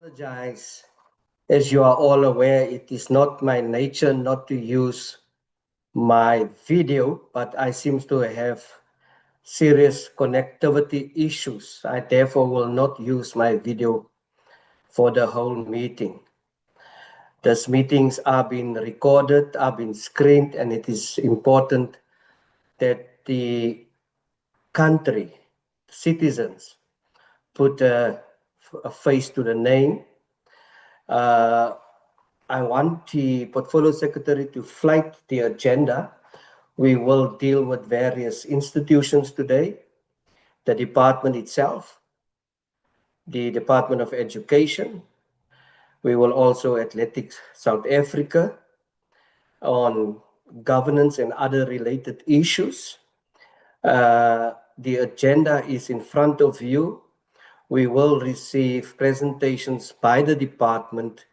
Apologize. As you are all aware, it is not my nature not to use my video, but I seem to have serious connectivity issues. I therefore will not use my video for the whole meeting. These meetings are being recorded, are being screened, and it is important that the country, citizens, put a face to the name. I want the Portfolio Secretary to flag the agenda. We will deal with various institutions today, the department itself, the Department of Education. We will also Athletics South Africa on governance and other related issues. The agenda is in front of you. We will receive presentations by the Department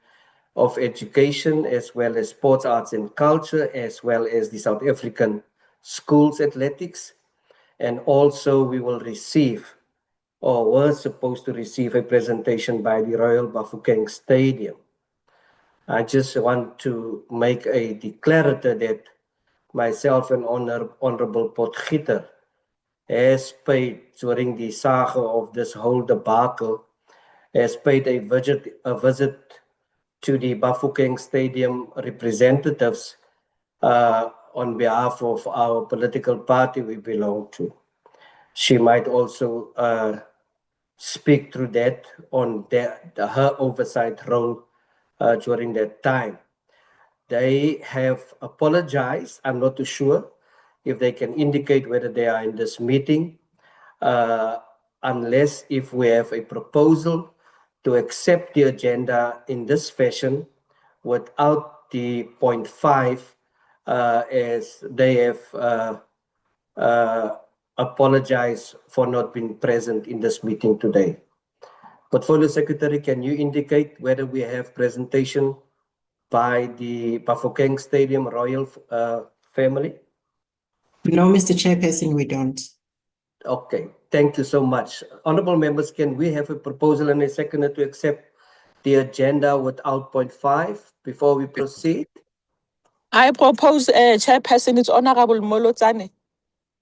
of Education, as well as Sports, Arts and Culture, as well as the South African Schools Athletics. And also we will receive, or were supposed to receive, a presentation by the Royal Bafokeng Stadium. I just want to make a declarator that myself and Honorable Potgieter has paid, during the saga of this whole debacle, has paid a visit to the Bafokeng Stadium representatives on behalf of our political party we belong to. She might also speak through that on her oversight role during that time. They have apologized. I'm not too sure if they can indicate whether they are in this meeting, unless if we have a proposal to accept the agenda in this fashion without the point 5, as they have apologized for not being present in this meeting today. Portfolio Secretary, can you indicate whether we have presentation by the Bafokeng Stadium Royal family? No, Mr. Chairperson, we don't. Okay, thank you so much. Honorable members, can we have a proposal and a seconder to accept the agenda without point 5 before we proceed? I propose, Chairperson, it's Honorable Molotsane.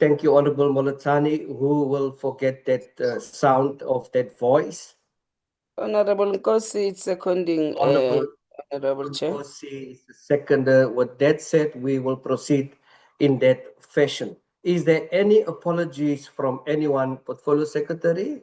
Thank you, Honorable Molotani. Who will forget that sound of that voice? Honorable Nkosi is seconding, Honorable Chair. Nkosi is the seconder. With that said, we will proceed in that fashion. Is there any apologies from anyone, Portfolio Secretary?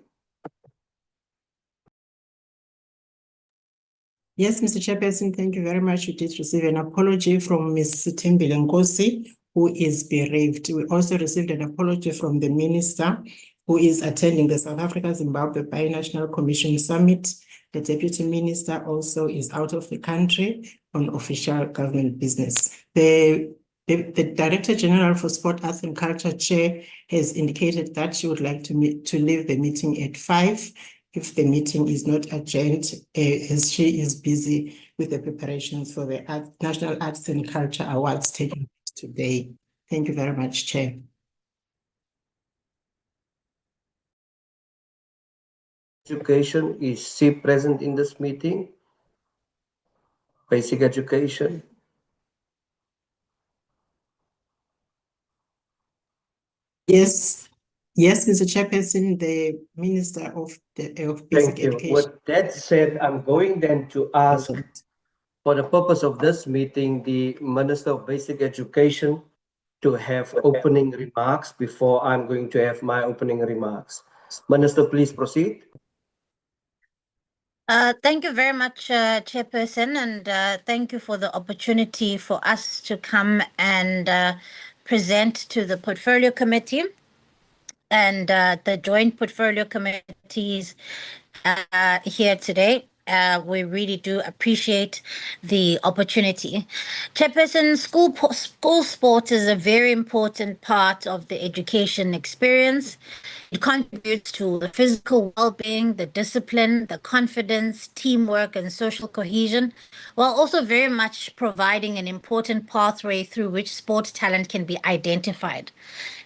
Yes, Mr. Chairperson, thank you very much. We did receive an apology from Ms. Timbile Nkosi, who is bereaved. We also received an apology from the Minister, who is attending the South Africa-Zimbabwe Binational Commission Summit. The Deputy Minister also is out of the country on official government business. The Director General for Sport, Arts and Culture Chair has indicated that she would like to leave the meeting at 5 if the meeting is not adjourned, as she is busy with the preparations for the National Arts and Culture Awards taking place today. Thank you very much, Chair. Education, is she present in this meeting? Basic education. Yes, Mr. Chairperson, the Minister of Basic Education. With that said, I'm going then to ask, for the purpose of this meeting, the Minister of Basic Education to have opening remarks before I'm going to have my opening remarks. Minister, please proceed. Thank you very much, Chairperson, and thank you for the opportunity for us to come and present to the Portfolio Committee and the Joint Portfolio Committees here today. We really do appreciate the opportunity. Chairperson, school sport is a very important part of the education experience. It contributes to the physical well-being, the discipline, the confidence, teamwork, and social cohesion, while also very much providing an important pathway through which sport talent can be identified.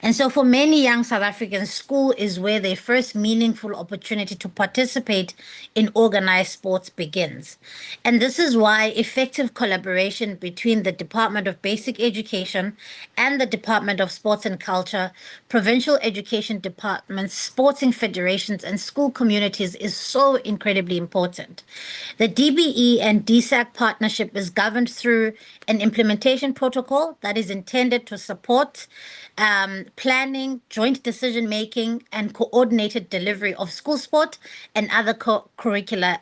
And so for many young South Africans, school is where their first meaningful opportunity to participate in organized sport sports begins. And this is why effective collaboration between the Department of Basic Education and the Department of Sports and Culture, provincial education departments, sporting federations, and school communities is so incredibly important. The DBE and DSAC partnership is governed through an implementation protocol that is intended to support planning, joint decision making, and coordinated delivery of school sport and other curricular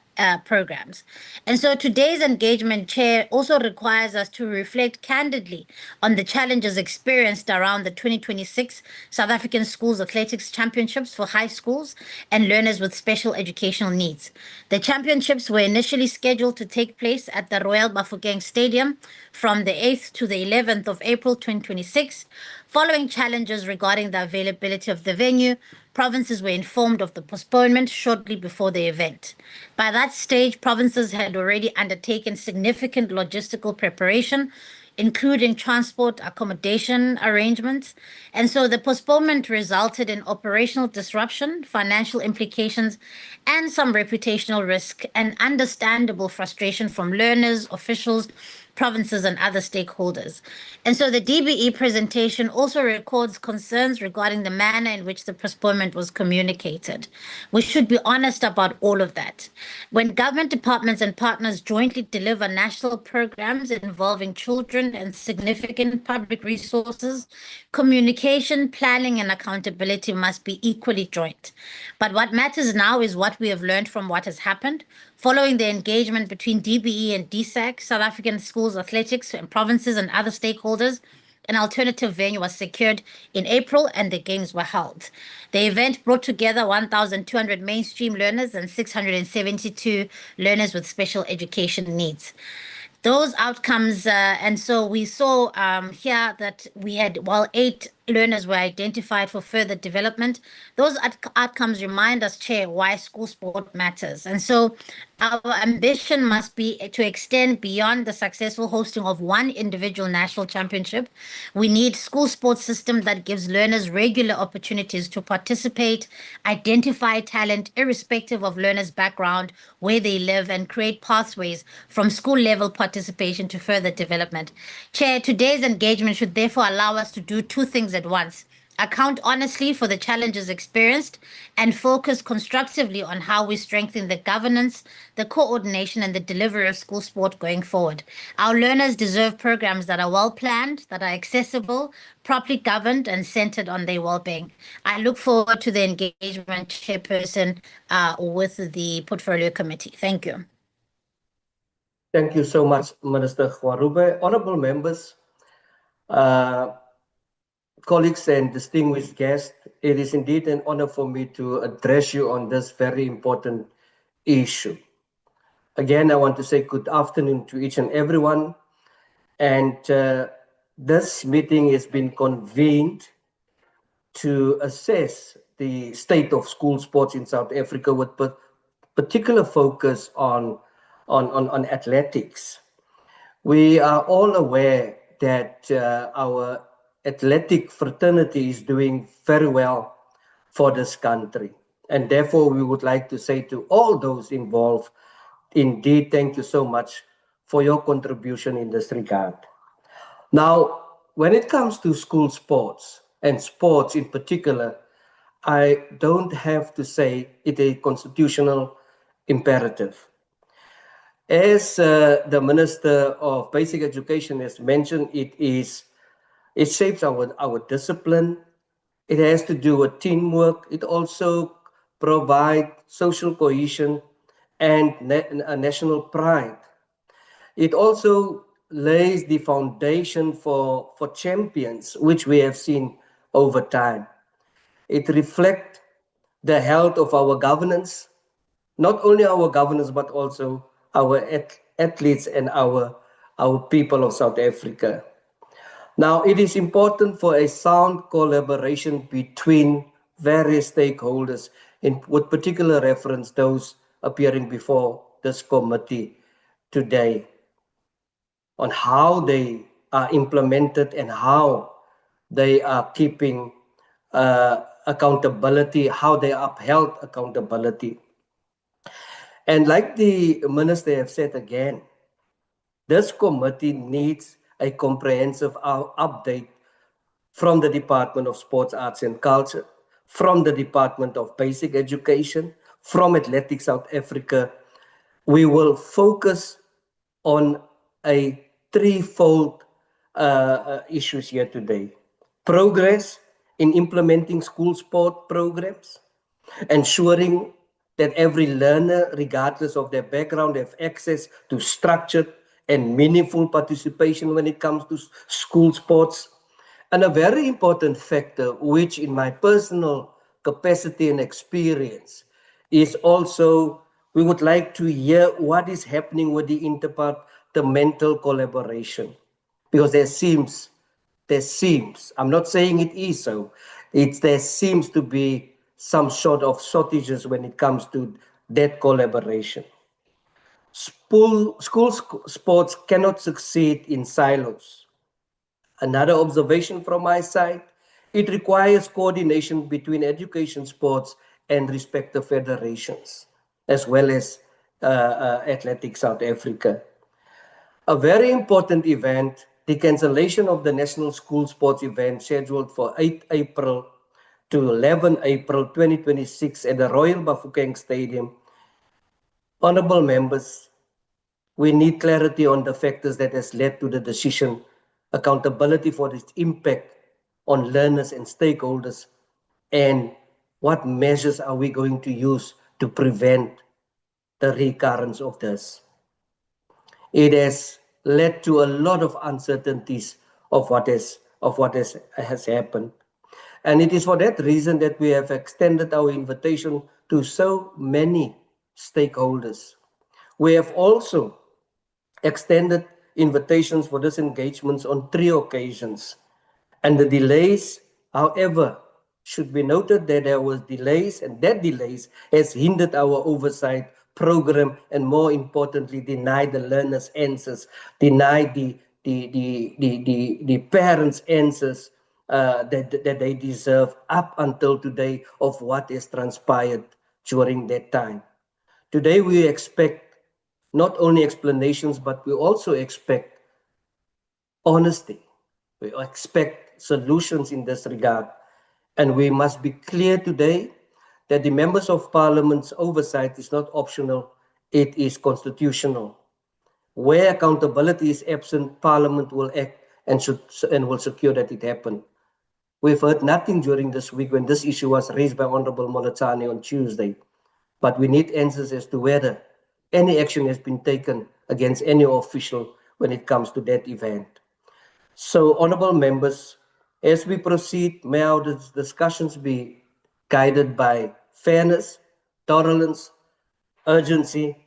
programs. And so today's engagement, Chair, also requires us to reflect candidly on the challenges experienced around the 2026 South African Schools Athletics Championships for high schools and learners with special educational needs. The championships were initially scheduled to take place at the Royal Bafokeng Stadium from the 8th to the 11th of April 2026. Following challenges regarding the availability of the venue, provinces were informed of the postponement shortly before the event. By that stage, provinces had already undertaken significant logistical preparation, including transport accommodation arrangements. And so the postponement resulted in operational disruption, financial implications, and some reputational risk and understandable frustration from learners, officials, provinces, and other stakeholders. And so the DBE presentation also records concerns regarding the manner in which the postponement was communicated. We should be honest about all of that. When government departments and partners jointly deliver national programs involving children and significant public resources, communication, planning, and accountability must be equally joint. But what matters now is what we have learned from what has happened. Following the engagement between DBE and DSAC, South African schools, athletics, and provinces and other stakeholders, an alternative venue was secured in April and the games were held. The event brought together 1,200 mainstream learners and 672 learners with special education needs. Those outcomes, and so we saw here that we had, while 8 learners were identified for further development, those outcomes remind us, Chair, why school sport matters. And so our ambition must be to extend beyond the successful hosting of one individual national championship. We need school sports system that gives learners regular opportunities to participate, identify talent irrespective of learners' background, where they live, and create pathways from school level participation to further development. Chair, today's engagement should therefore allow us to do 2 things at once: account honestly for the challenges experienced, and focus constructively on how we strengthen the governance, the coordination, and the delivery of school sport going forward. Our learners deserve programs that are well planned, that are accessible, properly governed, and centered on their well-being. I look forward to the engagement, Chairperson, with the Portfolio Committee. Thank you. Thank you so much, Minister Khwarube. Honorable members, colleagues and distinguished guests, it is indeed an honor for me to address you on this very important issue. Again, I want to say good afternoon to each and everyone. And this meeting has been convened to assess the state of school sports in South Africa with particular focus on athletics. We are all aware that our athletic fraternity is doing very well for this country. And therefore, we would like to say to all those involved, indeed, thank you so much for your contribution in this regard. Now, when it comes to school sports, and sports in particular, I don't have to say it is a constitutional imperative. As the Minister of Basic Education has mentioned, it shapes our discipline. It has to do with teamwork. It also provides social cohesion and national pride. It also lays the foundation for champions, which we have seen over time. It reflects the health of our governance, not only our governance, but also our athletes and our people of South Africa. Now, it is important for a sound collaboration between various stakeholders, with particular reference those appearing before this committee today, on how they are implemented and how they are keeping accountability, how they upheld accountability. And like the minister have said again, this committee needs a comprehensive update from the Department of Sports, Arts and Culture, from the Department of Basic Education, from Athletics South Africa. We will focus on a threefold issues here today. Progress in implementing school sport programs, ensuring that every learner, regardless of their background, have access to structured and meaningful participation when it comes to school sports. And a very important factor, which in my personal capacity and experience, is also we would like to hear what is happening with the interdepartmental collaboration. Because there seems, I'm not saying it is so, there seems to be some sort of shortages when it comes to that collaboration. School sports cannot succeed in silos. Another observation from my side, it requires coordination between education, sports, and respective federations, as well as Athletics South Africa. A very important event, the cancellation of the National School Sports event scheduled for 8 April to 11 April 2026 at the Royal Bafokeng Stadium. Honorable members, we need clarity on the factors that has led to the decision, accountability for its impact on learners and stakeholders, and what measures are we going to use to prevent the recurrence of this. It has led to a lot of uncertainties of what has happened. And it is for that reason that we have extended our invitation to so many stakeholders. We have also extended invitations for disengagements on 3 occasions. And the delays, however, should be noted that there was delays, and that delays has hindered our oversight program, and more importantly, denied the learners' answers, denied the parents' answers that they deserve up until today of what has transpired during that time. Today we expect not only explanations, but we also expect honesty. We expect solutions in this regard. And we must be clear today that the members of parliament's oversight is not optional, it is constitutional. Where accountability is absent, parliament will act and will secure that it happen. We've heard nothing during this week when this issue was raised by Honorable Molatani on Tuesday. But we need answers as to whether any action has been taken against any official when it comes to that event. So, honorable members, as we proceed, may our discussions be guided by fairness, tolerance, urgency,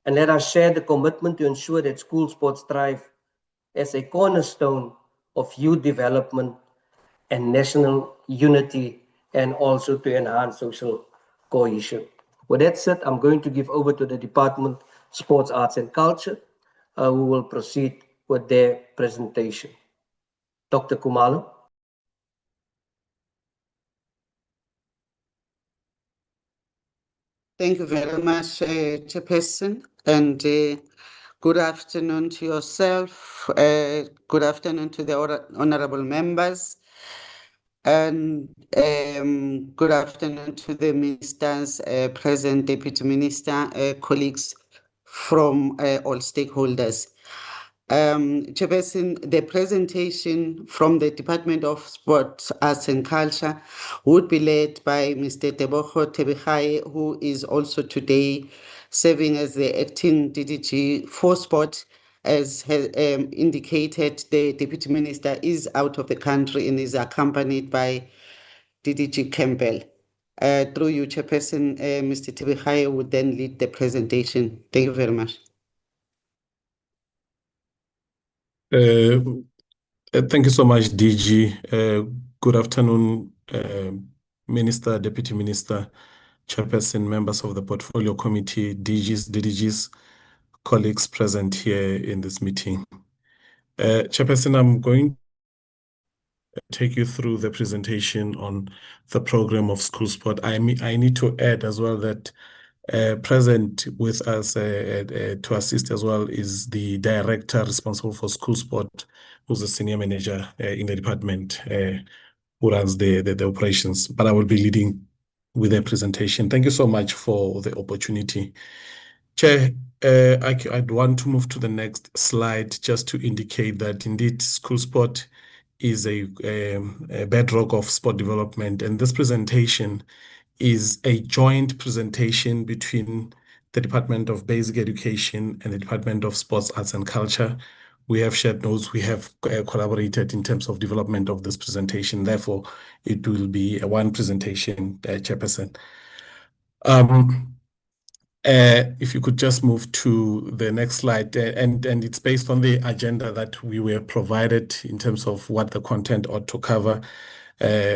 and let us share the commitment to ensure that school sports thrive as a cornerstone of youth development and national unity, and also to enhance social cohesion. With that said, I'm going to give over to the Department of Sports, Arts and Culture, who will proceed with their presentation. Dr. Kumalo. Thank you very much, Chairperson, and good afternoon to yourself. Good afternoon to the honorable members, and good afternoon to the ministers, present, Deputy Minister, colleagues from all stakeholders. Chairperson, the presentation from the Department of Sport, Arts and Culture would be led by Mr. Tebogo Tebigaye, who is also today serving as the acting DDG for Sport. As has indicated, the Deputy Minister is out of the country and is accompanied by DDG Campbell. Through you, Chairperson, Mr. Tebigaye would then lead the presentation. Thank you very much. Thank you so much, DG. Good afternoon, Minister, Deputy Minister, Chairperson, members of the Portfolio Committee, DGs, DDGs, colleagues present here in this meeting. Chairperson, I'm going to take you through the presentation on the program of school sport. I need to add as well that Present with us to assist as well is the director responsible for school sport, who's a senior manager in the department who runs the operations. But I will be leading with their presentation. Thank you so much for the opportunity. Chair, I'd want to move to the next slide just to indicate that indeed school sport is a bedrock of sport development, and this presentation is a joint presentation between the Department of Basic Education and the Department of Sports, Arts and Culture. We have shared notes, we have collaborated in terms of development of this presentation. Therefore, it will be a one presentation, Chairperson. If you could just move to the next slide, and it's based on the agenda that we were provided in terms of what the content ought to cover,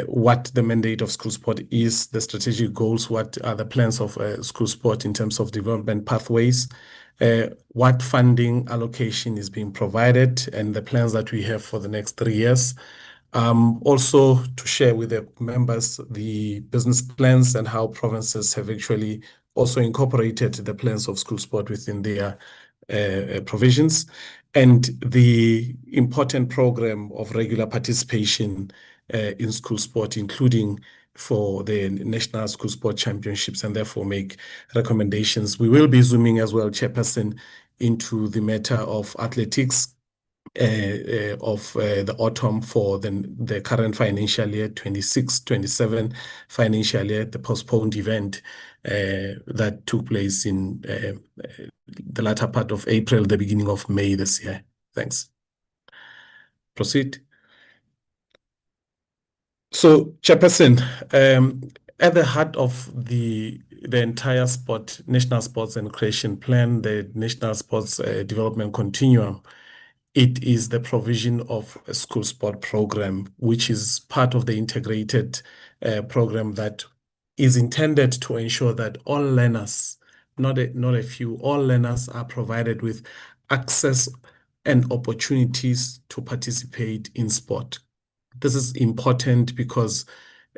what the mandate of school sport is, the strategic goals, what are the plans of school sport in terms of development pathways, what funding allocation is being provided, and the plans that we have for the next 3 years. Also to share with the members the business plans and how provinces have actually also incorporated the plans of school sport within their provisions, and the important program of regular participation in school sport, including for the National School Sport Championships, and therefore make recommendations. We will be zooming as well, Chairperson, into the matter of athletics of the autumn for the current financial year, 26-27 financial year, the postponed event that took place in the latter part of April, the beginning of May this year. Thanks. Proceed. So, Chairperson, at the heart of the entire National Sports and Recreation Plan, the National Sports Development Continuum, it is the provision of a school sport program, which is part of the integrated program that is intended to ensure that all learners, not a few, all learners are provided with access and opportunities to participate in sport. This is important because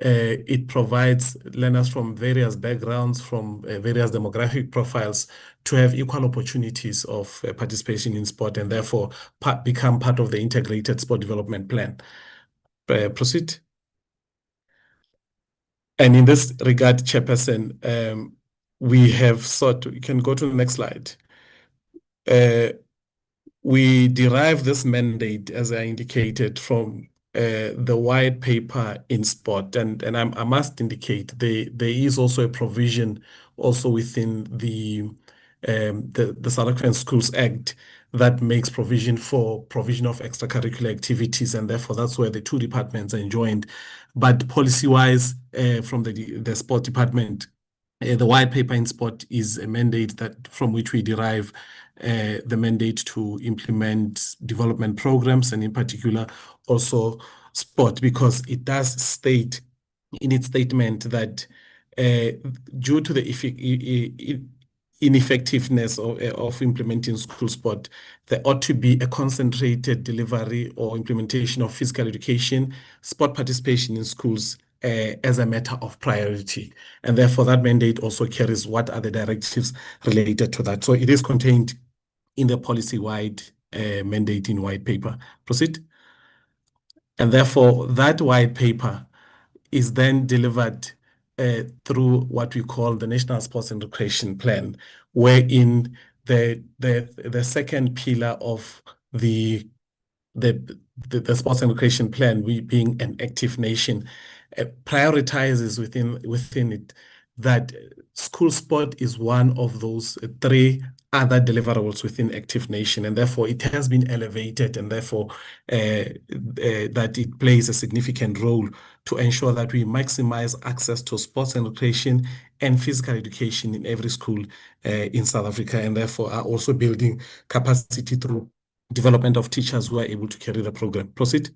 it provides learners from various backgrounds, from various demographic profiles, to have equal opportunities of participation in sport, and therefore become part of the integrated sport development plan. Proceed. And in this regard, Chairperson, we have sought, you can go to the next slide. We derive this mandate, as I indicated, from the white paper in sport, and I must indicate there is also a provision also within the South African Schools Act that makes provision for provision of extracurricular activities, and therefore that's where the two departments are joined. But policy-wise, from the sport department, the white paper in sport is a mandate that from which we derive the mandate to implement development programs, and in particular also sport, because it does state in its statement that due to the ineffectiveness of implementing school sport, there ought to be a concentrated delivery or implementation of physical education, sport participation in schools as a matter of priority. And therefore that mandate also carries what are the directives related to that. So it is contained in the policy-wide mandate in white paper. Proceed. And therefore that white paper is then delivered through what we call the National Sports and Recreation Plan, wherein the second pillar of the Sports and Recreation Plan, we being an active nation, prioritizes within it that school sport is one of those three other deliverables within active nation, and therefore it has been elevated, and therefore that it plays a significant role to ensure that we maximize access to sports and recreation and physical education in every school in South Africa, and therefore are also building capacity through development of teachers who are able to carry the program. Proceed.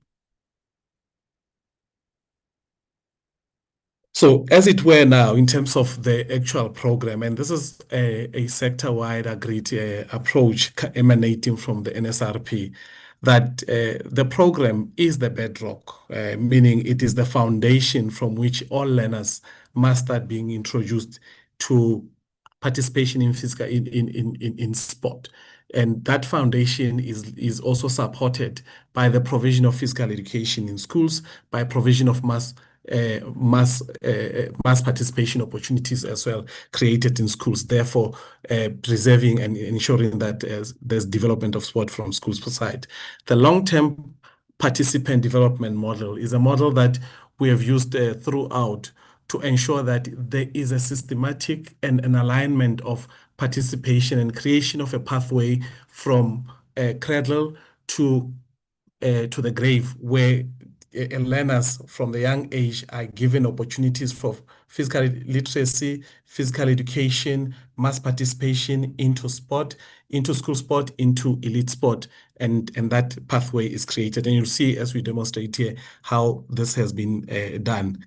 So as it were now, in terms of the actual program, and this is a sector-wide agreed approach emanating from the NSRP, that the program is the bedrock, meaning it is the foundation from which all learners must start being introduced to participation in physical in sport. And that foundation is also supported by the provision of physical education in schools, by provision of mass participation opportunities as well created in schools, therefore preserving and ensuring that there's development of sport from schools side. The long-term participant development model is a model that we have used throughout to ensure that there is a systematic and an alignment of participation and creation of a pathway from cradle to the grave, where learners from the young age are given opportunities for physical literacy, physical education, mass participation into sport, into school sport, into elite sport, and that pathway is created. And you'll see as we demonstrate here how this has been done.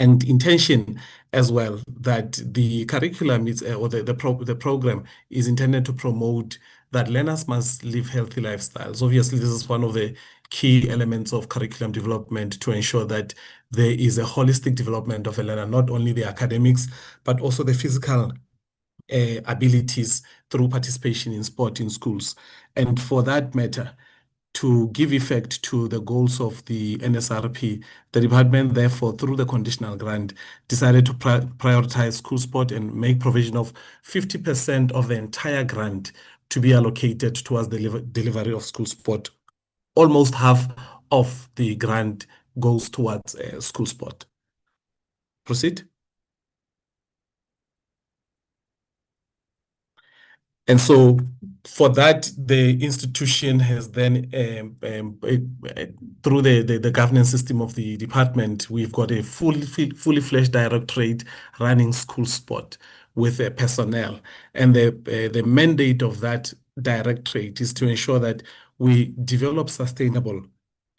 And intention as well, that the curriculum is or the program is intended to promote that learners must live healthy lifestyles. Obviously, this is one of the key elements of curriculum development to ensure that there is a holistic development of a learner, not only the academics, but also the physical abilities through participation in sport in schools. And for that matter, to give effect to the goals of the NSRP, the department, therefore, through the conditional grant, decided to prioritize school sport and make provision of 50% of the entire grant to be allocated towards the delivery of school sport. Almost half of the grant goes towards school sport. Proceed. And so for that, the institution has then, through the governance system of the department, we've got a fully fledged directorate running school sport with personnel. And the mandate of that directorate is to ensure that we develop sustainable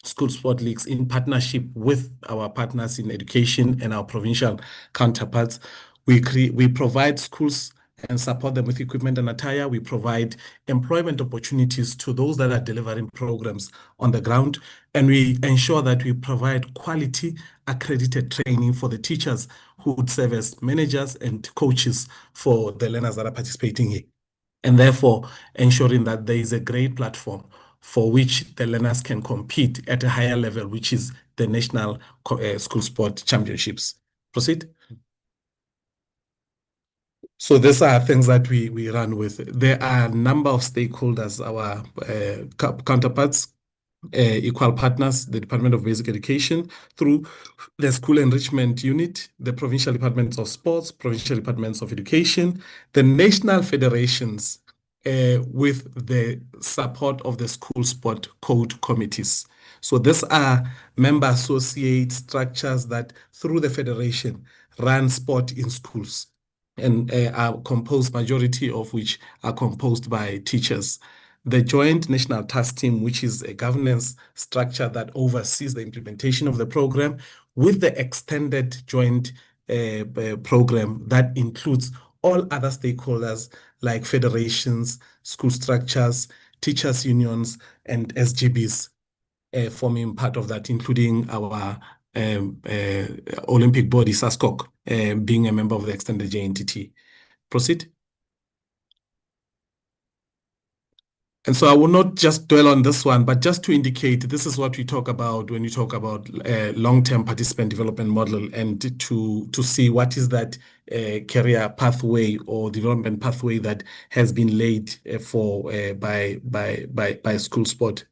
school sport leagues in partnership with our partners in education and our provincial counterparts. We provide schools and support them with equipment and attire. We provide employment opportunities to those that are delivering programs on the ground. And we ensure that we provide quality accredited training for the teachers who would serve as managers and coaches for the learners that are participating here. And therefore ensuring that there is a great platform for which the learners can compete at a higher level, which is the National School Sport Championships. Proceed. So these are things that we run with. There are a number of stakeholders, our counterparts, equal partners, the Department of Basic Education, through the School Enrichment Unit, the Provincial Departments of Sports, Provincial Departments of Education, the national federations, with the support of the school sport code committees. So these are member associate structures that through the federation run sport in schools, and are composed, majority of which are composed by teachers. The Joint National Task Team, which is a governance structure that oversees the implementation of the program, with the extended joint program that includes all other stakeholders like federations, school structures, teachers' unions, and SGBs forming part of that, including our Olympic body, SASCOC, being a member of the extended JNTT. Proceed. And so I will not just dwell on this one, but just to indicate this is what we talk about when we talk about long-term participant development model, and to see what is that career pathway or development pathway that has been laid for by school sport.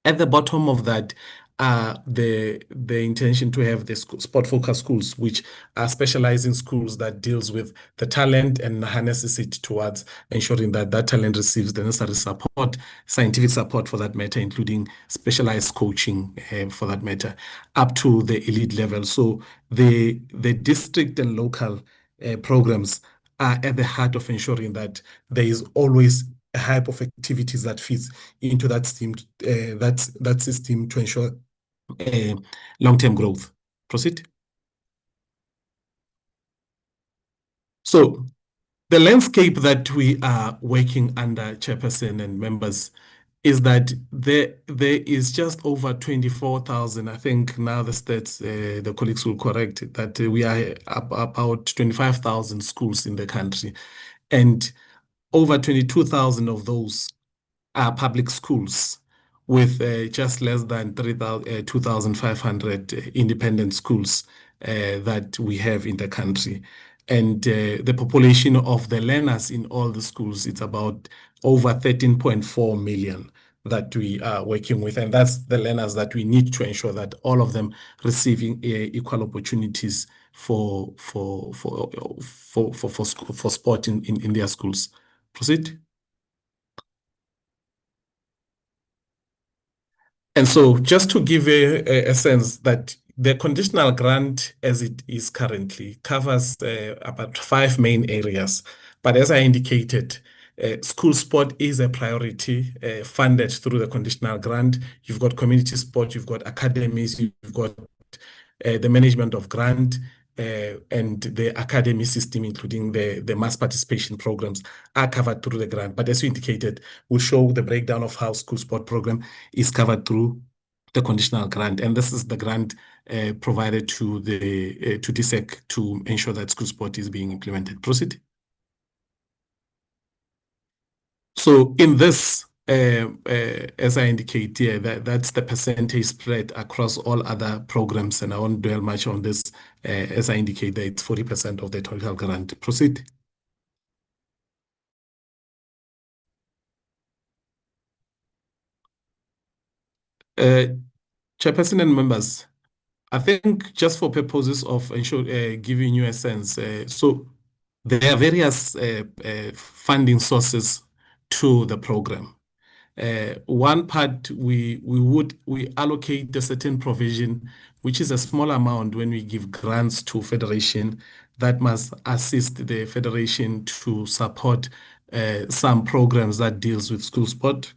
At the bottom of that, the intention to have the sport-focused schools, which are specializing schools that deals with the talent and harnesses it towards ensuring that that talent receives the necessary support, scientific support for that matter, including specialized coaching for that matter, up to the elite level. So the district and local programs are at the heart of ensuring that there is always a hype of activities that fits into that system, that system to ensure long-term growth. Proceed. So the landscape that we are working under, Chairperson and members, is that there is just over 24,000. I think now the stats, the colleagues will correct that we are about 25,000 schools in the country, and over 22,000 of those are public schools, with just less than 2,500 independent schools that we have in the country. And the population of the learners in all the schools, it's about over 13.4 million that we are working with. And that's the learners that we need to ensure that all of them receiving equal opportunities for sport in their schools. Proceed. And so just to give a sense that the conditional grant as it is currently covers about 5 main areas. But as I indicated, school sport is a priority funded through the conditional grant. You've got community sport, you've got academies, you've got the management of grant, and the academy system, including the mass participation programs, are covered through the grant. But as you indicated, we'll show the breakdown of how school sport program is covered through the conditional grant. And this is the grant provided to the to DSEC to ensure that school sport is being implemented. Proceed. So in this, as I indicate here, that's the percentage spread across all other programs, and I won't dwell much on this. As I indicate, that it's 40% of the total grant. Proceed. Chairperson and members, I think just for purposes of giving you a sense, so there are various funding sources to the program. One part we allocate a certain provision, which is a small amount when we give grants to federation that must assist the federation to support some programs that deals with school sport.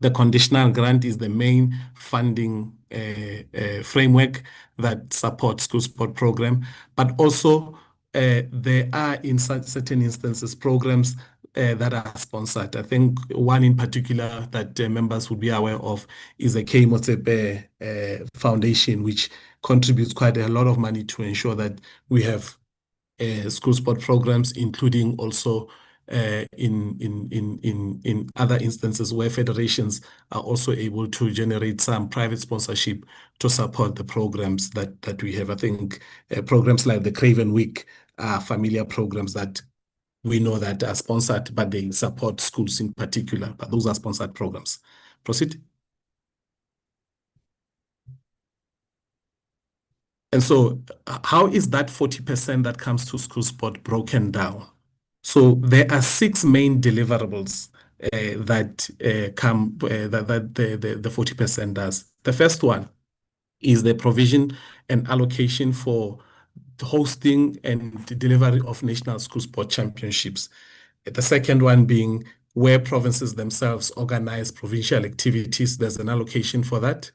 The conditional grant is the main funding framework that supports school sport program, but also there are in certain instances programs that are sponsored. I think one in particular that members would be aware of is the K Motsepe Foundation, which contributes quite a lot of money to ensure that we have school sport programs, including also in other instances where federations are also able to generate some private sponsorship to support the programs that we have. I think programs like the Craven Week are familiar programs that we know that are sponsored, but they support schools in particular, but those are sponsored programs. Proceed. And so how is that 40% that comes to school sport broken down? So there are 6 main deliverables that come that the 40% does. The first one is the provision and allocation for the hosting and the delivery of national school sport championships. The second one being where provinces themselves organize provincial activities, there's an allocation for that.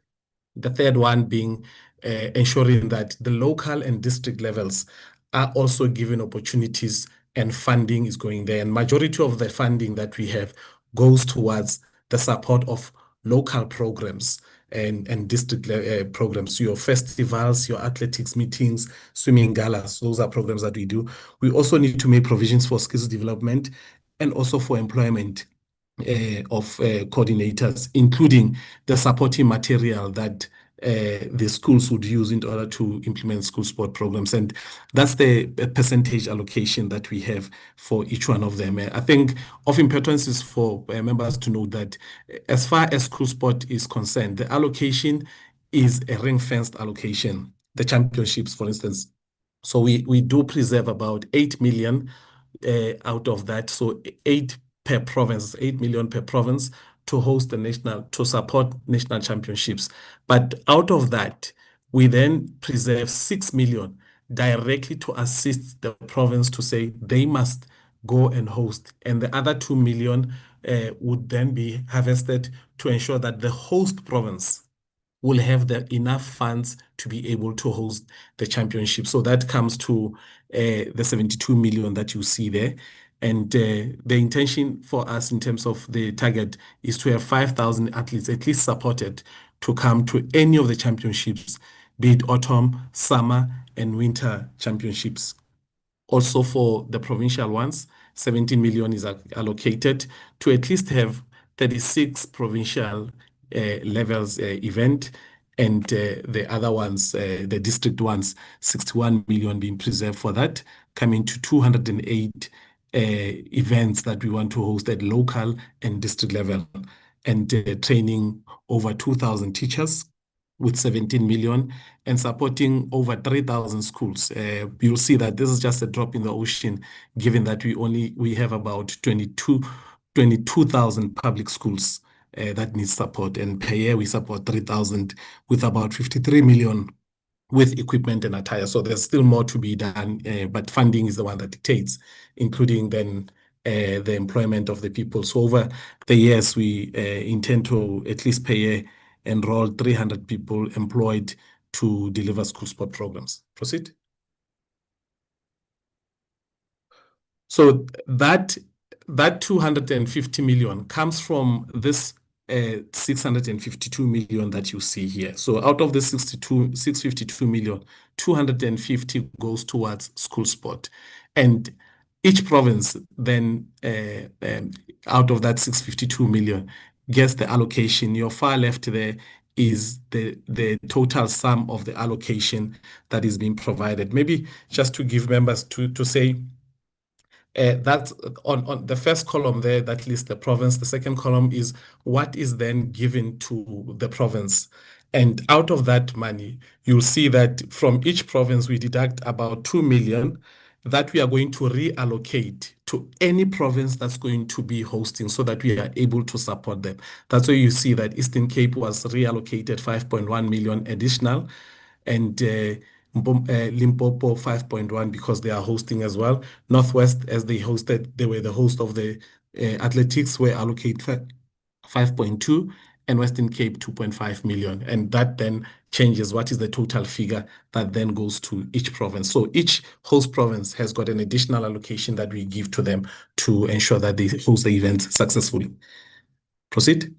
The third one being ensuring that the local and district levels are also given opportunities and funding is going there. And majority of the funding that we have goes towards the support of local programs and district programs. Your festivals, your athletics meetings, swimming galas, those are programs that we do. We also need to make provisions for skills development and also for employment of coordinators, including the supporting material that the schools would use in order to implement school sport programs. And that's the percentage allocation that we have for each one of them. I think of importance is for members to know that as far as school sport is concerned, the allocation is a ring-fenced allocation. The championships, for instance. So we do preserve about 8 million out of that. So 8 per province, 8 million per province to host to support national championships. But out of that, we then preserve 6 million directly to assist the province to say they must go and host. And the other 2 million would then be harvested to ensure that the host province will have enough funds to be able to host the championship. So that comes to the 72 million that you see there. And the intention for us in terms of the target is to have 5,000 athletes at least supported to come to any of the championships, be it autumn, summer, and winter championships. Also for the provincial ones, 17 million is allocated to at least have 36 provincial levels event, and the other ones, the district ones, 61 million being preserved for that, coming to 208 events that we want to host at local and district level, and training over 2,000 teachers with 17 million, and supporting over 3,000 schools. You'll see that this is just a drop in the ocean, given that we have about 22,000 public schools that need support, and per year we support 3,000 with about 53 million with equipment and attire. So there's still more to be done, but funding is the one that dictates, including then the employment of the people. So over the years, we intend to at least per year enroll 300 people employed to deliver school sport programs. Proceed. So that 250 million comes from this 652 million that you see here. So out of the 652 million, 250 goes towards school sport. And each province then, out of that 652 million, gets the allocation. Your far left there is the total sum of the allocation that is being provided. Maybe just to give members to say, that's on the first column there that lists the province. The second column is what is then given to the province. And out of that money, you'll see that from each province, we deduct about 2 million that we are going to reallocate to any province that's going to be hosting so that we are able to support them. That's why you see that Eastern Cape was reallocated 5.1 million additional, and Limpopo 5.1 because they are hosting as well. Northwest, as they were the host of the athletics, were allocated 5.2, and Western Cape 2.5 million. And that then changes what is the total figure that then goes to each province. So each host province has got an additional allocation that we give to them to ensure that they host the event successfully. Proceed.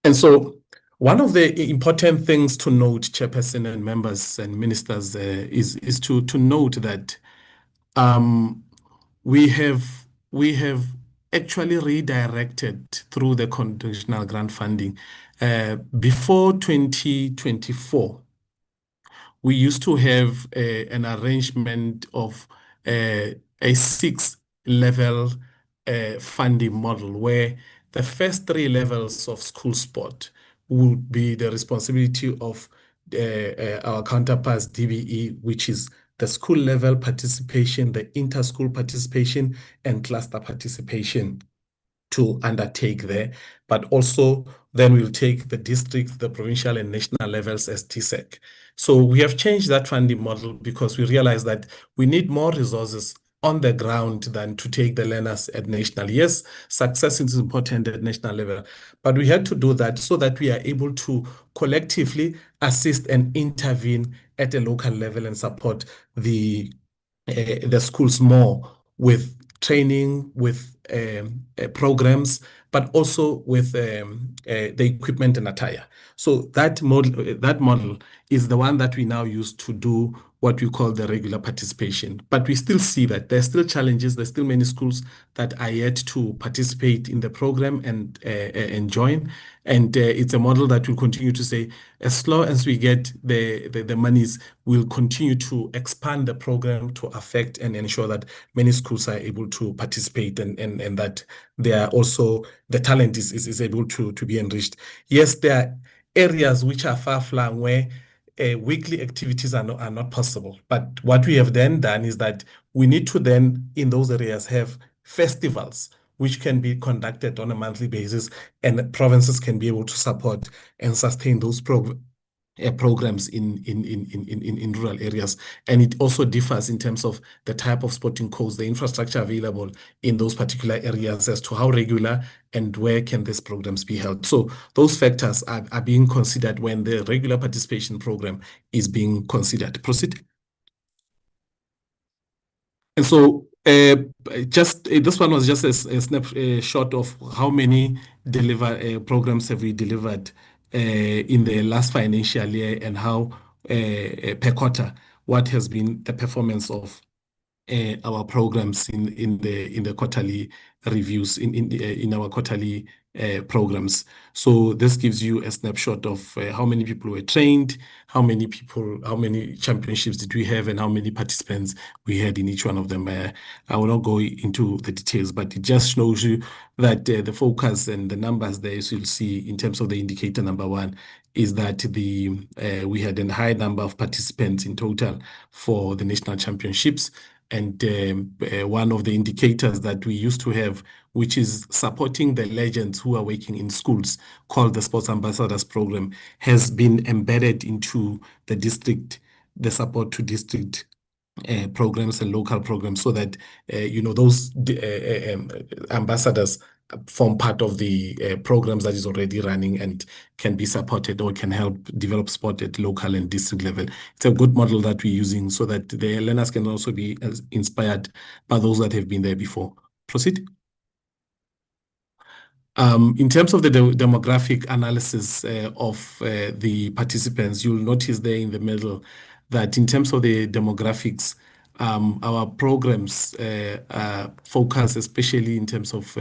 And so one of the important things to note, Chairperson and members and ministers, is to note that we have actually redirected through the conditional grant funding. Before 2024, we used to have an arrangement of a 6-level funding model where the first 3 levels of school sport would be the responsibility of our counterparts DBE, which is the school level participation, the inter-school participation, and cluster participation to undertake there. But also then we'll take the district, the provincial and national levels as TSEC. So we have changed that funding model because we realize that we need more resources on the ground than to take the learners at national. Yes, success is important at national level, but we had to do that so that we are able to collectively assist and intervene at a local level and support the schools more with training, with programs, but also with the equipment and attire. So that model is the one that we now use to do what we call the regular participation. But we still see that there's still challenges. There's still many schools that are yet to participate in the program and join. And it's a model that will continue to say, as long as we get the monies, we'll continue to expand the program to affect and ensure that many schools are able to participate and that they are also, the talent is able to be enriched. Yes, there are areas which are far-flung where weekly activities are not possible. But what we have then done is that we need to then, in those areas, have festivals which can be conducted on a monthly basis, and provinces can be able to support and sustain those programs in rural areas. And it also differs in terms of the type of sporting codes, the infrastructure available in those particular areas as to how regular and where can these programs be held. So those factors are being considered when the regular participation program is being considered. Proceed. And so this one was just a snapshot of how many programs have we delivered in the last financial year, and how per quarter what has been the performance of our programs in the quarterly reviews in our quarterly programs. So this gives you a snapshot of how many people were trained, how many championships did we have, and how many participants we had in each one of them. I will not go into the details, but it just shows you that the focus and the numbers there, as you'll see in terms of the indicator number 1, is that we had a high number of participants in total for the national championships. And one of the indicators that we used to have, which is supporting the legends who are working in schools, called the Sports Ambassadors Program, has been embedded into the support to district programs and local programs, so that those ambassadors form part of the programs that is already running and can be supported or can help develop sport at local and district level. It's a good model that we're using so that the learners can also be inspired by those that have been there before. Proceed. In terms of the demographic analysis of the participants, you'll notice there in the middle that in terms of the demographics, our programs focus especially in terms of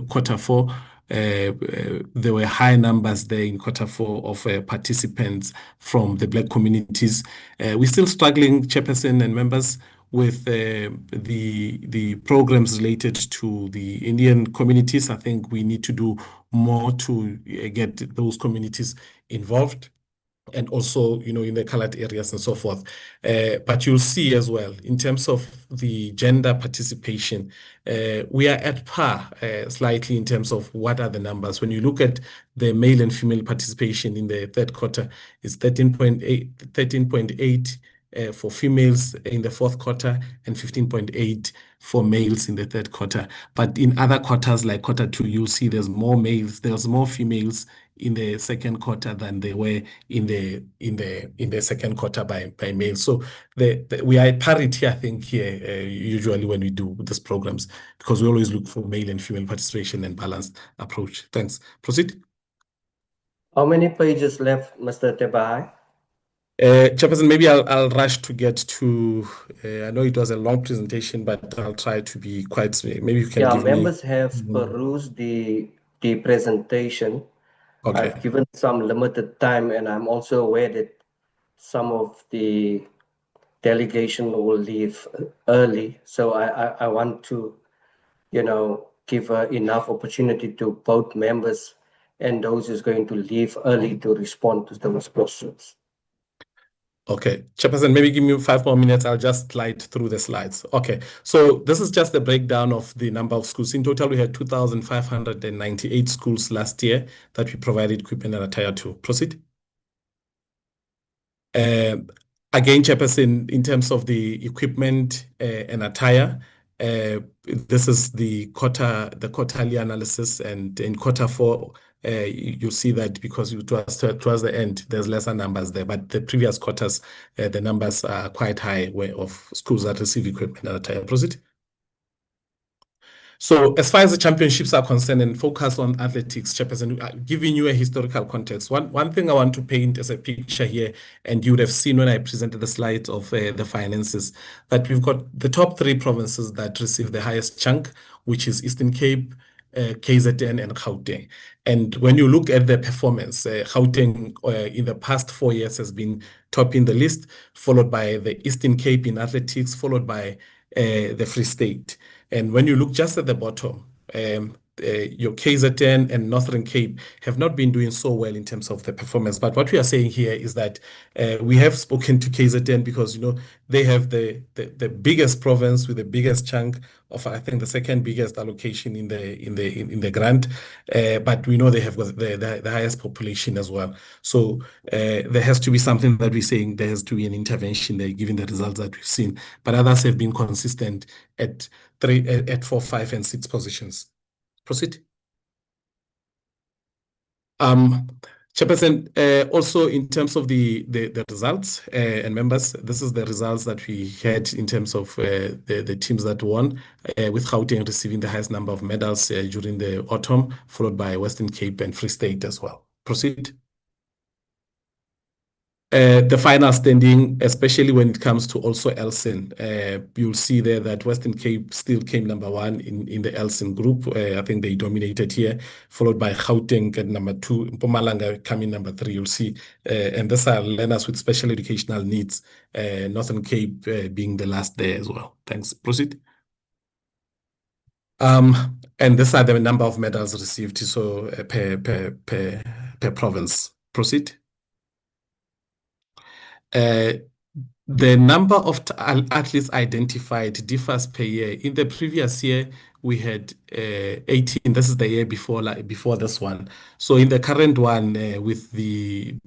quarter 4. There were high numbers there in quarter 4 of participants from the Black communities. We're still struggling, Chairperson and members, with the programs related to the Indian communities. I think we need to do more to get those communities involved, and also, in the colored areas and so forth. But you'll see as well, in terms of the gender participation, we are at par slightly in terms of what are the numbers. When you look at the male and female participation in the third quarter, it's 13.8 for females in the fourth quarter and 15.8 for males in the third quarter. But in other quarters, like quarter 2, you'll see there's more females in the second quarter than they were in the second quarter by males. So we are at parity, I think, here usually when we do these programs, because we always look for male and female participation and balanced approach. Thanks. Proceed. How many pages left, Mr. Tebahai? Chairperson, maybe I'll rush to get to. I know it was a long presentation, but I'll try to be quite. Maybe you can give members me. have perused the presentation. Okay. I've given some limited time, and I'm also aware that some of the delegation will leave early. So I want to, give enough opportunity to both members and those who's going to leave early to respond to those questions. Okay, Chairperson, maybe give me 5 more minutes. I'll just slide through the slides. Okay, so this is just a breakdown of the number of schools. In total, we had 2,598 schools last year that we provided equipment and attire to. Proceed. Again, Chairperson, in terms of the equipment and attire, this is the quarterly analysis, and in quarter 4, you'll see that because towards the end, there's lesser numbers there, but the previous quarters, the numbers are quite high of schools that receive equipment and attire. Proceed. So as far as the championships are concerned and focus on athletics, Chairperson, giving you a historical context, one thing I want to paint as a picture here, and you would have seen when I presented the slides of the finances, that we've got the top 3 provinces that receive the highest chunk, which is Eastern Cape, KZN, and Gauteng. And when you look at the performance, Gauteng in the past 4 years has been topping the list, followed by the Eastern Cape in athletics, followed by the Free State. And when you look just at the bottom, your KZN and Northern Cape have not been doing so well in terms of the performance. But what we are saying here is that we have spoken to KZN because they have the biggest province with the biggest chunk of, I think, the second biggest allocation in the grant. But we know they have got the highest population as well. So there has to be something that we're saying. There has to be an intervention there, given the results that we've seen. But others have been consistent at 4, 5, and 6 positions. Proceed. Chairperson, also in terms of the results and members, this is the results that we had in terms of the teams that won, with Gauteng receiving the highest number of medals during the autumn, followed by Western Cape and Free State as well. Proceed. The final standing, especially when it comes to also Elsin, you'll see there that Western Cape still came number one in the Elsin group. I think they dominated here, followed by Gauteng at number two, Mpumalanga coming number three, you'll see. And these are learners with special educational needs, Northern Cape being the last there as well. Thanks. Proceed. And these are the number of medals received, so per province. Proceed. The number of athletes identified differs per year. In the previous year, we had 18. This is the year before, before this one. So in the current one, with the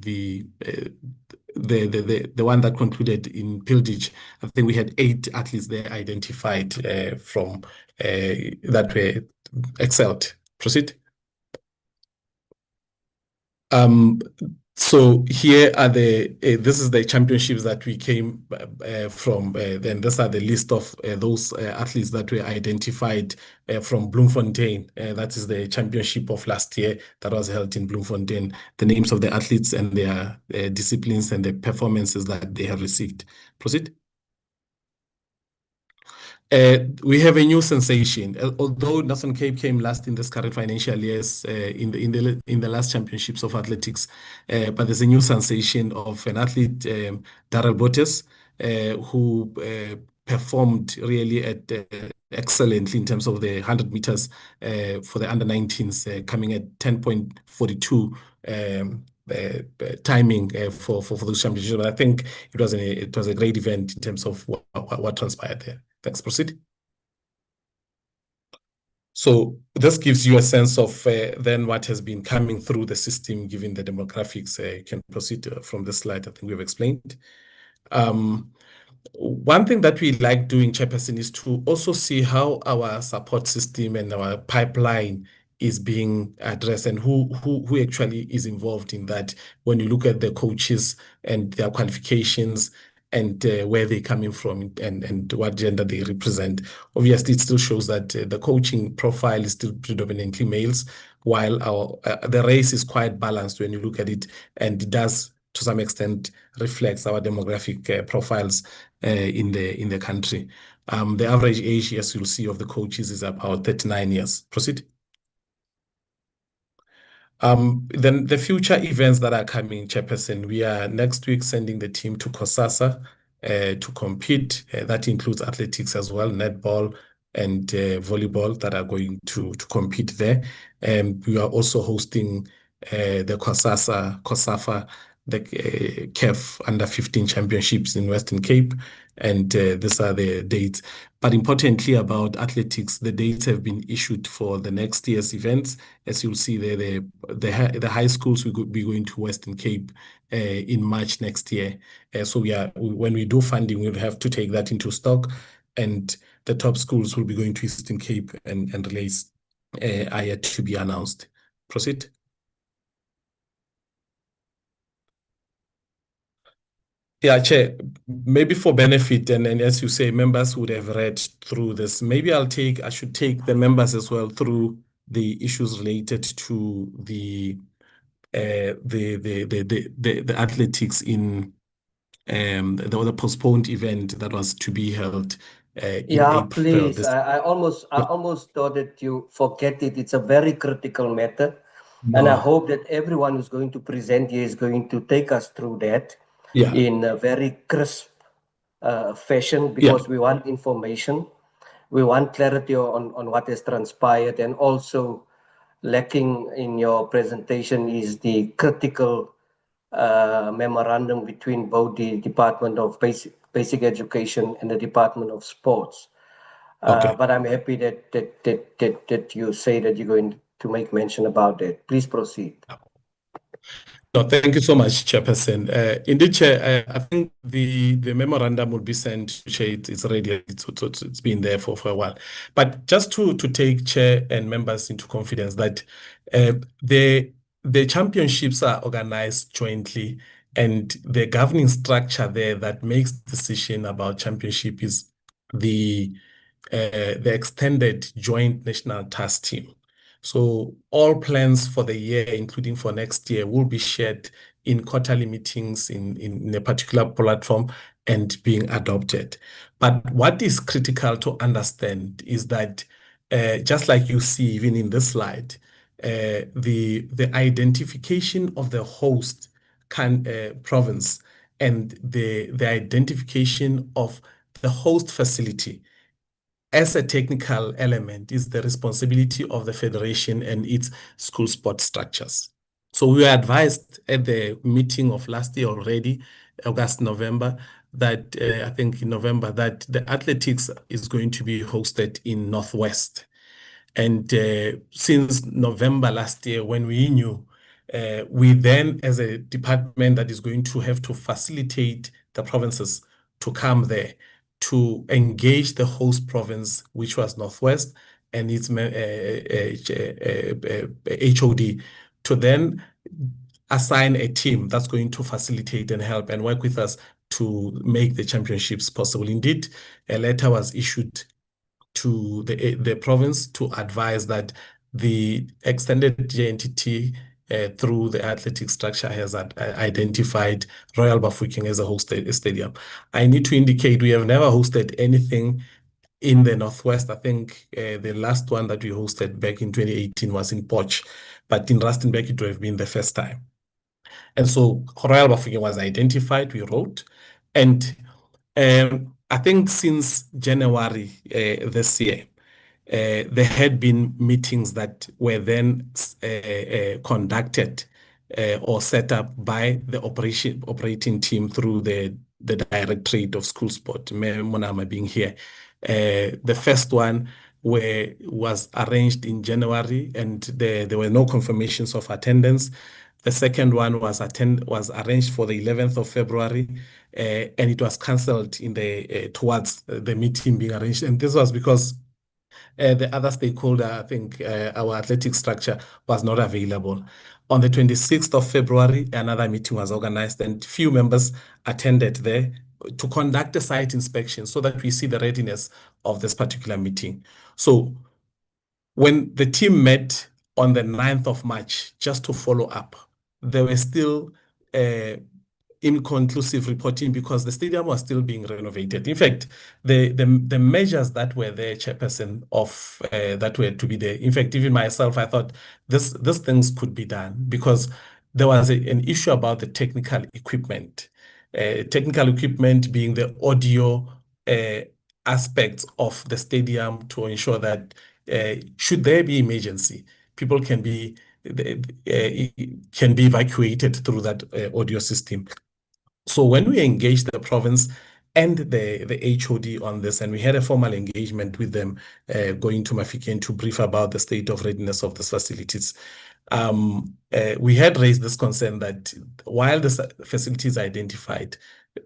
one that concluded in Pilditch, I think we had 8 athletes there identified from that were excelled. Proceed. So here are this is the championships that we came from. Then these are the list of those athletes that were identified from Bloemfontein. That is the championship of last year that was held in Bloemfontein. The names of the athletes and their disciplines and the performances that they have received. Proceed. We have a new sensation. Although Northern Cape came last in this current financial years in the last championships of athletics, but there's a new sensation of an athlete, Darrell Bottes, who performed really excellently in terms of the 100 meters for the under-19s, coming at 10.42 timing for those championships. But I think it was a great event in terms of what transpired there. Thanks. Proceed. So this gives you a sense of then what has been coming through the system, given the demographics. You can proceed from this slide. I think we've explained. One thing that we like doing, Chairperson, is to also see how our support system and our pipeline is being addressed and who actually is involved in that. When you look at the coaches and their qualifications and where they're coming from and what gender they represent. Obviously, it still shows that the coaching profile is still predominantly males, while the race is quite balanced when you look at it, and it does, to some extent, reflects our demographic profiles in the country. The average age, as you'll see, of the coaches is about 39 years. Proceed. Then the future events that are coming, Chairperson, we are next week sending the team to Kosasa to compete. That includes athletics as well, netball and volleyball that are going to compete there. We are also hosting the COSAFA, the CAF under 15 championships in Western Cape, and these are the dates. But importantly about athletics, the dates have been issued for the next year's events. As you'll see there, the high schools will be going to Western Cape in March next year. So when we do funding, we'll have to take that into stock, and the top schools will be going to Eastern Cape, and relays are yet to be announced. Proceed. Yeah, Chair, maybe for benefit, and as you say, members would have read through this. Maybe I should take the members as well through the issues related to the athletics in the postponed event that was to be held in April. Please. I almost thought that you forget it. It's a very critical matter. No. And I hope that everyone who's going to present here is going to take us through that in a very crisp fashion, because we want information. We want clarity on what has transpired, and also lacking in your presentation is the critical memorandum between both the Department of Basic Education and the Department of Sports. But I'm happy that you say that you're going to make mention about that. Please proceed. No, thank you so much, Chairperson. Indeed, Chair, I think the memorandum will be sent. Chair, it's ready. It's been there for a while. But just to take Chair and members into confidence that the the championships are organized jointly, and the governing structure there that makes decision about championship is the extended joint national task team. So all plans for the year, including for next year, will be shared in quarterly meetings in a particular platform and being adopted. But what is critical to understand is that just like you see even in this slide, the identification of the host province and the identification of the host facility as a technical element is the responsibility of the federation and its school sport structures. So we were advised at the meeting of last year already, August, November, that I think in November, that the athletics is going to be hosted in Northwest. And since November last year, when we knew, we then, as a department that is going to have to facilitate the provinces to come there, to engage the host province, which was Northwest, and its HOD, to then assign a team that's going to facilitate and help and work with us to make the championships possible. Indeed, a letter was issued to the province to advise that the extended JNTT through the athletic structure has identified Royal Bafokeng as a host stadium. I need to indicate we have never hosted anything in the Northwest. I think the last one that we hosted back in 2018 was in Poch, but in Rustenburg it would have been the first time. And so Royal Bafokeng was identified, we wrote, and I think since January this year, there had been meetings that were then conducted or set up by the operating team through the Directorate of School Sport, Monama being here. The first one was arranged in January, and there were no confirmations of attendance. The second one was arranged for the 11th of February, and it was cancelled towards the meeting being arranged. And this was because the other stakeholder, I think our athletic structure, was not available. On the 26th of February, another meeting was organized, and few members attended there to conduct a site inspection so that we see the readiness of this particular meeting. So when the team met on the 9th of March, just to follow up, there were still inconclusive reporting because the stadium was still being renovated. In fact, the measures that were there, Chairperson, of that were to be there. In fact, even myself, I thought these things could be done because there was an issue about the technical equipment. Technical equipment being the audio aspects of the stadium to ensure that should there be emergency, people can be evacuated through that audio system. So when we engaged the province and the HOD on this, and we had a formal engagement with them going to Mafeking to brief about the state of readiness of the facilities, we had raised this concern that while the facility is identified,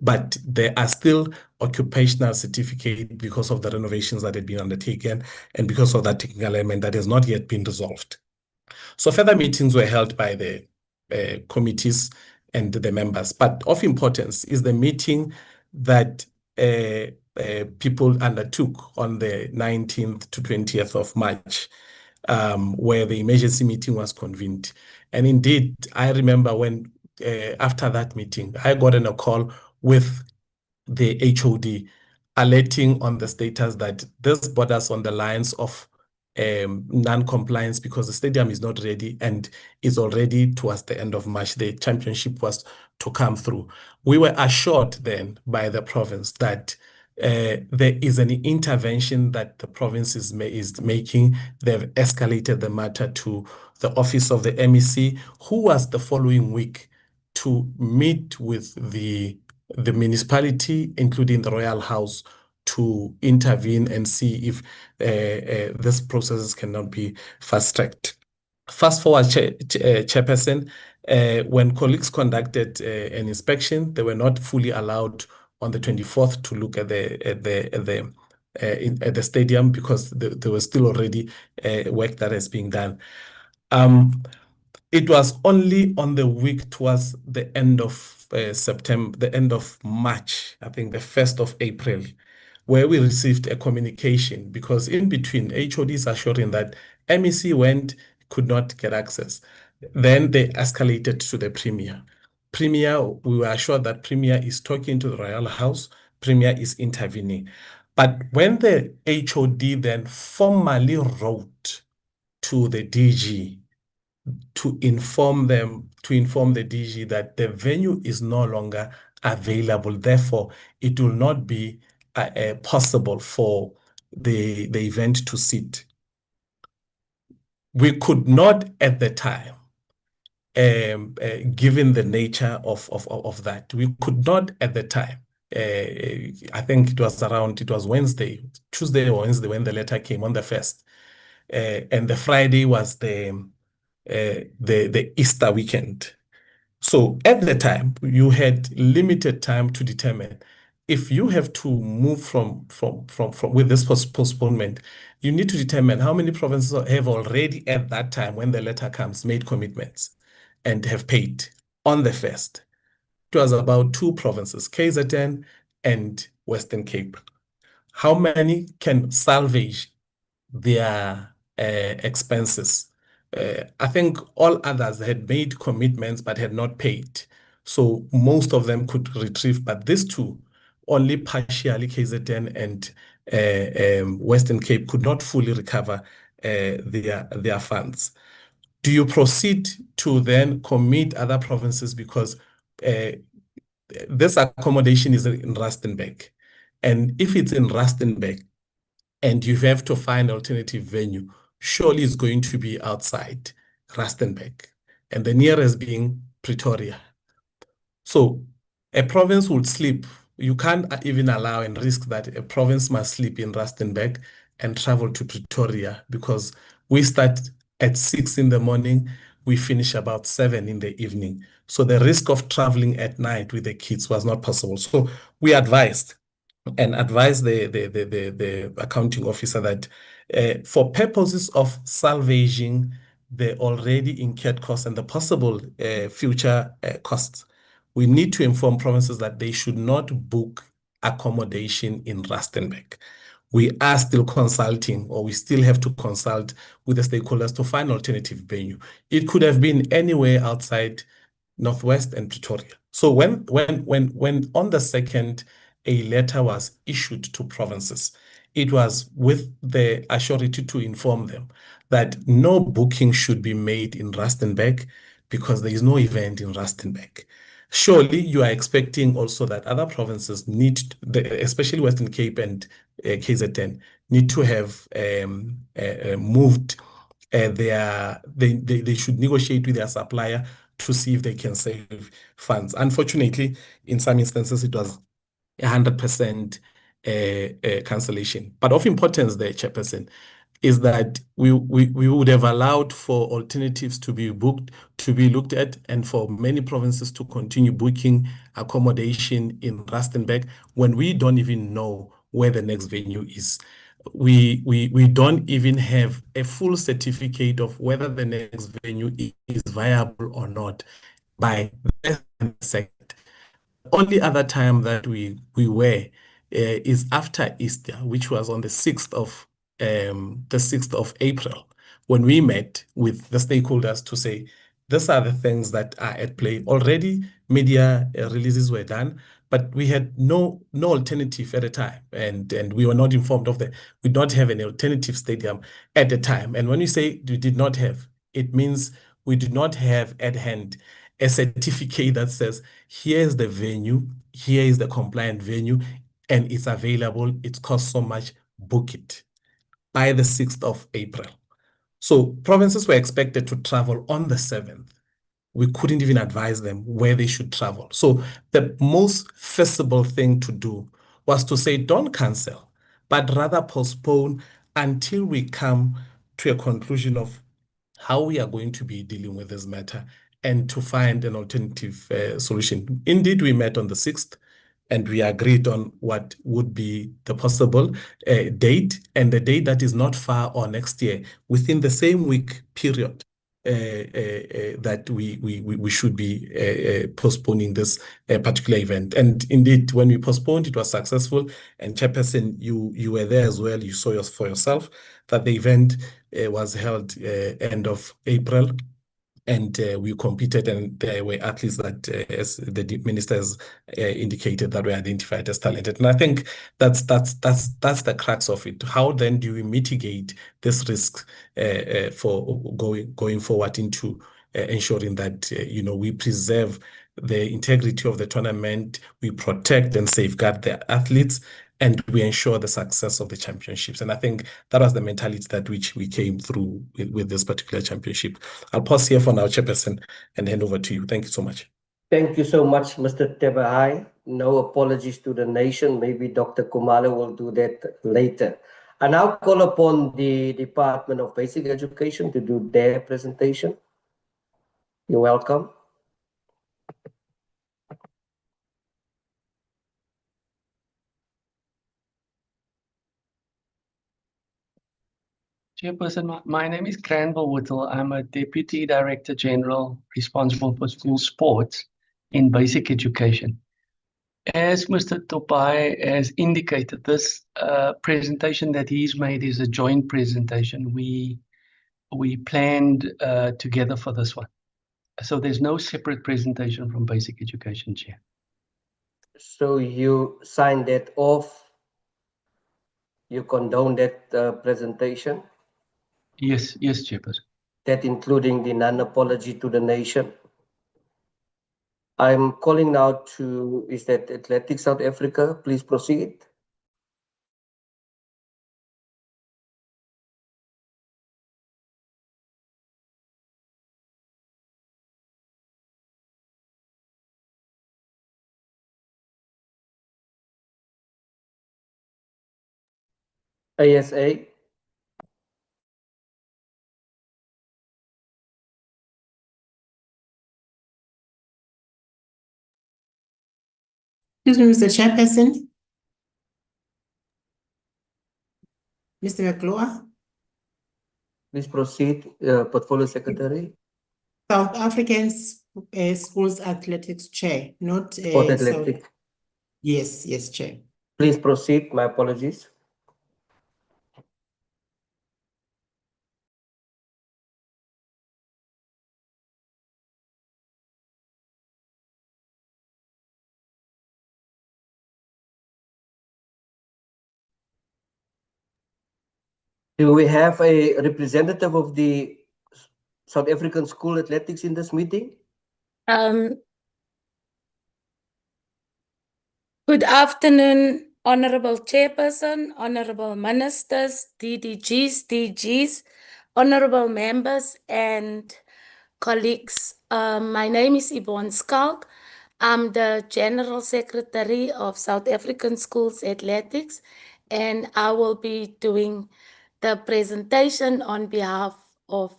but there are still occupational certificates because of the renovations that had been undertaken and because of that technical element that has not yet been resolved. So further meetings were held by the committees and the members. But of importance is the meeting that people undertook on the 19th to 20th of March, where the emergency meeting was convened. And indeed, I remember when after that meeting, I got on a call with the HOD alerting on the status that this borders on the lines of non-compliance because the stadium is not ready and is already towards the end of March. The championship was to come through. We were assured then by the province that there is an intervention that the province is making. They've escalated the matter to the office of the MEC, who was the following week to meet with the municipality, including the Royal House, to intervene and see if this process cannot be fast-tracked. Fast forward, Chairperson, when colleagues conducted an inspection, they were not fully allowed on the 24th to look at the stadium because there was still already work that is being done. It was only on the week towards the end of September, the end of March, I think the 1st of April, where we received a communication, because in between, HODs assuring that MEC went, could not get access. Then they escalated to the Premier. Premier, we were assured that Premier is talking to the Royal House, Premier is intervening. But when the HOD then formally wrote to the DG to inform the DG that the venue is no longer available, therefore it will not be possible for the event to sit. We could not at the time, given the nature of that, we could not at the time. I think it was Tuesday or Wednesday when the letter came on the 1st, and the Friday was the Easter weekend. So at the time, you had limited time to determine if you have to move from with this postponement. You need to determine how many provinces have already at that time when the letter comes made commitments and have paid on the 1st. It was about 2 provinces, KZN and Western Cape. How many can salvage their expenses? I think all others had made commitments but had not paid. So most of them could retrieve, but these 2, only partially, KZN and Western Cape, could not fully recover their funds. Do you proceed to then commit other provinces, because this accommodation is in Rustenburg, and if it's in Rustenburg and you have to find alternative venue, surely it's going to be outside Rustenburg, and the nearest being Pretoria. So a province would sleep. You can't even allow and risk that a province must sleep in Rustenburg and travel to Pretoria, because we start at 6 in the morning, we finish about 7 in the evening. So the risk of traveling at night with the kids was not possible. So we advised the accounting officer that for purposes of salvaging the already incurred costs and the possible future costs, we need to inform provinces that they should not book accommodation in Rustenburg. We are still consulting, or we still have to consult with the stakeholders to find alternative venue. It could have been anywhere outside Northwest and Pretoria. So when on the 2nd, a letter was issued to provinces, it was with the assurity to inform them that no booking should be made in Rustenburg because there is no event in Rustenburg. Surely you are expecting also that other provinces need, especially Western Cape and KZN, need to have moved they should negotiate with their supplier to see if they can save funds. Unfortunately, in some instances, it was 100% cancellation. But of importance there, Chairperson, is that we would have allowed for alternatives to be booked, to be looked at, and for many provinces to continue booking accommodation in Rustenburg when we don't even know where the next venue is. We don't even have a full certificate of whether the next venue is viable or not by the 2nd. Only other time that we were is after Easter, which was on the 6th of April, when we met with the stakeholders to say, these are the things that are at play. Already media releases were done, but we had no alternative at the time, and we were not informed of we did not have an alternative stadium at the time. And when we say we did not have, it means we did not have at hand a certificate that says, here's the venue, here is the compliant venue, and it's available, it costs so much, book it by the 6th of April. So provinces were expected to travel on the 7th. We couldn't even advise them where they should travel. So the most feasible thing to do was to say, don't cancel, but rather postpone until we come to a conclusion of how we are going to be dealing with this matter and to find an alternative solution. Indeed, we met on the 6th and we agreed on what would be the possible date, and the date that is not far or next year, within the same week period that we should be postponing this particular event. And indeed, when we postponed, it was successful. And Chairperson, you were there as well. You saw for yourself that the event was held end of April. And we competed, and there were athletes that, as the minister has indicated, that were identified as talented. And I think that's the crux of it. How then do we mitigate this risk for going forward into ensuring that we preserve the integrity of the tournament, we protect and safeguard the athletes, and we ensure the success of the championships. And I think that was the mentality that which we came through with this particular championship. I'll pause here for now, Chairperson, and hand over to you. Thank you so much. Thank you so much, Mr. Tebahai. No apologies to the nation. Maybe Dr. Kumalo will do that later. I now call upon the Department of Basic Education to do their presentation. You're welcome. Chairperson, my name is Granville Whittle. I'm a Deputy Director General responsible for school sports in basic education. As Mr. Topai has indicated, this presentation that he's made is a joint presentation. We planned together for this one. So there's no separate presentation from basic education, Chair. So you signed that off? You condone that presentation? Yes, Chairperson. That including the non-apology to the nation? I'm calling now to, is that Athletics South Africa? Please proceed. ASA. Excuse me, Mr. Chairperson. Mr. McClure. Please proceed, Portfolio Secretary. South African Schools Athletics Chair, not Sport Athletic. Yes, Chair. Please proceed. My apologies. Do we have a representative of the South African School Athletics in this meeting? Good afternoon, Honorable Chairperson, Honorable Ministers, DGs, Honorable Members, and colleagues. My name is Yvonne Skalk. I'm the General Secretary of South African Schools Athletics, and I will be doing the presentation on behalf of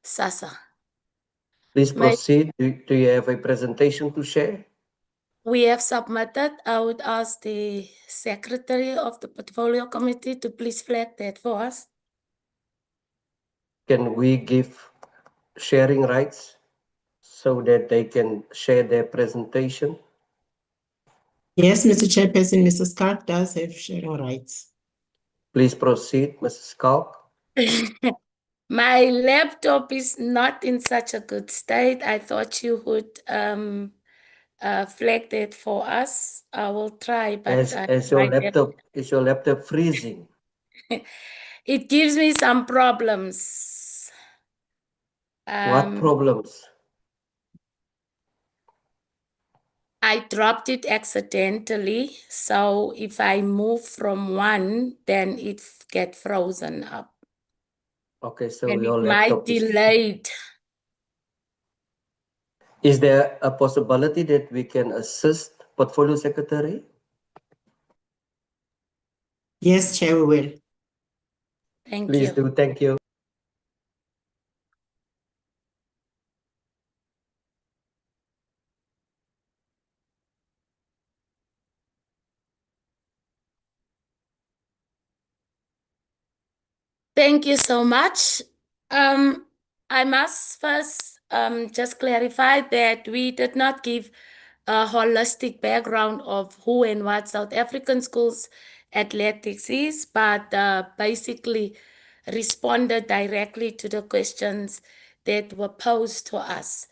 SASA. Please proceed. Do you have a presentation to share? We have submitted. I would ask the Secretary of the Portfolio Committee to please flag that for us. Can we give sharing rights so that they can share their presentation? Yes, Mr. Chairperson, Mr. Scott does have sharing rights. Please proceed, Mrs. Kalk. My laptop is not in such a good state. I thought you would flag that for us. I will try, but Is your laptop freezing? It gives me some problems. What problems? I dropped it accidentally, so if I move from one, then it get frozen up. Okay, so And your it might laptop delayed. Is there a possibility that we can assist Portfolio Secretary? Yes, Chair, we will. Thank Please you. do. Thank you. Thank you so much. I must first just clarify that we did not give a holistic background of who and what South African schools athletics is, but basically responded directly to the questions that were posed to us.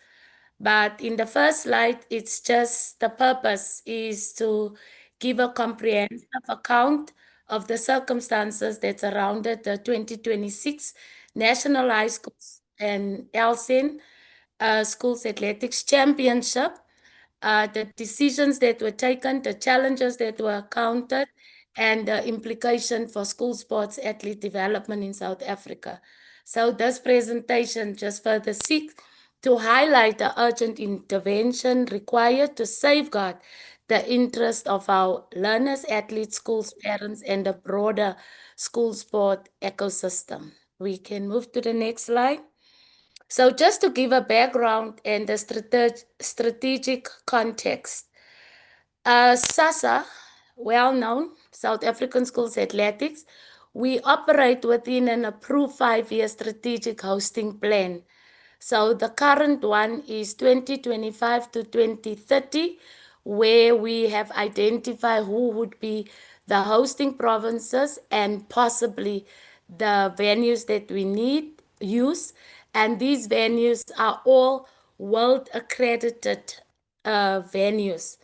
But in the first slide, it's just the purpose is to give a comprehensive account of the circumstances that surrounded the 2026 National High Schools and LSEN Schools Athletics Championship, the decisions that were taken, the challenges that were encountered, and the implication for school sports athlete development in South Africa. So this presentation just further seeks to highlight the urgent intervention required to safeguard the interest of our learners, athletes, schools, parents, and the broader school sport ecosystem. We can move to the next slide. So just to give a background and the strategic context, SASA, well-known South African Schools Athletics, we operate within an approved 5-year strategic hosting plan. So the current one is 2025 to 2030, where we have identified who would be the hosting provinces and possibly the venues that we need use. And these venues are all world accredited venues.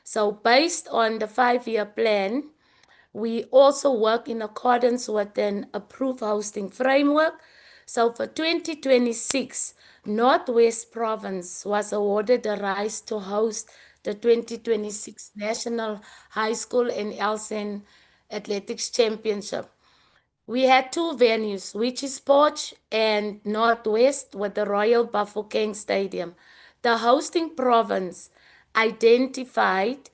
So based on the 5-year plan, we also work in accordance with an approved hosting framework. So for 2026, Northwest Province was awarded the rights to host the 2026 National High School and LSEN Athletics Championship. We had two venues, which is Potch and Northwest with the Royal Bafokeng Stadium. The hosting province identified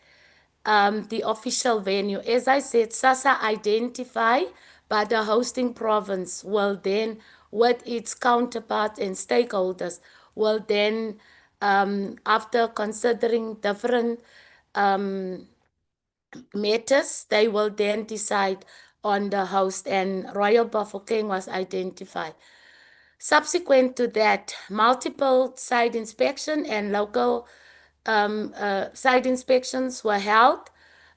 the official venue. As I said, SASA identify, but the hosting province will then, with its counterparts and stakeholders, will then, after considering different matters, they will then decide on the host, and Royal Bafokeng was identified. Subsequent to that, multiple site inspection and local site inspections were held.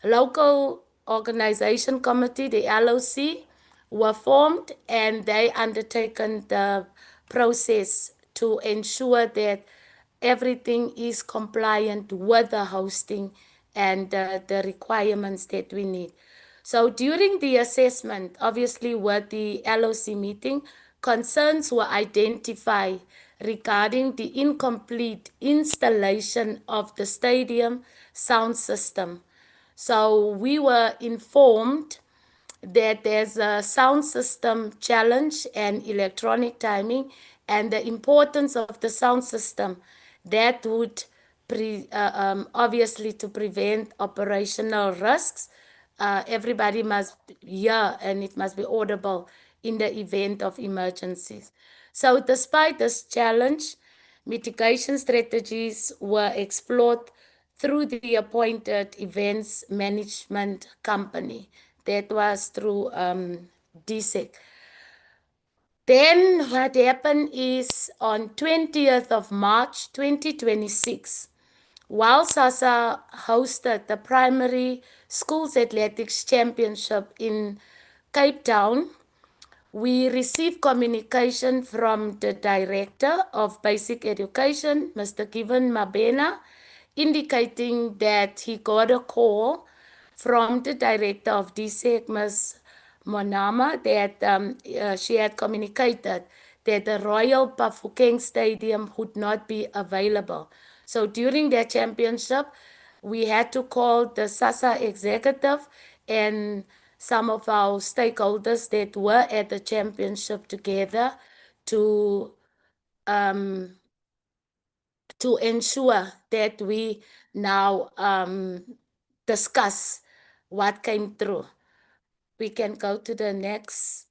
Local organization committee, the LOC, were formed, and they undertaken the process to ensure that everything is compliant with the hosting and the requirements that we need. So during the assessment, obviously with the LOC meeting, concerns were identified regarding the incomplete installation of the stadium sound system. So we were informed that there's a sound system challenge and electronic timing, and the importance of the sound system that would obviously to prevent operational risks. Everybody must hear and it must be audible in the event of emergencies. So despite this challenge, mitigation strategies were explored through the appointed events management company. That was through DSEC. Then what happened is on 20th of March 2026, while SASA hosted the primary schools athletics championship in Cape Town, we received communication from the Director of Basic Education, Mr. Given Mabena, indicating that he got a call from the Director of DSEC, Ms. Monama, that she had communicated that the Royal Bafokeng Stadium would not be available. So during their championship, we had to call the SASA executive and some of our stakeholders that were at the championship together to ensure that we now discuss what came through. We can go to the next.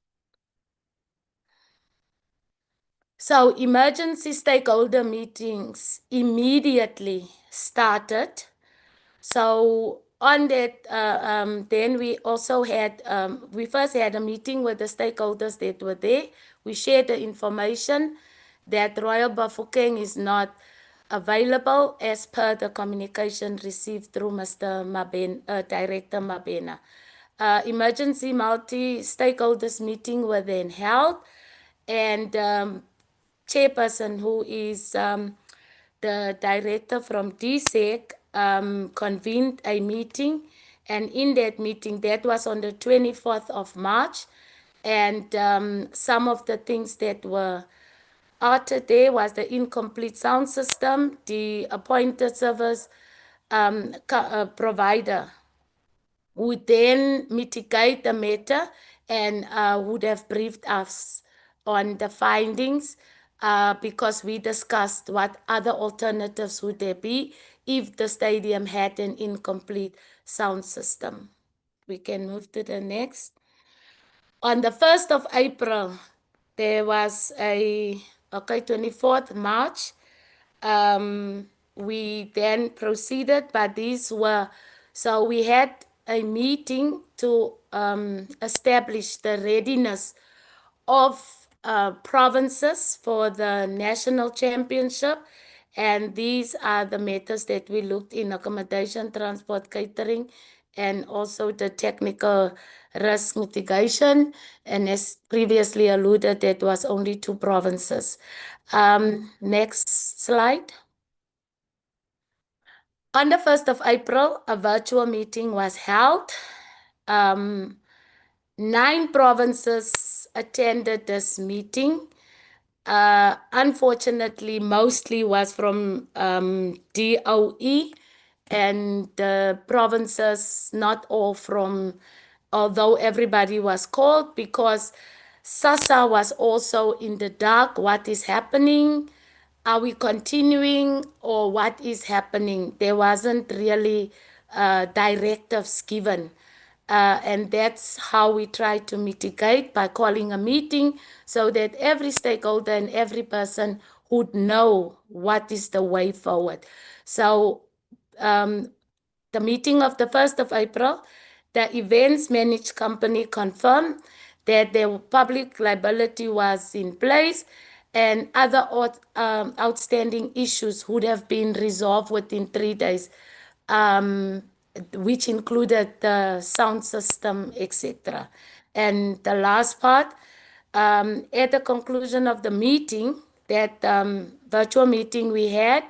So emergency stakeholder meetings immediately started. So on that, then we also had, we first had a meeting with the stakeholders that were there. We shared the information that Royal Bafokeng is not available as per the communication received through Mr. Director Mabena. Emergency multi-stakeholders meeting were then held, and chairperson, who is the director from DSEC, convened a meeting, and in that meeting, that was on the 24th of March, and some of the things that were uttered there was the incomplete sound system, the appointed service provider would then mitigate the matter and would have briefed us on the findings because we discussed what other alternatives would there be if the stadium had an incomplete sound system. We can move to the next. On the 1st of April, there was 24th March, we then proceeded, but these were, so we had a meeting to establish the readiness of provinces for the national championship. And these are the matters that we looked in: accommodation, transport, catering, and also the technical risk mitigation. And as previously alluded, that was only 2 provinces. Next slide. On the 1st of April, a virtual meeting was held. 9 provinces attended this meeting. Unfortunately, mostly was from DOE, and the provinces, not all from, although everybody was called, because SASSA was also in the dark. What is happening? Are we continuing, or what is happening? There wasn't really directives given. And that's how we try to mitigate, by calling a meeting so that every stakeholder and every person would know what is the way forward. So the meeting of the 1st of April, the events managed company confirmed that their public liability was in place, and other outstanding issues would have been resolved within 3 days, which included the sound system, etc. And the last part, at the conclusion of the meeting, that virtual meeting we had,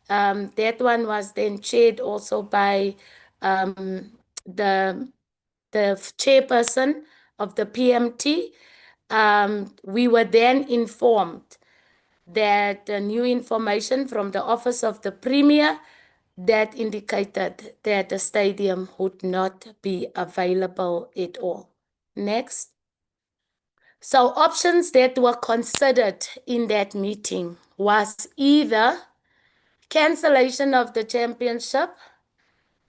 that one was then chaired also by the chairperson of the PMT. We were then informed that new information from the Office of the Premier that indicated that the stadium would not be available at all. Next. So options that were considered in that meeting was either cancellation of the championship,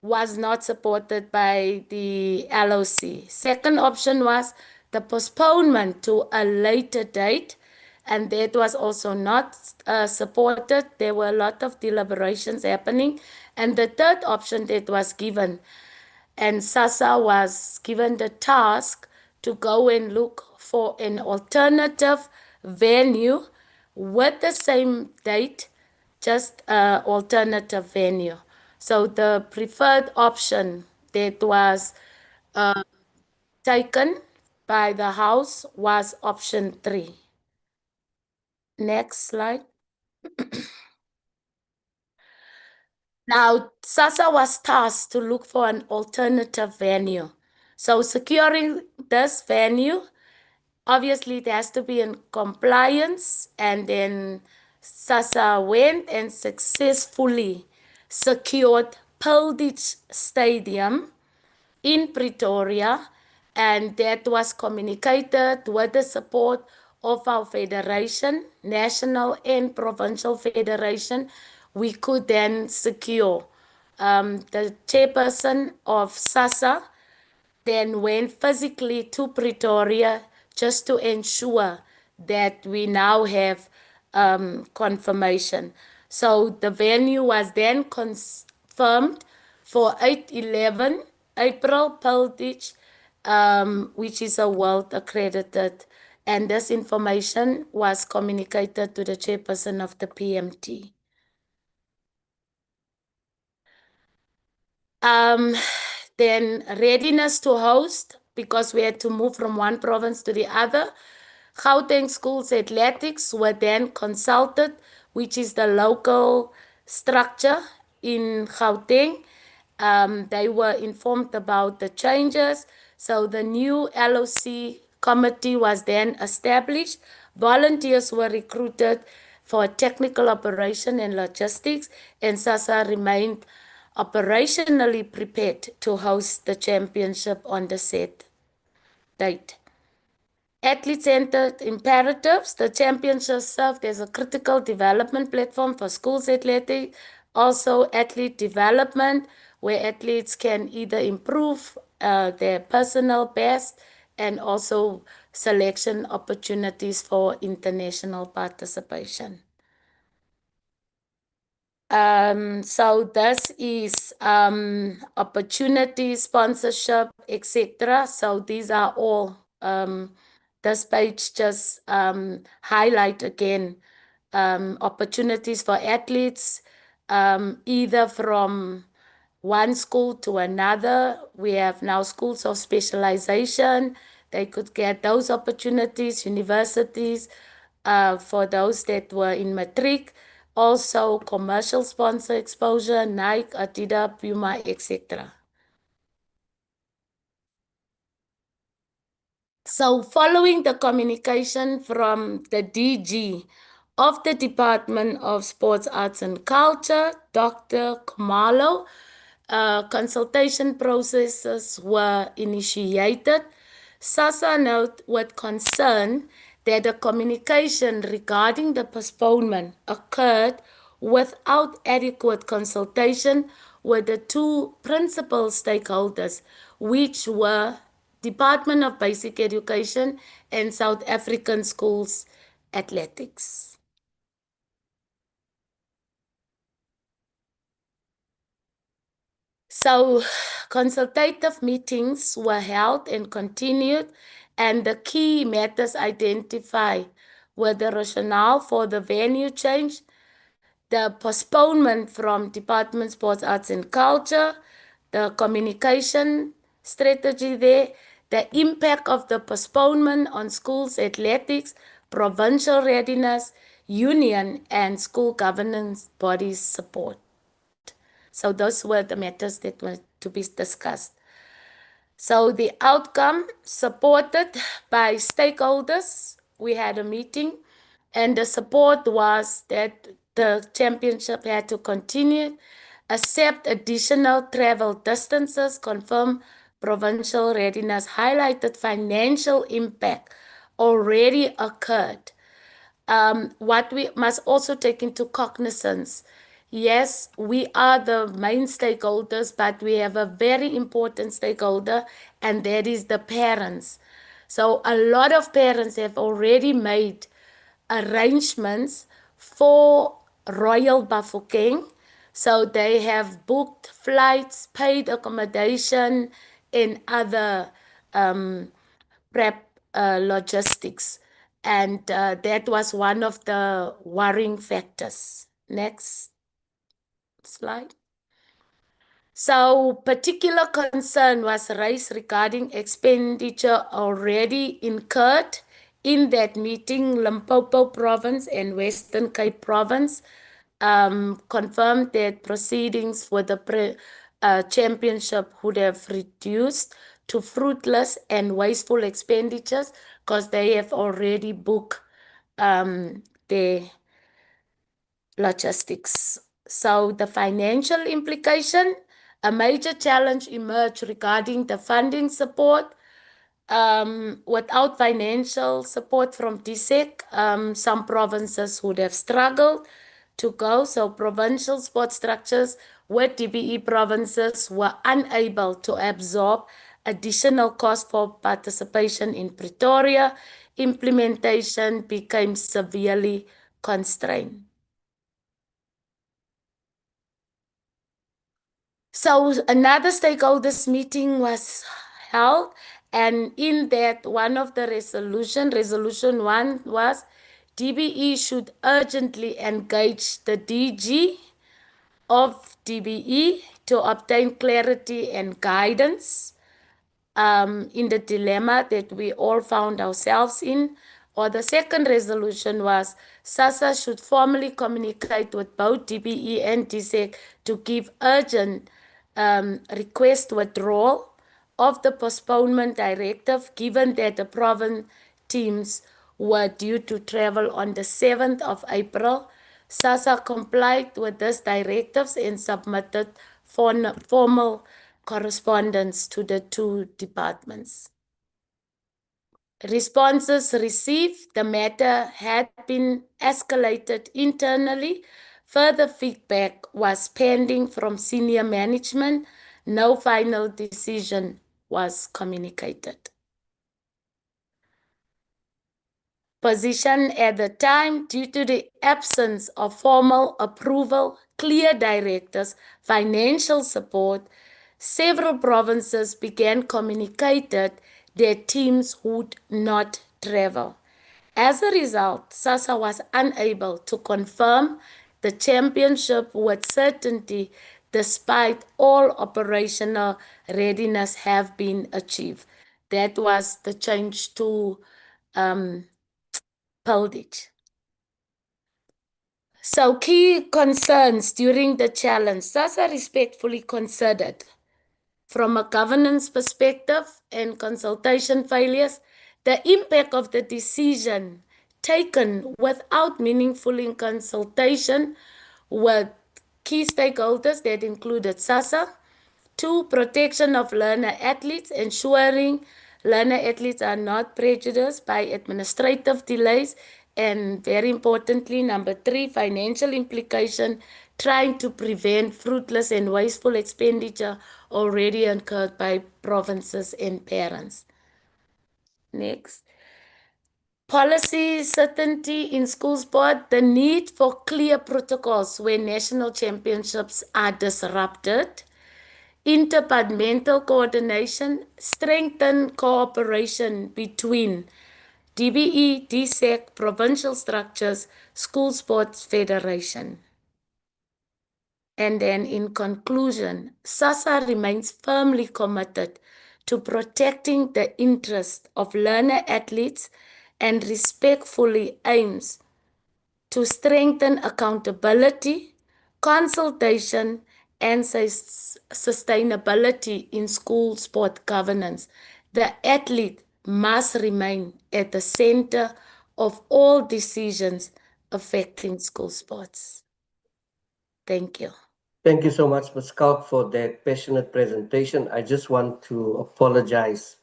was not supported by the LOC. Second option was the postponement to a later date, and that was also not supported. There were a lot of deliberations happening. And the third option that was given, and SASSA was given the task to go and look for an alternative venue with the same date, just an alternative venue. So the preferred option that was taken by the House was option 3. Next slide. Now, SASSA was tasked to look for an alternative venue. So securing this venue, obviously it has to be in compliance, and then SASSA went and successfully secured Pilditch Stadium in Pretoria, and that was communicated with the support of our federation, national and provincial federation. We could then secure the chairperson of SASSA then went physically to Pretoria just to ensure that we now have confirmation. So the venue was then confirmed for 8/11 April Pilditch, which is a world accredited and this information was communicated to the chairperson of the PMT. Then readiness to host, because we had to move from one province to the other. Gauteng Schools Athletics were then consulted, which is the local structure in Gauteng. They were informed about the changes. So the new LOC committee was then established. Volunteers were recruited for technical operation and logistics, and SASA remained operationally prepared to host the championship on the set date. Athlete-centered imperatives, the championship served as a critical development platform for schools athletics, also athlete development, where athletes can either improve their personal best and also selection opportunities for international participation. So this is opportunity, sponsorship, etc. So these are all, this page just highlight again opportunities for athletes, either from one school to another. We have now schools of specialization. They could get those opportunities, universities, for those that were in matric. Also, commercial sponsor exposure, Nike, Adidas, Puma, etc. So, following the communication from the DG of the Department of Sports, Arts and Culture, Dr. Khumalo, consultation processes were initiated. SASA note with concern that the communication regarding the postponement occurred without adequate consultation with the two principal stakeholders, which were Department of Basic Education and South African Schools Athletics. So consultative meetings were held and continued, and the key matters identified were the rationale for the venue change, the postponement from Department Sports, Arts and Culture, the communication strategy there, the impact of the postponement on schools' athletics, provincial readiness, union, and school governance bodies support. So those were the matters that were to be discussed. So the outcome supported by stakeholders, we had a meeting, and the support was that the championship had to continue, accept additional travel distances, confirm provincial readiness, highlighted financial impact already occurred. What we must also take into cognizance, yes, we are the main stakeholders, but we have a very important stakeholder, and that is the parents. So a lot of parents have already made arrangements for Royal Bafokeng. So they have booked flights, paid accommodation, and other prep logistics. And that was one of the worrying factors. Next slide. So particular concern was raised regarding expenditure already incurred in that meeting. Limpopo Province and Western Cape Province confirmed that proceedings for the championship would have reduced to fruitless and wasteful expenditures because they have already booked their logistics. So the financial implication, a major challenge emerged regarding the funding support. Without financial support from DSEC, some provinces would have struggled to go. So provincial sport structures with DBE provinces were unable to absorb additional costs for participation in Pretoria. Implementation became severely constrained. So another stakeholders meeting was held, And in that, one of the resolution 1 was DBE should urgently engage the DG of DBE to obtain clarity and guidance in the dilemma that we all found ourselves in. Or the second resolution was SASSA should formally communicate with both DBE and DSEC to give urgent request withdrawal of the postponement directive, given that the province teams were due to travel on the 7th of April. SASSA complied with these directives and submitted formal correspondence to the two departments. Responses received, the matter had been escalated internally. Further feedback was pending from senior management. No final decision was communicated. Position at the time, due to the absence of formal approval, clear directives, financial support, several provinces began communicated their teams would not travel. As a result, SASSA was unable to confirm the championship with certainty, despite all operational readiness have been achieved. That was the change to Pilditch. So key concerns during the challenge, SASSA respectfully considered from a governance perspective and consultation failures, the impact of the decision taken without meaningful consultation with key stakeholders that included SASSA. 2, protection of learner athletes, ensuring learner athletes are not prejudiced by administrative delays. And very importantly, number 3, financial implication, trying to prevent fruitless and wasteful expenditure already incurred by provinces and parents. Next. Policy certainty in school sport, the need for clear protocols when national championships are disrupted. Interdepartmental coordination, strengthen cooperation between DBE, DSEC, provincial structures, school sports federation. And then in conclusion, SASSA remains firmly committed to protecting the interests of learner athletes and respectfully aims to strengthen accountability, consultation, and sustainability in school sport governance. The athlete must remain at the center of all decisions affecting school sports. Thank you. Thank you so much, Ms. Kalk, for that passionate presentation. I just want to apologize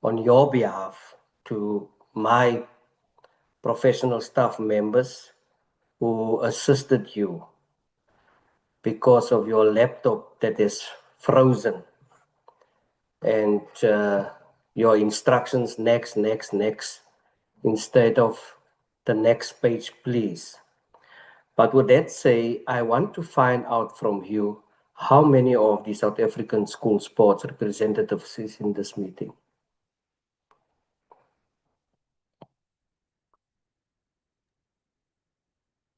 on your behalf to my professional staff members who assisted you because of your laptop that is frozen and your instructions next instead of the next page, please. But with that say, I want to find out from you how many of the South African school sports representatives is in this meeting.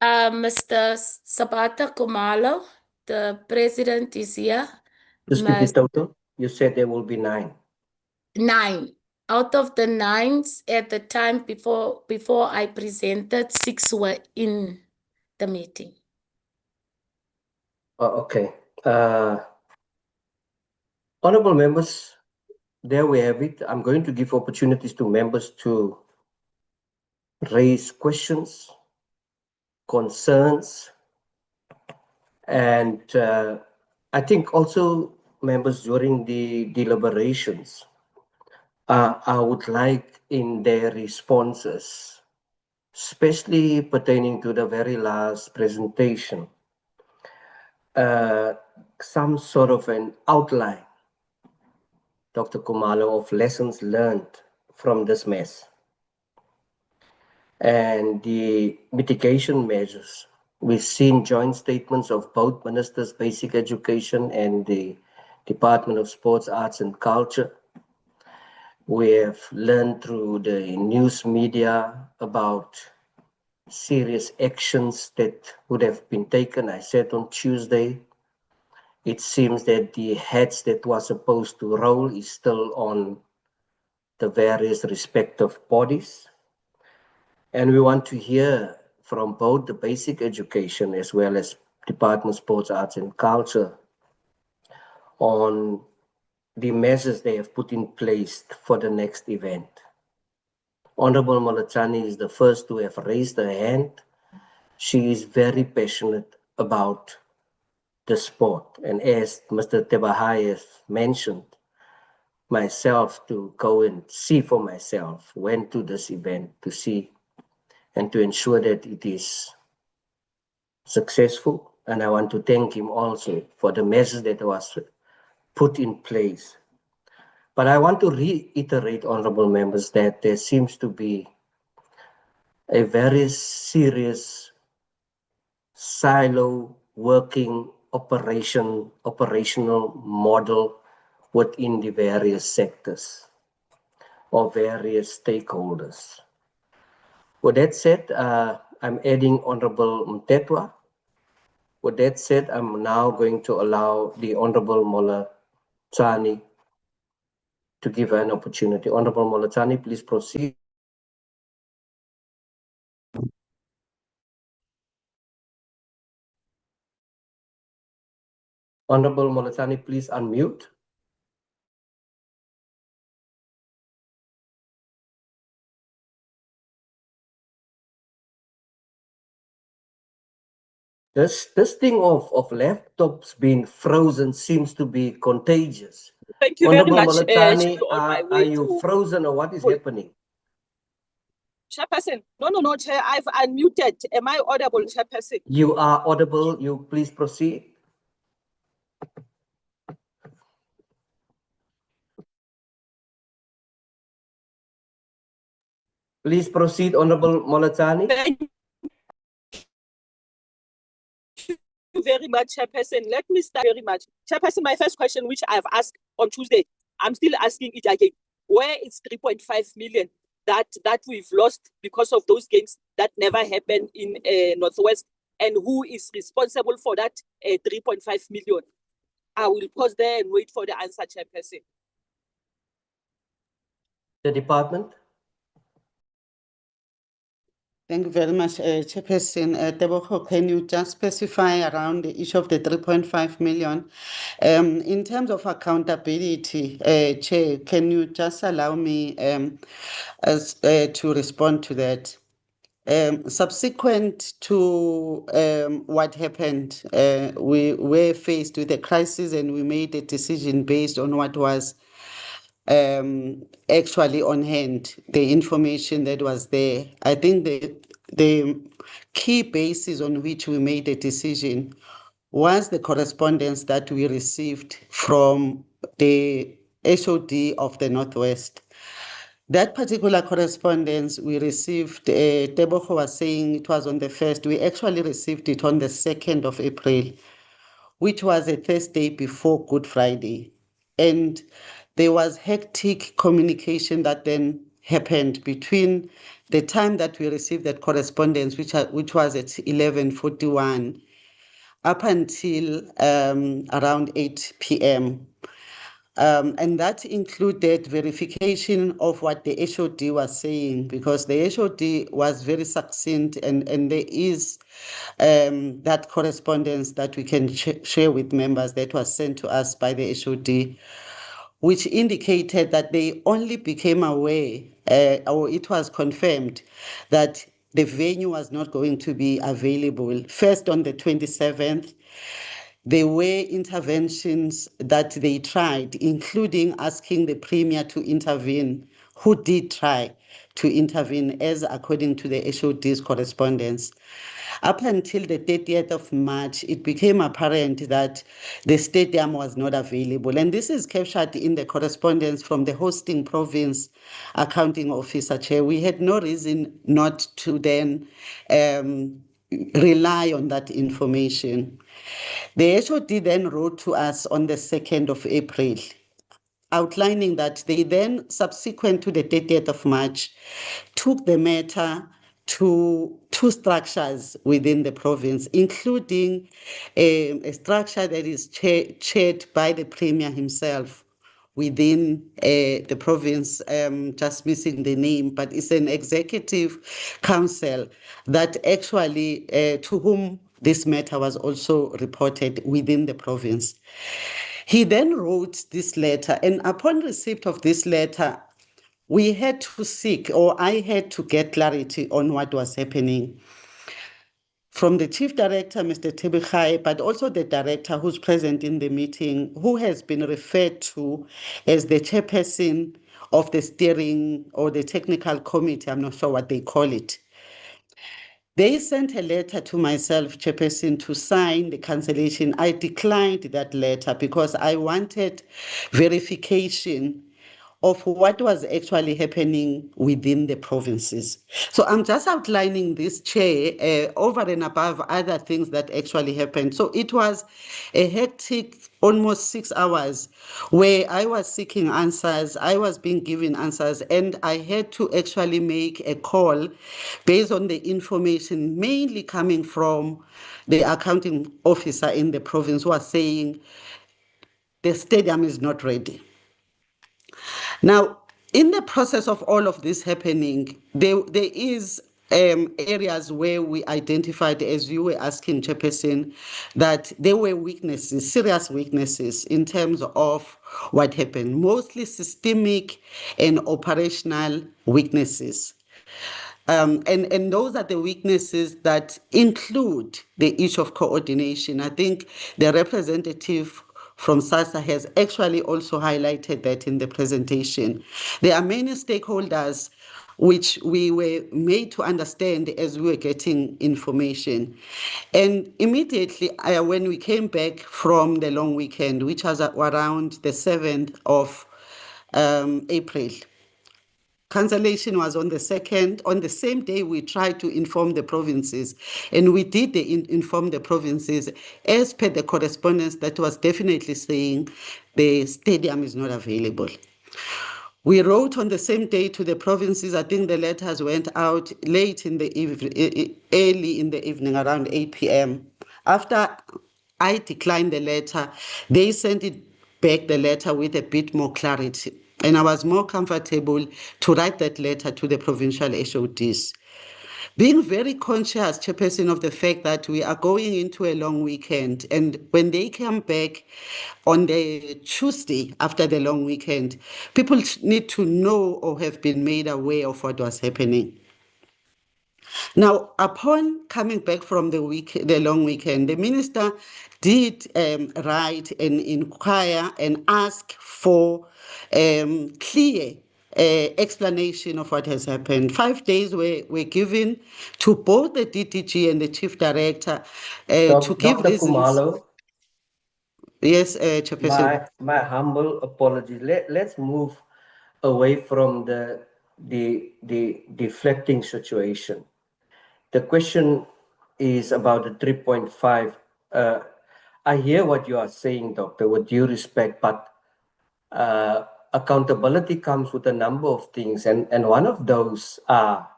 Mr. Sabata Kumalo, the president is here. Just give the total. You said there will be 9. 9. Out of the 9s at the time before I presented, 6 were in the meeting. Okay. Honorable members, there we have it. I'm going to give opportunities to members to raise questions, concerns, and I think also members during the deliberations, I would like in their responses, especially pertaining to the very last presentation, some sort of an outline, Dr. Kumalo, of lessons learned from this mess and the mitigation measures. We've seen joint statements of both Ministers, Basic Education and the Department of Sports, Arts and Culture. We have learned through the news media about serious actions that would have been taken. I said on Tuesday, it seems that the heads that was supposed to roll is still on the various respective bodies. And we want to hear from both the basic education as well as Department of Sports, Arts and Culture on the measures they have put in place for the next event. Honorable Molachani is the first to have raised her hand. She is very passionate about the sport. And as Mr. Tebahai has mentioned, myself to go and see for myself, went to this event to see and to ensure that it is successful. And I want to thank him also for the measures that was put in place. But I want to reiterate, honorable members, that there seems to be a very serious silo working operational model within the various sectors or various stakeholders. With that said, I'm adding Honorable Mtetwa. With that said, I'm now going to allow the Honorable Molachani to give her an opportunity. Honorable Molachani, please proceed. Honorable Molachani, please unmute. This thing of laptops being frozen seems to be contagious. Thank you very Honorable much. Molachani, Chair, on my are way you to frozen or what is happening? Chairperson. No, Chair. I've unmuted. Am I audible, Chairperson? You are audible. You please proceed. Please proceed, Honorable Molachani. Thank you very much, Chairperson. Let me start very much. Chairperson, my first question, which I've asked on Tuesday, I'm still asking it again. Where is 3.5 million that we've lost because of those games that never happened in Northwest, and who is responsible for that 3.5 million? I will pause there and wait for the answer, Chairperson. The department. Thank you very much, Chairperson. Tebogo, can you just specify around the issue of the 3.5 million? In terms of accountability, Chair, can you just allow me to respond to that? Subsequent to what happened, we were faced with a crisis and we made a decision based on what was actually on hand, the information that was there. I think the key basis on which we made a decision was the correspondence that we received from the HOD of the Northwest. That particular correspondence we received, Tebogo was saying it was on the 1st. We actually received it on the 2nd of April, which was a Thursday before Good Friday. And there was hectic communication that then happened between the time that we received that correspondence, which was at 11:41, up until around 8 p.m. And that included verification of what the HOD was saying, because the HOD was very succinct, and there is that correspondence that we can share with members that was sent to us by the HOD, which indicated that they only became aware, or it was confirmed, that the venue was not going to be available. First, on the 27th, there were interventions that they tried, including asking the Premier to intervene, who did try to intervene, as according to the HOD's correspondence. Up until the 30th of March, it became apparent that the stadium was not available. And this is captured in the correspondence from the hosting province accounting officer, Chair. We had no reason not to then rely on that information. The HOD then wrote to us on the 2nd of April outlining that they then, subsequent to the 30th of March, took the matter to two structures within the province, including a structure that is chaired by the Premier himself within the province, just missing the name, but it's an executive council that actually, to whom this matter was also reported within the province. He then wrote this letter, and upon receipt of this letter, we had to seek, or I had to get clarity on what was happening from the chief director, Mr. Tebikhai, but also the director who's present in the meeting, who has been referred to as the chairperson of the steering or the technical committee, I'm not sure what they call it. They sent a letter to myself, chairperson, to sign the cancellation. I declined that letter because I wanted verification of what was actually happening within the provinces. So I'm just outlining this, Chair, over and above other things that actually happened. So it was a hectic, almost 6 hours, where I was seeking answers, I was being given answers, and I had to actually make a call based on the information mainly coming from the accounting officer in the province who was saying the stadium is not ready. Now, in the process of all of this happening, there is areas where we identified, as you were asking, Chairperson, that there were weaknesses, serious weaknesses in terms of what happened, mostly systemic and operational weaknesses. And those are the weaknesses that include the issue of coordination. I think the representative from SASSA has actually also highlighted that in the presentation. There are many stakeholders which we were made to understand as we were getting information. And immediately when we came back from the long weekend, which was around the 7th of April, cancellation was on the 2nd. On the same day, we tried to inform the provinces, and we did inform the provinces as per the correspondence that was definitely saying the stadium is not available. We wrote on the same day to the provinces. I think the letters went out late in the evening, early in the evening, around 8 p.m. After I declined the letter, they sent it back, the letter, with a bit more clarity. And I was more comfortable to write that letter to the provincial HODs. Being very conscious, Chairperson, of the fact that we are going into a long weekend. And when they come back on the Tuesday after the long weekend, people need to know or have been made aware of what was happening. Now, upon coming back from the long weekend, the minister did write and inquire and ask for clear explanation of what has happened. 5 days were given to both the DDG and the chief director to give Dr. reasons. Kumalo, Yes, Chairperson. my humble apologies. Let's move away from the deflecting situation. The question is about the 3.5. I hear what you are saying, Doctor, with due respect, but accountability comes with a number of things, and one of those are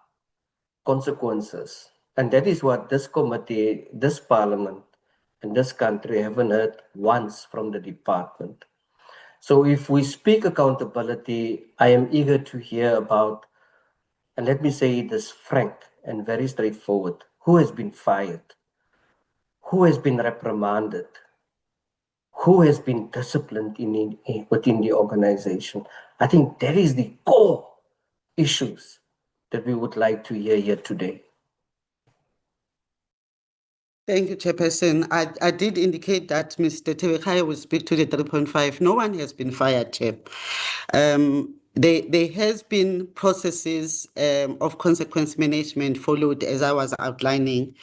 consequences. And that is what this committee, this parliament, and this country haven't heard once from the department. So if we speak accountability, I am eager to hear about, and let me say this frank and very straightforward, who has been fired? Who has been reprimanded? Who has been disciplined within the organization? I think that is the core issues that we would like to hear here today. Thank you, Chairperson. I did indicate that Mr. Tebekhaya will speak to the 3.5. No one has been fired, Chair. There has been processes of consequence management followed, as I was outlining,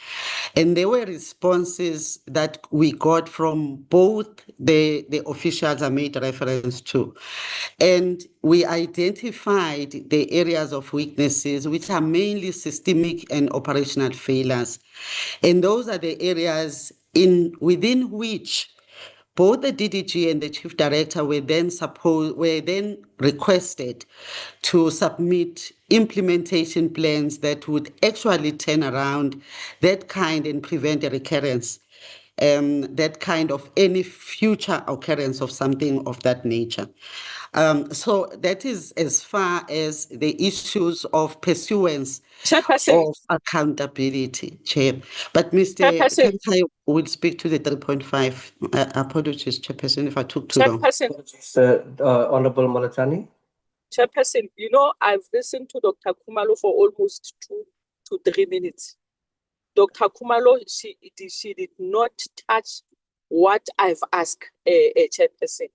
and there were responses that we got from both the officials I made reference to. And we identified the areas of weaknesses, which are mainly systemic and operational failures. And those are the areas within which both the DDG and the Chief Director were then requested to submit implementation plans that would actually turn around that kind and prevent a recurrence, that kind of any future occurrence of something of that nature. So that is as far as the issues of pursuance Chairperson, of accountability, Chair. But Mr. Chairperson. Kankai will speak to the 3.5. Apologies, Chairperson, if I took too long. Chairperson, Honorable Molatani. Chairperson, you know, I've listened to Dr. Kumalo for almost 2 to 3 minutes. Dr. Kumalo, she did not touch what I've asked a chairperson.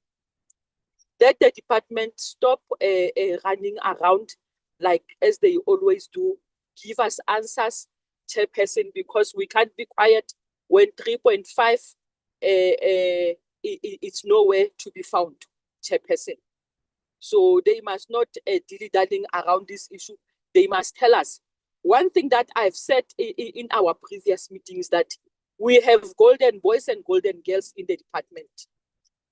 That the department stop running around like as they always do, give us answers, chairperson, because we can't be quiet when 3.5 it's nowhere to be found, chairperson. So they must not dilly-dallying around this issue. They must tell us. One thing that I've said in our previous meetings that we have golden boys and golden girls in the department.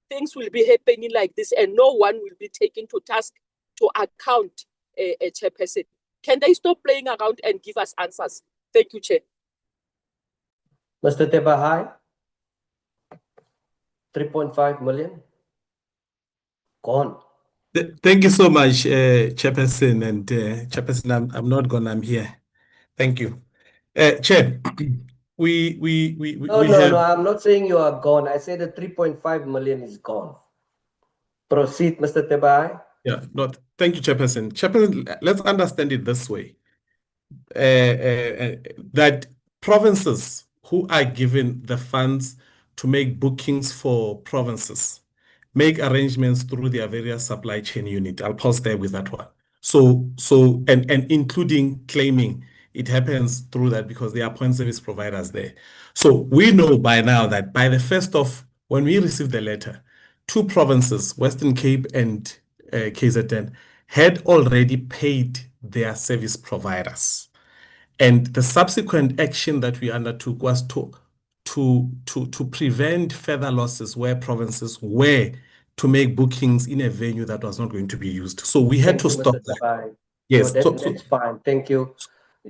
Things will be happening like this and no one will be taken to task to account a chairperson. Can they stop playing around and give us answers? Thank you, Chair. Mr. Tebahai, 3.5 million gone. Thank you so much, Chairperson. And Chairperson, I'm not gone, I'm here. Thank you. Chair, No, I'm not saying you are gone. I said the 3.5 million is gone. Proceed, Mr. Tebahai. Yeah, no, thank you, Chairperson. Chairperson, let's understand it this way. That provinces who are given the funds to make bookings for provinces make arrangements through their various supply chain unit. I'll pause there with that one. And including claiming, it happens through that because there are point service providers there. So we know by now that by the 1st of, when we received the letter, 2 provinces, Western Cape and KZN, had already paid their service providers. And the subsequent action that we undertook was to prevent further losses where provinces were to make bookings in a venue that was not going to be used. So we had to stop Mr. that. Tebahai. Yes. No, that's fine. Thank you.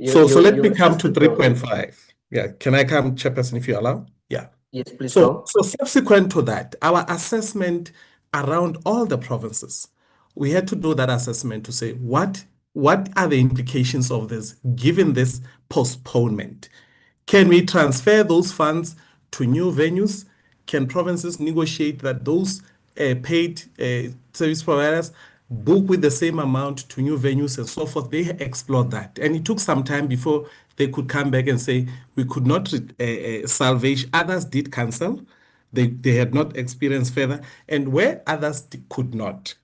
So let me come to assisted already. 3.5. Yeah, can I come, Chairperson, if you allow? Yeah. Yes, please So go. subsequent to that, our assessment around all the provinces, we had to do that assessment to say what are the implications of this given this postponement? Can we transfer those funds to new venues? Can provinces negotiate that those paid service providers book with the same amount to new venues and so forth? They explored that. And it took some time before they could come back and say, we could not salvage. Others did cancel. They had not experienced further. And where others could not,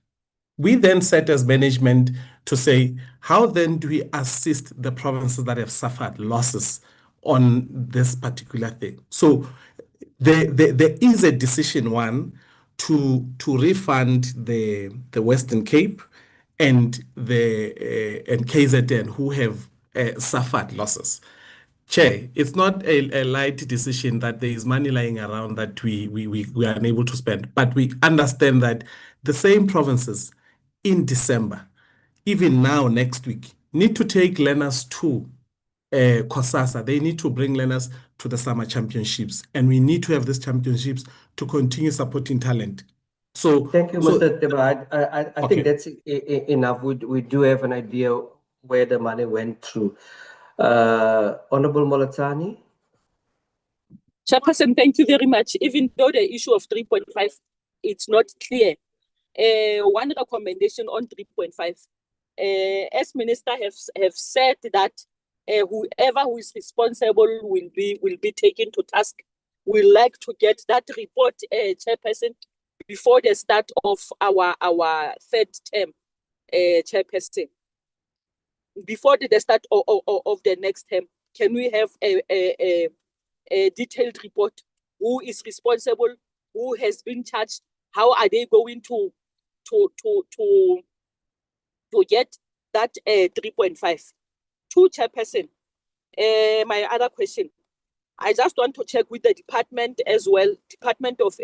we then set as management to say, how then do we assist the provinces that have suffered losses on this particular thing? So there is a decision, one, to refund the Western Cape and and KZN who have suffered losses. Chair, it's not a light decision that there is money lying around that we are unable to spend, but we understand that the same provinces in December, even now next week, need to take learners to COSASA. They need to bring learners to the summer championships, and we need to have these championships to continue supporting talent. So thank you, Mr. Tebahai. I Okay. think that's enough. We do have an idea where the money went through. Honorable Molatani. Chairperson, thank you very much. Even though the issue of 3.5, it's not clear. One recommendation on 3.5, as Minister have said that whoever who is responsible will be taken to task. We like to get that report, Chairperson, before the start of our 3rd term, Chairperson. Before the start of the next term, can we have a detailed report? Who is responsible? Who has been charged? How are they going to get that 3.5? 2, Chairperson. My other question, I just want to check with the department as well, Department of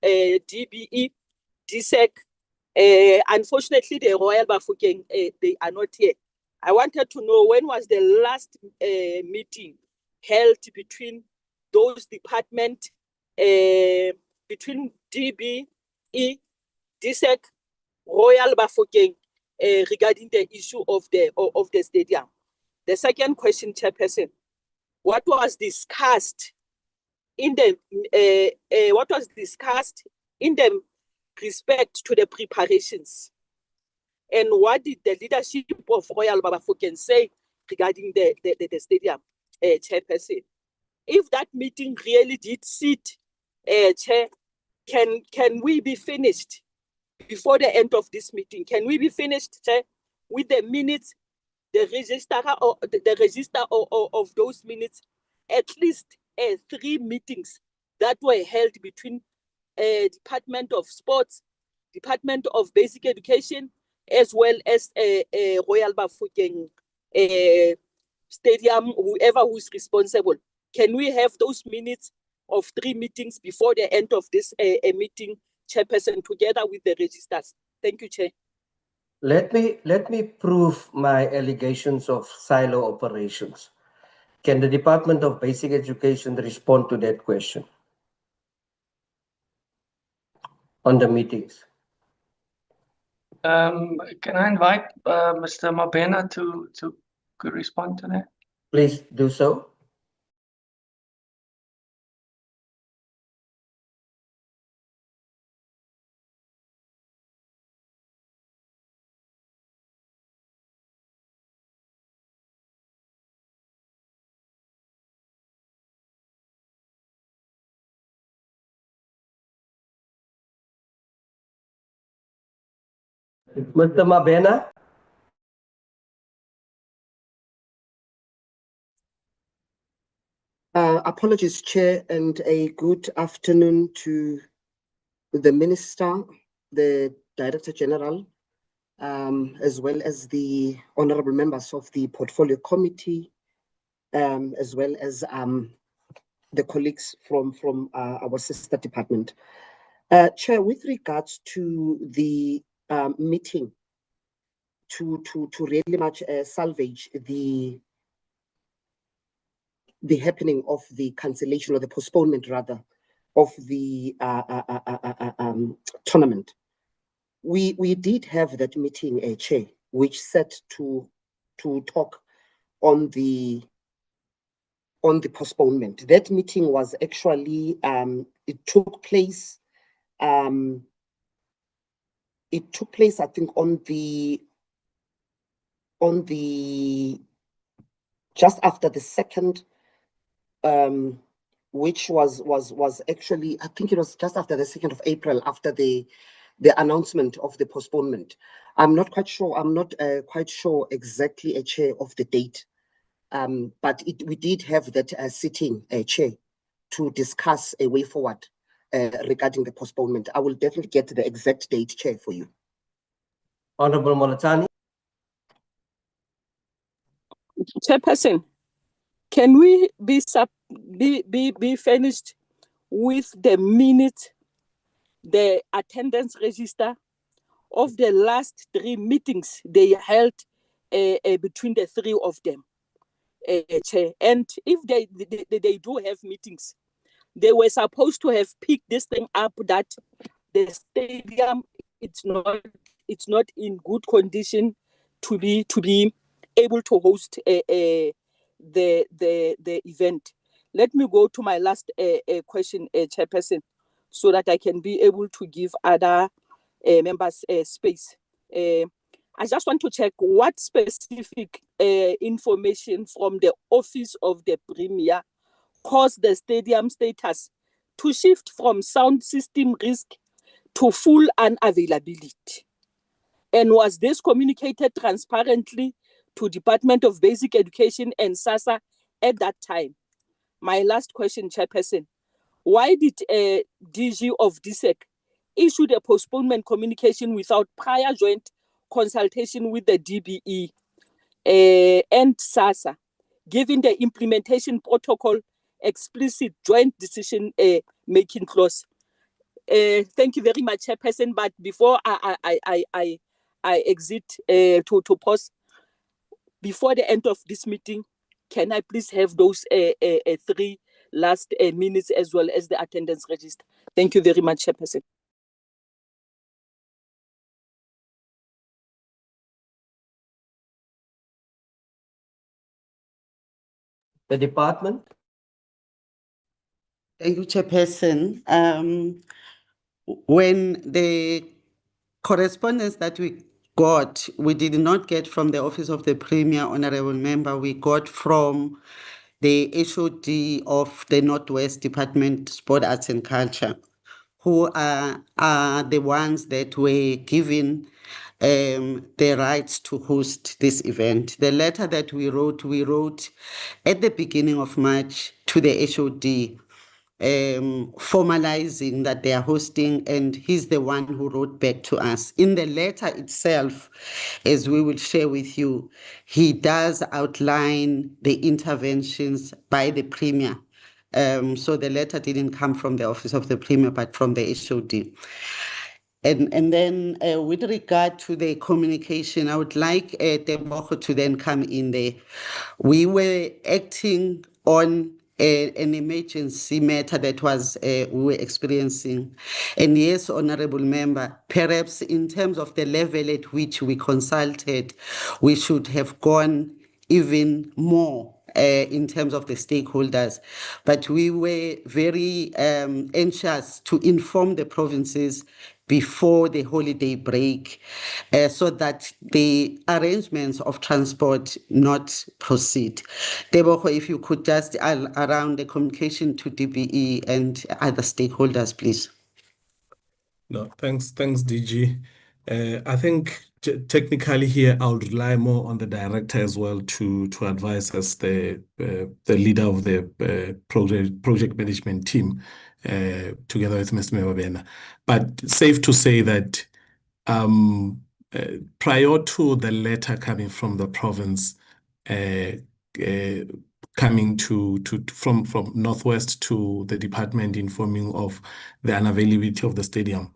DBE, DSEC. Unfortunately, the Royal Bafokeng, they are not here. I wanted to know when was the last meeting held between those departments, between DBE, DSEC, Royal Bafokeng, regarding the issue of the stadium. The second question, Chairperson, what was discussed in the respect to the preparations, and what did the leadership of Royal Bafokeng say regarding the stadium, Chairperson? If that meeting really did sit, Chair, can we be finished before the end of this meeting? Can we be finished, Chair, with the minutes, the register of those minutes, at least 3 meetings that were held between Department of Sports, Department of Basic Education, as well as Royal Bafokeng Stadium, whoever who is responsible. Can we have those minutes of 3 meetings before the end of this meeting, Chairperson, together with the registers? Thank you, Chair. Let me prove my allegations of silo operations. Can the Department of Basic Education respond to that question on the meetings? Can I invite Mr. Mabena to respond to that? Please do so. Mr. Mabena? Apologies, Chair, and a good afternoon to the Minister, the Director General, as well as the honorable members of the Portfolio Committee, as well as the colleagues from our sister department. Chair, with regards to the meeting, to really much salvage the happening of the cancellation or the postponement rather of the tournament. We did have that meeting, Chair, which set to talk on the postponement. That meeting was actually it took place I think on the just after the second, which was actually, I think it was just after the 2nd of April, after the announcement of the postponement. I'm not quite sure exactly, Chair, of the date, but we did have that sitting, Chair, to discuss a way forward regarding the postponement. I will definitely get the exact date, Chair, for you. Honorable Molatani? Chairperson, can we be finished with the minute, the attendance register of the last 3 meetings they held between the 3 of them, Chair? And if they do have meetings, they were supposed to have picked this thing up, that the stadium it's not in good condition to be able to host the event. Let me go to my last question, Chairperson, so that I can be able to give other members space. I just want to check what specific information from the office of the Premier caused the stadium status to shift from sound system risk to full unavailability. And was this communicated transparently to Department of Basic Education and SASA at that time? My last question, Chairperson, why did DG of DSEC issue the postponement communication without prior joint consultation with the DBE and SASA, given the implementation protocol explicit joint decision making clause? Thank you very much, Chairperson. But before I exit to pause, before the end of this meeting, can I please have those 3 last minutes as well as the attendance register? Thank you very much, Chairperson. The department. Thank you, Chairperson. When the correspondence that we got, we did not get from the Office of the Premier, Honorable Member. We got from the HOD of the Northwest Department, Sport, Arts and Culture, who are the ones that were given the rights to host this event. The letter that we wrote at the beginning of March to the HOD, formalizing that they are hosting, and he's the one who wrote back to us. In the letter itself, as we will share with you, he does outline the interventions by the Premier. So the letter didn't come from the Office of the Premier, but from the HOD. And then with regard to the communication, I would like Tebogo to then come in there. We were acting on an emergency matter that was we were experiencing. And yes, Honorable Member, perhaps in terms of the level at which we consulted, we should have gone even more in terms of the stakeholders. But we were very anxious to inform the provinces before the holiday break so that the arrangements of transport not proceed. Tebogo, if you could just around the communication to DBE and other stakeholders, please. No, thanks, DG. I think technically here I would rely more on the director as well to advise us, the leader of the project management team, together with Mr. Mebabena. But safe to say that prior to the letter coming from the province, coming from Northwest to the department informing of the unavailability of the stadium,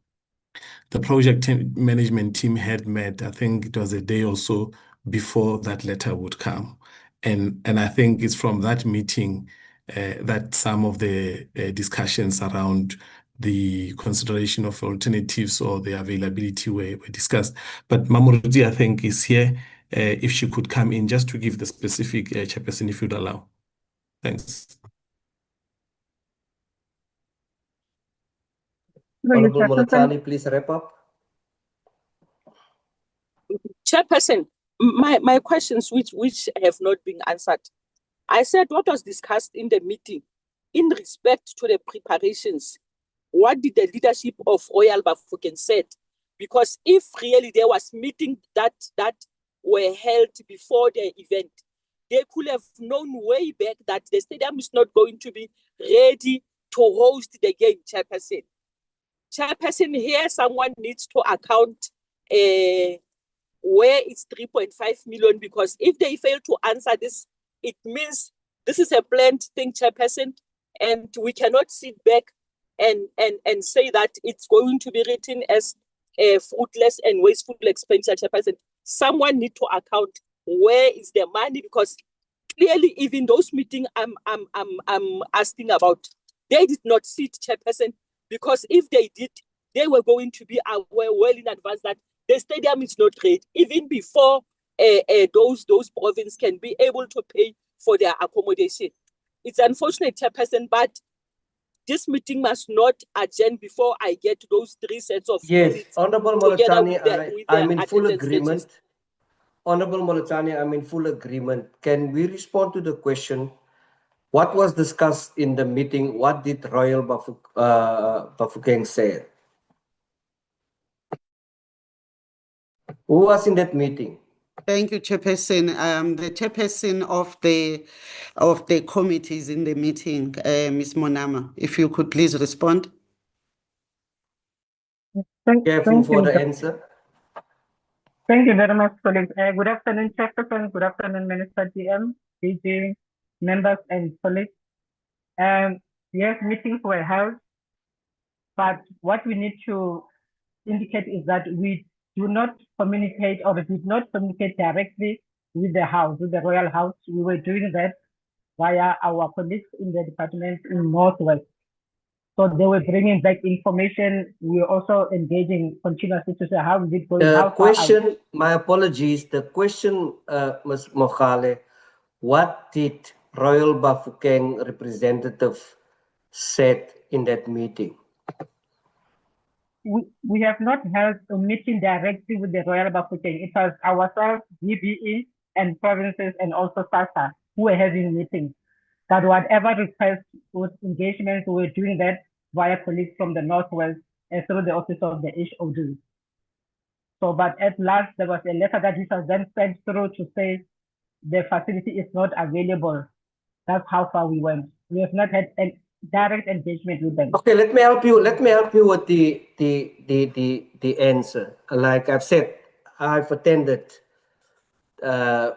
the project management team had met, I think it was a day or so before that letter would come. And I think it's from that meeting that some of the discussions around the consideration of alternatives or the availability were discussed. But Mamurudi, I think, is here. If she could come in just to give the specific Chairperson, if you'd allow. Thanks. Honorable Molatani, please wrap up. Chairperson, my questions which have not been answered. I said what was discussed in the meeting in respect to the preparations. What did the leadership of Royal Bafokeng said? Because if really there was meeting that were held before the event, they could have known way back that the stadium is not going to be ready to host the game, Chairperson. Chairperson, here someone needs to account where it's 3.5 million, because if they fail to answer this, it means this is a planned thing, Chairperson, and we cannot sit back and say that it's going to be written as a fruitless and wasteful expenditure, Chairperson. Someone need to account where is the money, because clearly even those meetings I'm asking about, they did not sit, Chairperson, because if they did, they were going to be aware well in advance that the stadium is not ready, even before those provinces can be able to pay for their accommodation. It's unfortunate, Chairperson, but this meeting must not adjourn before I get those 3 sets of minutes. Honorable Molatani, I'm in full agreement. Honorable Molatani, I'm in full agreement. Can we respond to the question? What was discussed in the meeting? What did Royal Bafokeng say? Who was in that meeting? Thank you, Chairperson. The Chairperson of the committees in the meeting, Ms. Monama, if you could please respond. Careful for the answer. Thank you very much, colleagues. Good afternoon, Chairperson. Good afternoon, Minister GM, DG, members, and colleagues. Yes, meetings were held, But what we need to indicate is that we do not communicate or did not communicate directly with the House, with the Royal House. We were doing that via our colleagues in the department in Northwest. So they were bringing back information. We were also engaging continuously to say how is it going. The question, my apologies, the question, Ms. Mogale, what did Royal Bafokeng representative said in that meeting? We have not held a meeting directly with the Royal Bafokeng. It was ourselves, DBE, and provinces, and also SASA who were having meetings. That whatever requests with engagements, we were doing that via colleagues from the Northwest and through the office of the HOD. So, but at last, there was a letter that we was then sent through to say the facility is not available. That's how far we went. We have not had a direct engagement with them. Okay, let me help you. Let me help you with the answer. Like I've said, I've attended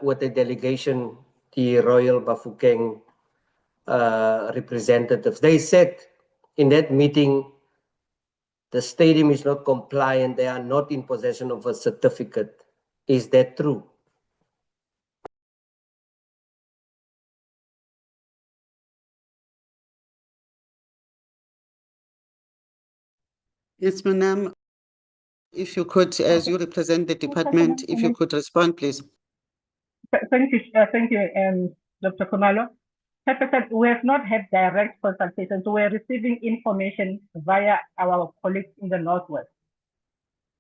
with the delegation, the Royal Bafokeng representatives. They said in that meeting, the stadium is not compliant. They are not in possession of a certificate. Is that true? Yes, Madam. If you could, as you represent the department, if you could respond, please. Thank you, Dr. Khumalo. We have not had direct consultations. We're receiving information via our colleagues in the Northwest.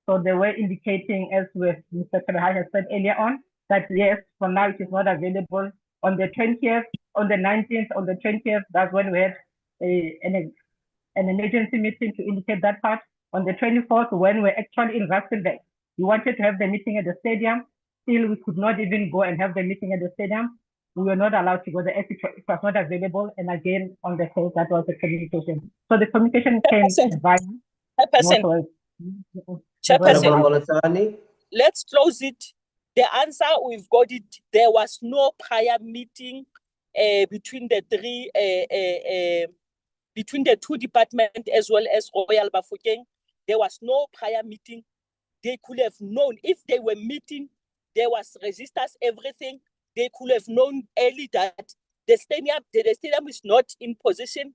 So they were indicating, as Mr. Kalahai has said earlier on, that yes, for now it is not available. On the 20th, on the 19th, on the 20th, that's when we had an emergency meeting to indicate that part. On the 24th, when we're actually in Rustenburg, we wanted to have the meeting at the stadium. Still, we could not even go and have the meeting at the stadium. We were not allowed to go there. It was not available. And again, on the 4th, that was the communication. So the communication came via Chairperson, let's close it. The answer, we've got it. There was no prior meeting between the between the two departments as well as Royal Bafokeng. There was no prior meeting. They could have known if they were meeting, there was resistance, everything. They could have known early that the stadium is not in position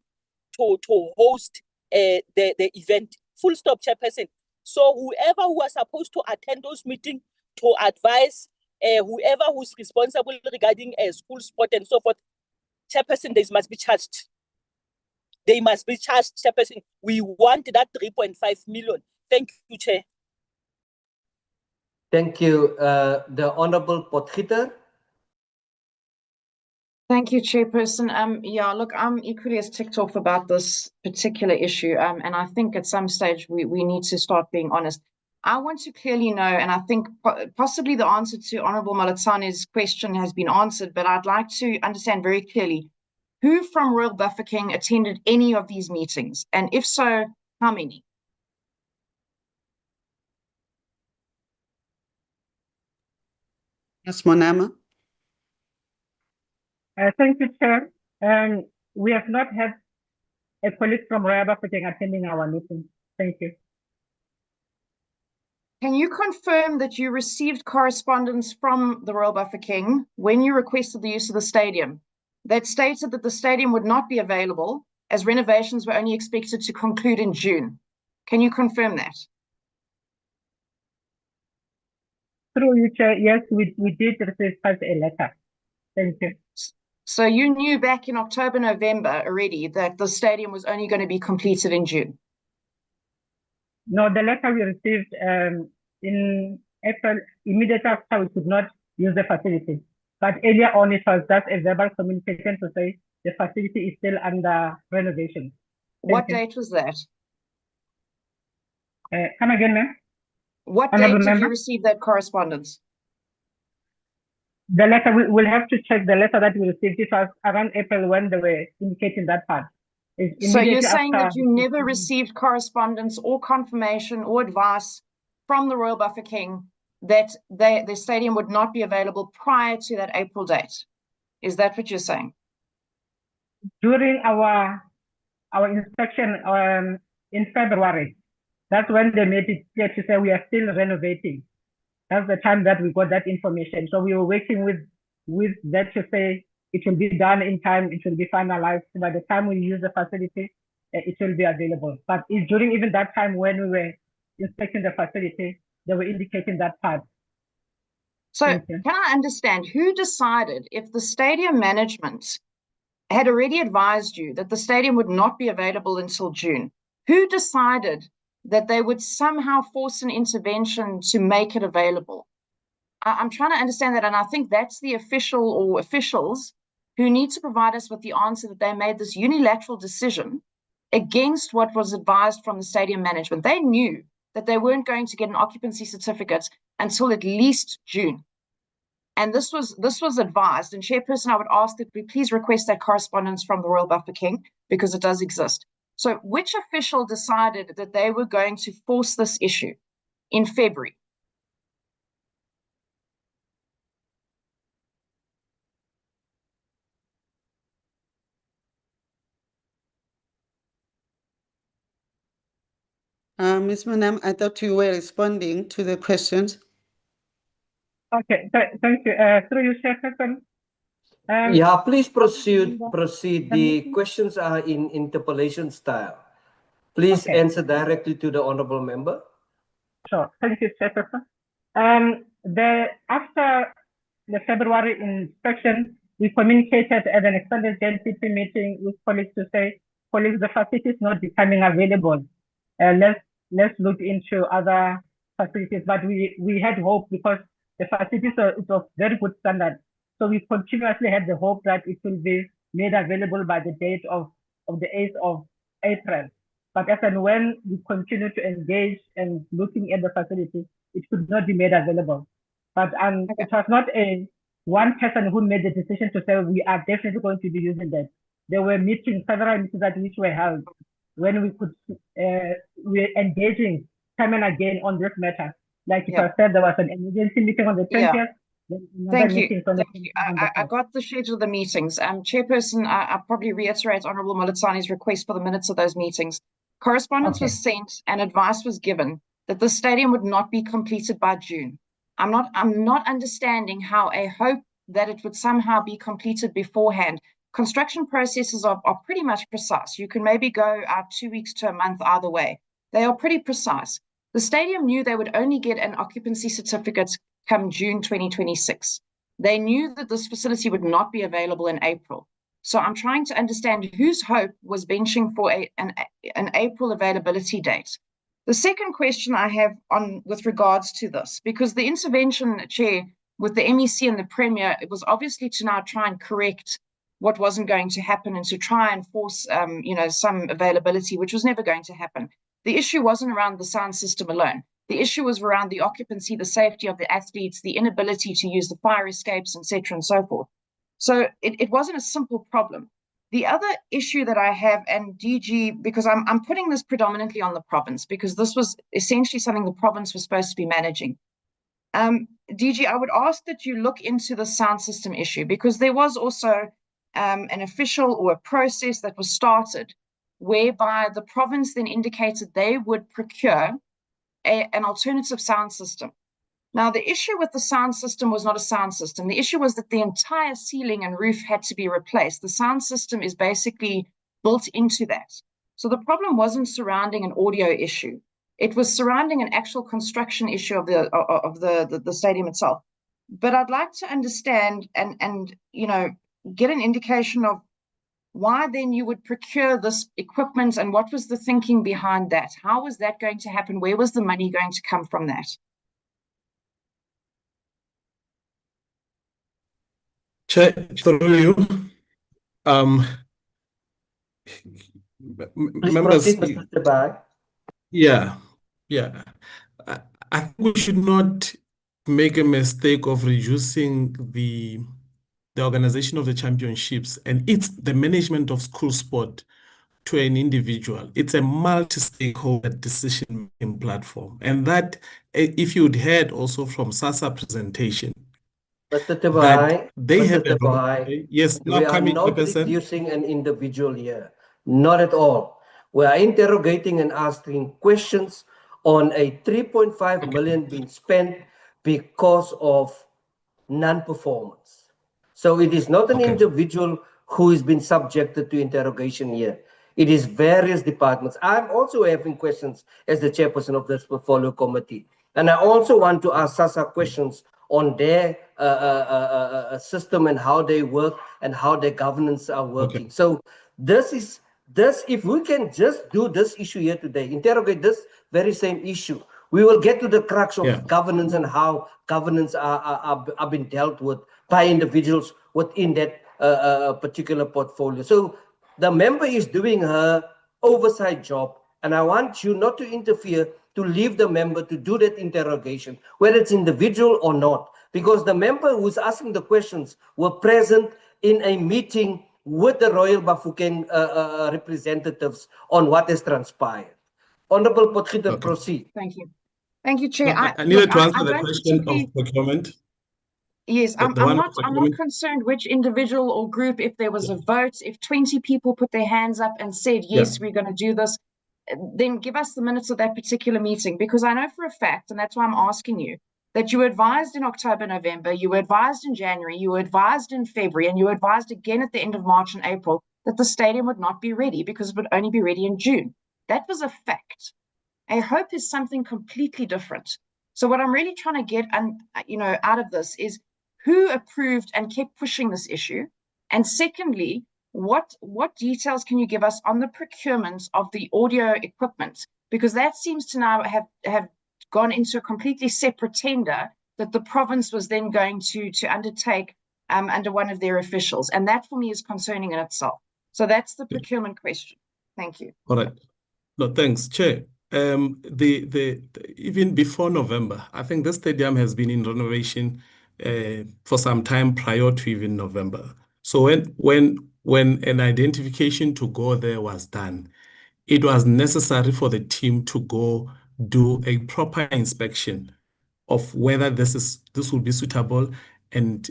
to host the event. Full stop, Chairperson. So whoever who was supposed to attend those meetings to advise whoever who's responsible regarding school sport and so forth, Chairperson, they must be charged. They must be charged, Chairperson. We want that 3.5 million. Thank you, Chair. Thank you. The Honorable Potgieter. Thank you, Chairperson. Yeah, look, I'm equally as ticked off about this particular issue. And I think at some stage we need to start being honest. I want to clearly know, and I think possibly the answer to Honorable Malatsane's question has been answered, but I'd like to understand very clearly who from Royal Bafokeng attended any of these meetings, and if so, how many? Yes, Monama. Thank you, Chair. And we have not had a colleague from Royal Bafokeng attending our meeting. Thank you. Can you confirm that you received correspondence from the Royal Bafokeng when you requested the use of the stadium that stated that the stadium would not be available as renovations were only expected to conclude in June? Can you confirm that? Through you, Chair, yes, we did receive such a letter. Thank you. So you knew back in October, November already that the stadium was only going to be completed in June? No, the letter we received in April, immediately after we could not use the facility. But earlier on, it was just a verbal communication to say the facility is still under renovation. What date was that? Come again, ma'am? What date did you receive that correspondence? The letter, we'll have to check the letter that we received. It was around April when they were indicating that part. So you're saying that you never received correspondence or confirmation or advice from the Royal Bafokeng that the stadium would not be available prior to that April date? Is that what you're saying? During our inspection in February. That's when they made it clear to say we are still renovating. That's the time that we got that information. So we were working with that to say it will be done in time, it will be finalized. By the time we use the facility, it will be available. But during even that time when we were inspecting the facility, they were indicating that part. So can I understand who decided if the stadium management had already advised you that the stadium would not be available until June? Who decided that they would somehow force an intervention to make it available? I'm trying to understand that, and I think that's the official or officials who need to provide us with the answer that they made this unilateral decision against what was advised from the stadium management. They knew that they weren't going to get an occupancy certificate until at least June. And this was advised. And Chairperson, I would ask that we please request that correspondence from the Royal Bafokeng, because it does exist. So which official decided that they were going to force this issue in February? Ms. Manam, I thought you were responding to the questions. Okay, thank you. Through you, Chairperson. Yeah, please proceed. The questions are in interpellation style. Please answer directly to the honorable member. Sure. Thank you, Chairperson. After the February inspection, we communicated at an extended JNPP meeting with colleagues to say, colleagues, the facility is not becoming available. Let's look into other facilities. But we had hope because the facilities are of very good standard. So we continuously had the hope that it will be made available by the date of the 8th of April. But as and when we continue to engage and looking at the facility, it could not be made available. But it was not one person who made the decision to say we are definitely going to be using that. There were several meetings that which were held when we could we're engaging time and again on this matter. Like you have said, there was an emergency meeting on the 20th. Thank you. I got the schedule of the meetings. Chairperson, I'll probably reiterate Honourable Moletsani's request for the minutes of those meetings. Correspondence was sent and advice was given that the stadium would not be completed by June. I'm not understanding how a hope that it would somehow be completed beforehand. Construction processes are pretty much precise. You can maybe go out 2 weeks to a month either way. They are pretty precise. The stadium knew they would only get an occupancy certificate come June 2026. They knew that this facility would not be available in April. So I'm trying to understand whose hope was benching for an April availability date. The second question I have with regards to this, because the intervention, Chair, with the MEC and the Premier, it was obviously to now try and correct what wasn't going to happen and to try and force some availability, which was never going to happen. The issue wasn't around the sound system alone. The issue was around the occupancy, the safety of the athletes, the inability to use the fire escapes, etc., and so forth. So it wasn't a simple problem. The other issue that I have, and DG, because I'm putting this predominantly on the province, because this was essentially something the province was supposed to be managing. DG, I would ask that you look into the sound system issue, because there was also an official or a process that was started whereby the province then indicated they would procure an alternative sound system. Now, the issue with the sound system was not a sound system. The issue was that the entire ceiling and roof had to be replaced. The sound system is basically built into that. So the problem wasn't surrounding an audio issue. It was surrounding an actual construction issue of the stadium itself. But I'd like to understand and get an indication of why then you would procure this equipment and what was the thinking behind that? How was that going to happen? Where was the money going to come from that? Chair, through you, Please members. proceed, Mr. Tebai. Yeah. I think we should not make a mistake of reducing the organization of the championships and the management of school sport to an individual. It's a multi-stakeholder decision-making platform. And that, if you'd heard also from SASA presentation, Mr. Tebai, they have a role. Tebai, Yes, we now are coming not person. reducing an individual here. Not at all. We are interrogating and asking questions on a 3.5 million being spent because of non-performance. So it is not an individual who has been subjected to interrogation here. It is various departments. I'm also having questions as the chairperson of this portfolio committee. And I also want to ask SASA questions on their system and how they work and how their governance are working. So this, if we can just do this issue here today, interrogate this very same issue, we will get to the crux of governance and how governance are being dealt with by individuals within that particular portfolio. So the member is doing her oversight job, and I want you not to interfere, to leave the member to do that interrogation, whether it's individual or not, because the member who's asking the questions were present in a meeting with the Royal Bafokeng representatives on what has transpired. Honorable Potgieter, proceed. Thank you. Thank you, Chair. I needed to answer I the don't question particularly- of procurement. Yes, I'm one not procurement. concerned which individual or group, if there was a vote, if 20 people put their hands up and said, yes, we're going to do this, then give us the minutes of that particular meeting, because I know for a fact, and that's why I'm asking you, that you were advised in October, November, you were advised in January, you were advised in February, and you were advised again at the end of March and April that the stadium would not be ready because it would only be ready in June. That was a fact. A hope is something completely different. So what I'm really trying to get out of this is who approved and kept pushing this issue, and secondly, what details can you give us on the procurement of the audio equipment, because that seems to now have gone into a completely separate tender that the province was then going to undertake under one of their officials, and that for me is concerning in itself. So that's the procurement question. Thank you. All right. No, thanks, Chair. Even before November, I think the stadium has been in renovation for some time prior to even November. So when an identification to go there was done, it was necessary for the team to go do a proper inspection of whether this will be suitable and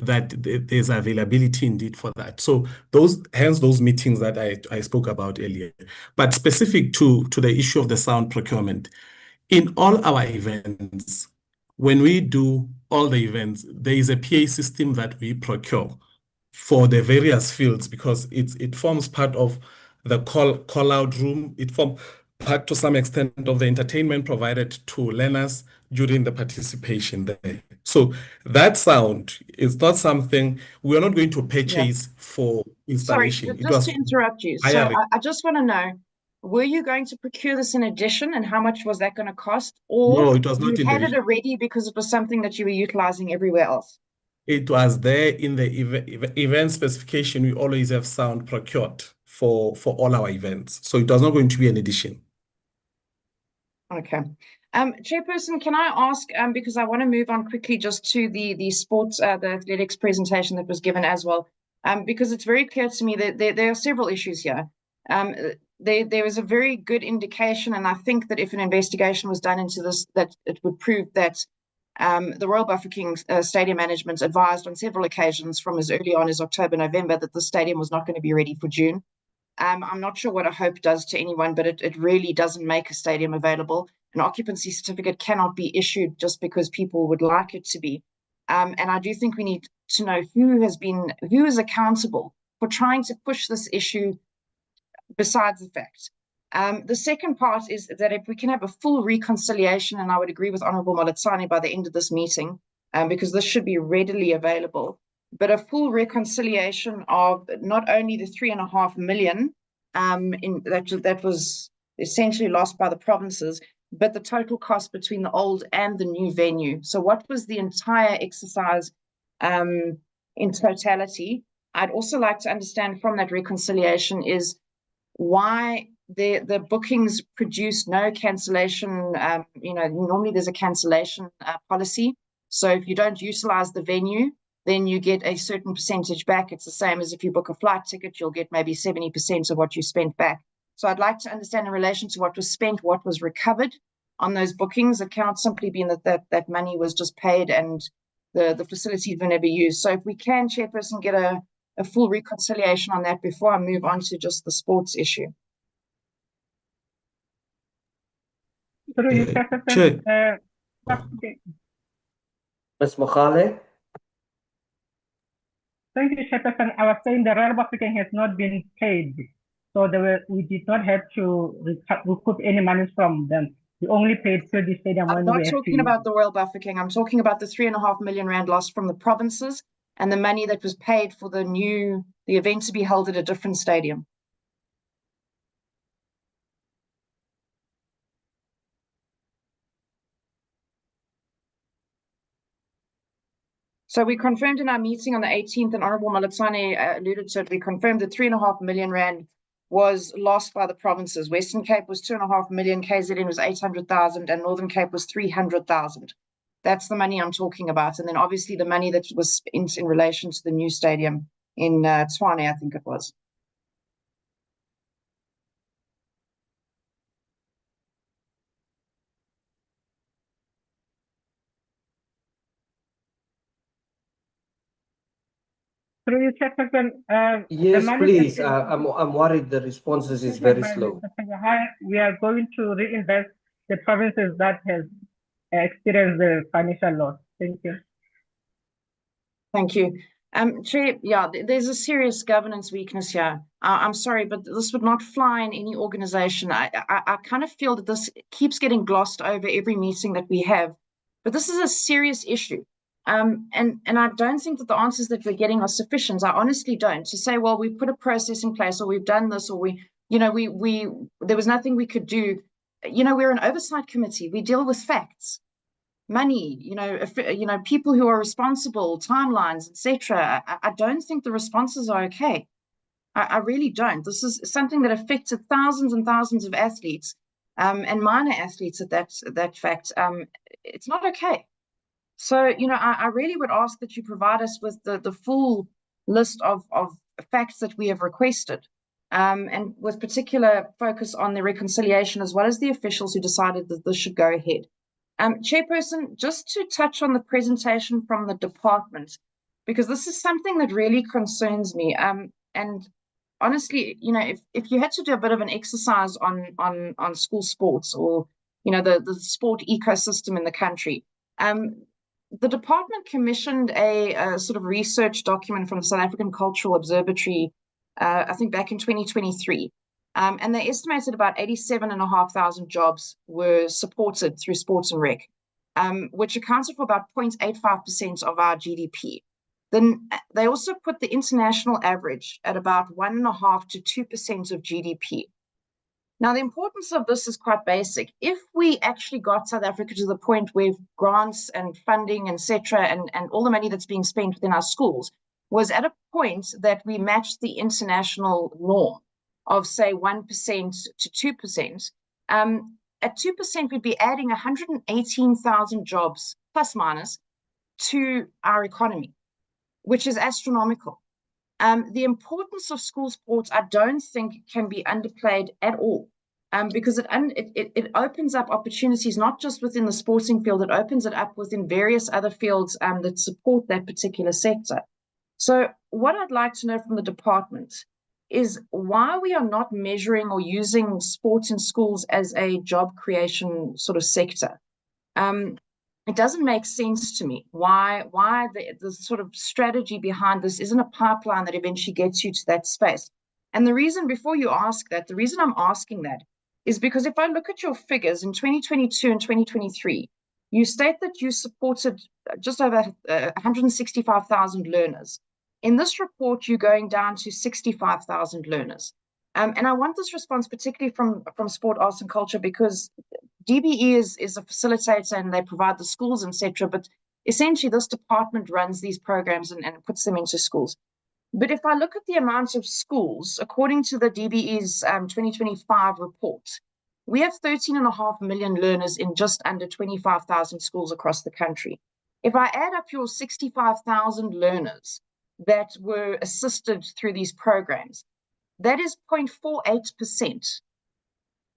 that there's availability indeed for that. So hence those meetings that I spoke about earlier. But specific to the issue of the sound procurement, in all our events, when we do all the events, there is a PA system that we procure for the various fields because it forms part of the call out room. It forms part to some extent of the entertainment provided to learners during the participation there. So that sound is not something we are not going to purchase for installation. Sorry, just to interrupt you. So I just want to know, were you going to procure this in addition, and how much was that going to cost? Or no, it was not you in had the it already because it was something that you were utilizing everywhere else? It was there in the event specification. We always have sound procured for all our events. So it was not going to be an addition. Okay. Chairperson, can I ask, because I want to move on quickly just to the sports, the athletics presentation that was given as well, because it's very clear to me that there are several issues here. There is a very good indication, and I think that if an investigation was done into this, that it would prove that the Royal Bafokeng Stadium Management advised on several occasions from as early on as October, November, that the stadium was not going to be ready for June. I'm not sure what a hope does to anyone, but it really doesn't make a stadium available. An occupancy certificate cannot be issued just because people would like it to be. And I do think we need to know who is accountable for trying to push this issue besides the fact. The second part is that if we can have a full reconciliation, and I would agree with Honourable Moletsane by the end of this meeting, because this should be readily available, but a full reconciliation of not only the 3.5 million that was essentially lost by the provinces, but the total cost between the old and the new venue. So what was the entire exercise in totality? I'd also like to understand from that reconciliation is why the bookings produce no cancellation. Normally there's a cancellation policy. So if you don't utilize the venue, then you get a certain percentage back. It's the same as if you book a flight ticket, you'll get maybe 70% of what you spent back. So I'd like to understand in relation to what was spent, what was recovered on those bookings. It cannot simply be that money was just paid and the facilities were never used. So if we can, Chairperson, get a full reconciliation on that before I move on to just the sports issue. Through you, Chairperson. Chair. Okay. Ms. Mogale? Thank you, Chairperson. I was saying the Royal Bafokeng has not been paid. So we did not have to recoup any money from them. We only paid to the stadium I'm when not we had to talking use about it. the Royal Bafokeng. I'm talking about the 3.5 million rand lost from the provinces and the money that was paid for the event to be held at a different stadium. So we confirmed in our meeting on the 18th, and Honorable Malatsane alluded to it, we confirmed that 3.5 million rand was lost by the provinces. Western Cape was 2.5 million, KZN was 800,000, and Northern Cape was 300,000. That's the money I'm talking about. And then obviously the money that was spent in relation to the new stadium in Tshwane, I think it was. Through you, Chairperson. Yes, please. I'm worried the responses is very slow. We are going to reinvest the provinces that has experienced the financial loss. Thank you. Thank you. Chair, yeah, there's a serious governance weakness here. I'm sorry, but this would not fly in any organization. I kind of feel that this keeps getting glossed over every meeting that we have, but this is a serious issue. And I don't think that the answers that we're getting are sufficient. I honestly don't. To say, well, we put a process in place, or we've done this, or there was nothing we could do. We're an oversight committee. We deal with facts. Money, people who are responsible, timelines, etc. I don't think the responses are okay. I really don't. This is something that affected thousands and thousands of athletes, and minor athletes at that fact. It's not okay. So, I really would ask that you provide us with the full list of facts that we have requested, and with particular focus on the reconciliation as well as the officials who decided that this should go ahead. Chairperson, just to touch on the presentation from the department, because this is something that really concerns me. And honestly, if you had to do a bit of an exercise on school sports, or the sport ecosystem in the country, the department commissioned a sort of research document from the South African Cultural Observatory, I think back in 2023. And they estimated about 87,500 jobs were supported through sports and rec, which accounted for about 0.85% of our GDP. Then they also put the international average at about 1.5% to 2% of GDP. Now, the importance of this is quite basic. If we actually got South Africa to the point where grants and funding, etc., and all the money that's being spent within our schools was at a point that we matched the international norm of, say, 1% to 2%, at 2%, we'd be adding 118,000 jobs, plus minus, to our economy, which is astronomical. The importance of school sports, I don't think, can be underplayed at all, because it opens up opportunities, not just within the sporting field, it opens it up within various other fields that support that particular sector. So what I'd like to know from the department is why we are not measuring or using sports in schools as a job creation sort of sector. It doesn't make sense to me why the sort of strategy behind this isn't a pipeline that eventually gets you to that space. And the reason, before you ask that, the reason I'm asking that is because if I look at your figures in 2022 and 2023, you state that you supported just over 165,000 learners. In this report, you're going down to 65,000 learners. And I want this response particularly from Sport, Arts and Culture, because DBE is a facilitator and they provide the schools, etc. But essentially, this department runs these programs and puts them into schools. But if I look at the amount of schools, according to the DBE's 2025 report, we have 13.5 million learners in just under 25,000 schools across the country. If I add up your 65,000 learners that were assisted through these programs, that is 0.48%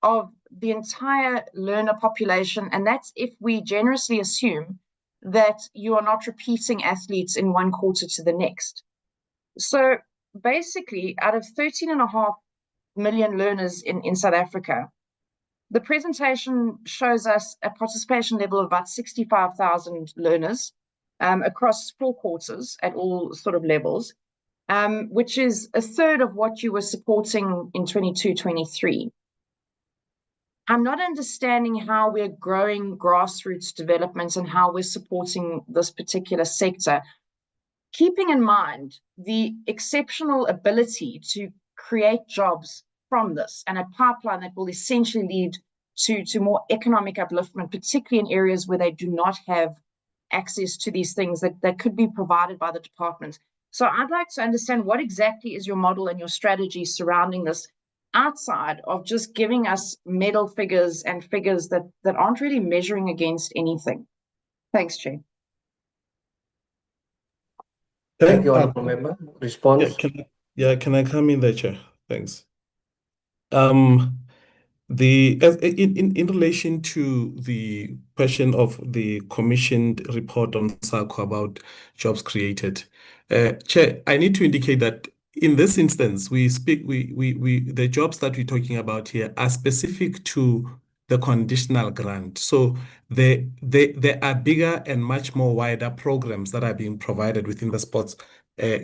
of the entire learner population. And that's if we generously assume that you are not repeating athletes in one quarter to the next. So basically, out of 13.5 million learners in South Africa, The presentation shows us a participation level of about 65,000 learners across 4 quarters at all sort of levels, which is a third of what you were supporting in 22-23. I'm not understanding how we're growing grassroots development and how we're supporting this particular sector, keeping in mind the exceptional ability to create jobs from this and a pipeline that will essentially lead to more economic upliftment, particularly in areas where they do not have access to these things that could be provided by the department. So I'd like to understand what exactly is your model and your strategy surrounding this, outside of just giving us medal figures and figures that aren't really measuring against anything. Thanks, Chair. Thank you, Honourable Member. Response? Can I come in there, Chair? Thanks. In relation to the question of the commissioned report on SACO about jobs created, Chair, I need to indicate that in this instance, the jobs that we're talking about here are specific to the conditional grant. So there are bigger and much more wider programs that are being provided within the sports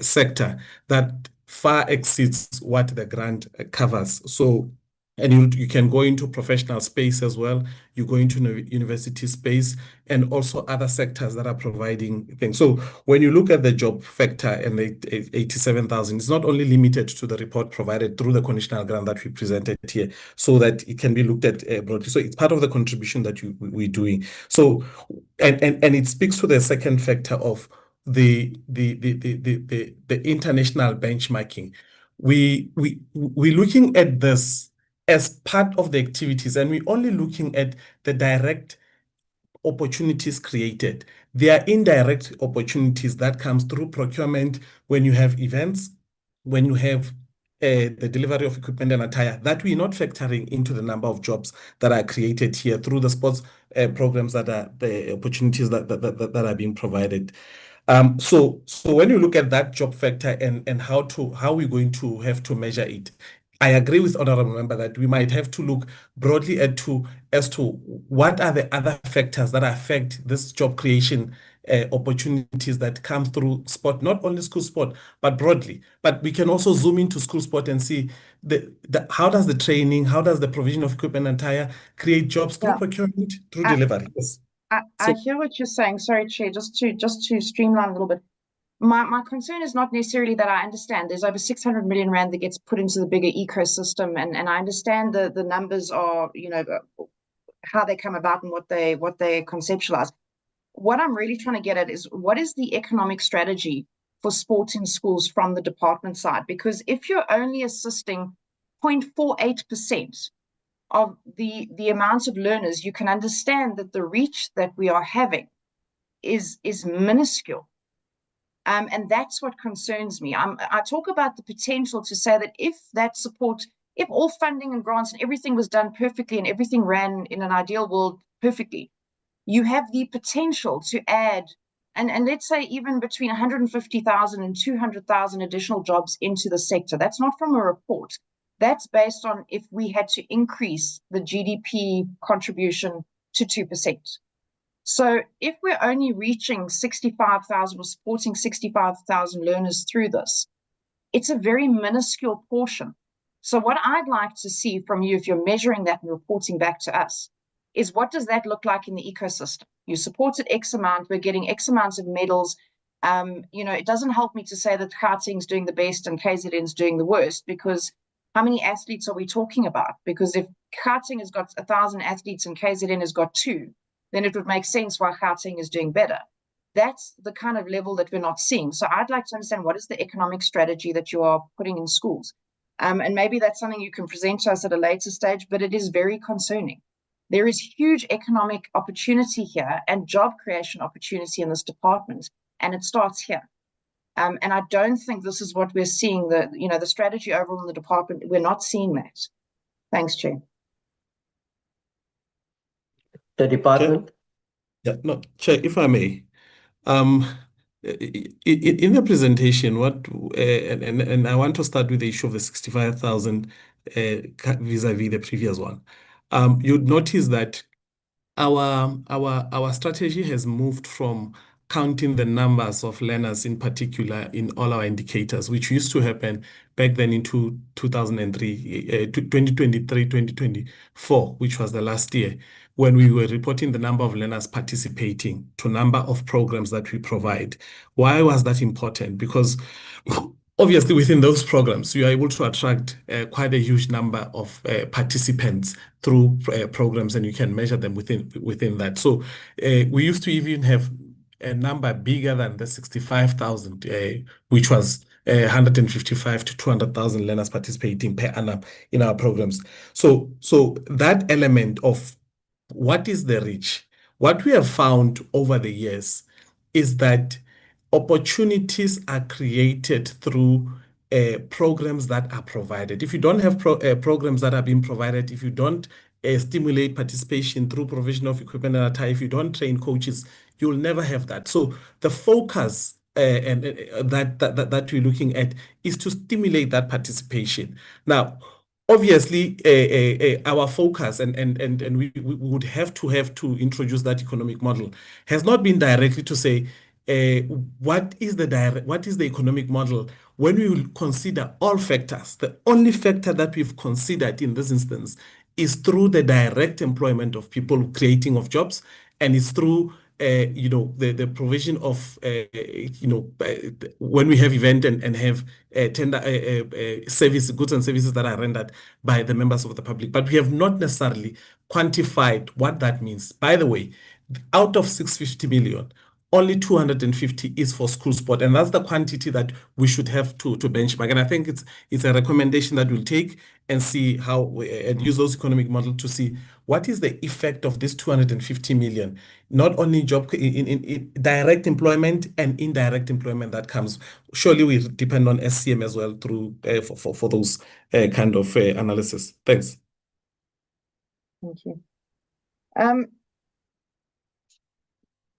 sector that far exceeds what the grant covers. So, and you can go into professional space as well. You go into university space and also other sectors that are providing things. So when you look at the job factor and the 87,000, it's not only limited to the report provided through the conditional grant that we presented here, so that it can be looked at broadly. So it's part of the contribution that we're doing. So, and it speaks to the second factor of the international benchmarking. We're looking at this as part of the activities, and we're only looking at the direct opportunities created. There are indirect opportunities that comes through procurement when you have events, when you have the delivery of equipment and attire, that we're not factoring into the number of jobs that are created here through the sports programs that are the opportunities that are being provided. So when you look at that job factor and how we're going to have to measure it, I agree with Honourable Member that we might have to look broadly as to what are the other factors that affect this job creation opportunities that come through sport, not only school sport, but broadly. But we can also zoom into school sport and see how does the training, how does the provision of equipment and attire create jobs through procurement, through delivery. Yes. I hear what you're saying. Sorry, Chair, just to streamline a little bit. My concern is not necessarily that. I understand there's over 600 million rand that gets put into the bigger ecosystem, and I understand the numbers are, how they come about and what they conceptualize. What I'm really trying to get at is, what is the economic strategy for sport in schools from the department side? Because if you're only assisting 0.48% of the amount of learners, you can understand that the reach that we are having is minuscule. And that's what concerns me. I talk about the potential to say that if that support, if all funding and grants and everything was done perfectly and everything ran in an ideal world perfectly, you have the potential to add, and let's say even between 150,000 and 200,000 additional jobs into the sector. That's not from a report. That's based on if we had to increase the GDP contribution to 2%. So if we're only reaching 65,000 or supporting 65,000 learners through this, it's a very minuscule portion. So what I'd like to see from you, if you're measuring that and reporting back to us, is what does that look like in the ecosystem? You supported X amount, we're getting X amounts of medals. It doesn't help me to say that Gauteng's doing the best and KZN's doing the worst, because how many athletes are we talking about? Because if Gauteng has got 1,000 athletes and KZN has got 2, then it would make sense why Gauteng is doing better. That's the kind of level that we're not seeing. So I'd like to understand, what is the economic strategy that you are putting in schools? And maybe that's something you can present to us at a later stage, but it is very concerning. There is huge economic opportunity here and job creation opportunity in this department, and it starts here. And I don't think this is what we're seeing, the strategy overall in the department. We're not seeing that. Thanks, Chair. The department? Chair, if I may. In the presentation, and I want to start with the issue of the 65,000 vis-a-vis the previous one. you'd notice that our strategy has moved from counting the numbers of learners in particular in all our indicators, which used to happen back then in 2023, 2023, 2024, which was the last year, when we were reporting the number of learners participating to number of programs that we provide. Why was that important? Because obviously, within those programs, you are able to attract quite a huge number of participants through programs, and you can measure them within that. So we used to even have a number bigger than the 65,000, which was 155 to 200,000 learners participating per annum in our programs. So that element of what is the reach? What we have found over the years is that opportunities are created through programs that are provided. If you don't have programs that are being provided, if you don't stimulate participation through provision of equipment and attire, if you don't train coaches, you'll never have that. So the focus that we're looking at is to stimulate that participation. Now, obviously, our focus and we would have to introduce that economic model has not been directly to say what is the economic model when we will consider all factors. The only factor that we've considered in this instance is through the direct employment of people, creating of jobs, and it's through the provision of when we have event and have tender service goods and services that are rendered by the members of the public, but we have not necessarily quantified what that means. By the way, out of 650 million, only 250 is for school sport, and that's the quantity that we should have to benchmark. And I think it's a recommendation that we'll take and see how and use those economic models to see what is the effect of this 250 million, not only job in direct employment and indirect employment that comes. Surely we depend on SCM as well through for those kind of analysis. Thanks. Thank you.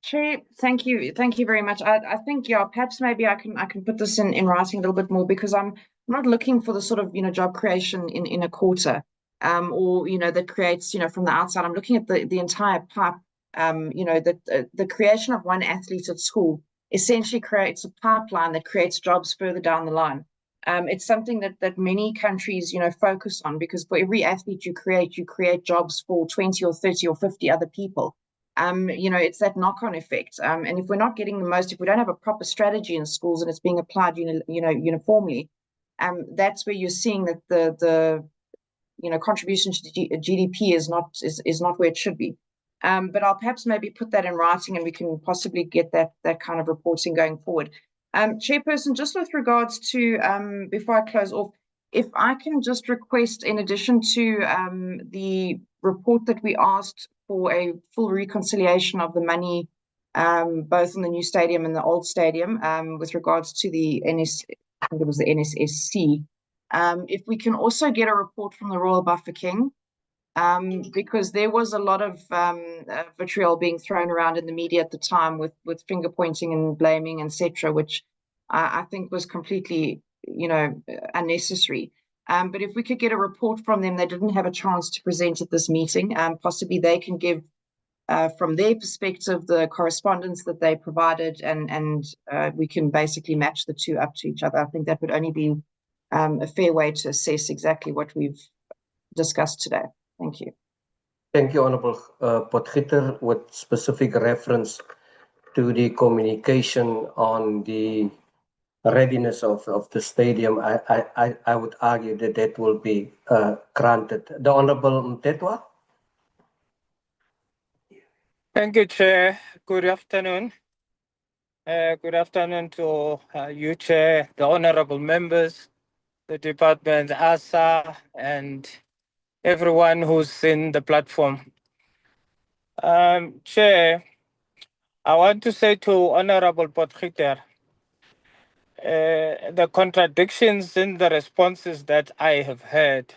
Chair, thank you very much. I think, yeah, perhaps maybe I can put this in writing a little bit more, because I'm not looking for the sort of job creation in a quarter or that creates from the outside. I'm looking at the entire pipe. That the creation of one athlete at school essentially creates a pipeline that creates jobs further down the line. It's something that many countries focus on, because for every athlete you create jobs for 20 or 30 or 50 other people. It's that knock-on effect. And if we're not getting the most, if we don't have a proper strategy in schools and it's being applied, uniformly, that's where you're seeing that the contribution to GDP is not where it should be. But I'll perhaps maybe put that in writing, and we can possibly get that kind of reporting going forward. Chairperson, just with regards to before I close off, if I can just request, in addition to the report that we asked for a full reconciliation of the money, both in the new stadium and the old stadium, with regards to the I think it was the NSSC. If we can also get a report from the Royal Bafokeng, because there was a lot of vitriol being thrown around in the media at the time with finger pointing and blaming, etc., which I think was completely unnecessary. But if we could get a report from them, they didn't have a chance to present at this meeting. Possibly they can give, from their perspective, the correspondence that they provided, and we can basically match the two up to each other. I think that would only be a fair way to assess exactly what we've discussed today. Thank you. Thank you, Honourable Potgieter, with specific reference to the communication on the readiness of the stadium. I would argue that will be granted. The Honourable Mtetwa. Thank you, Chair. Good afternoon. Good afternoon to you, Chair, the honourable members, the department, ASA, and everyone who's in the platform. Chair, I want to say to Honourable Potgieter, the contradictions in the responses that I have heard,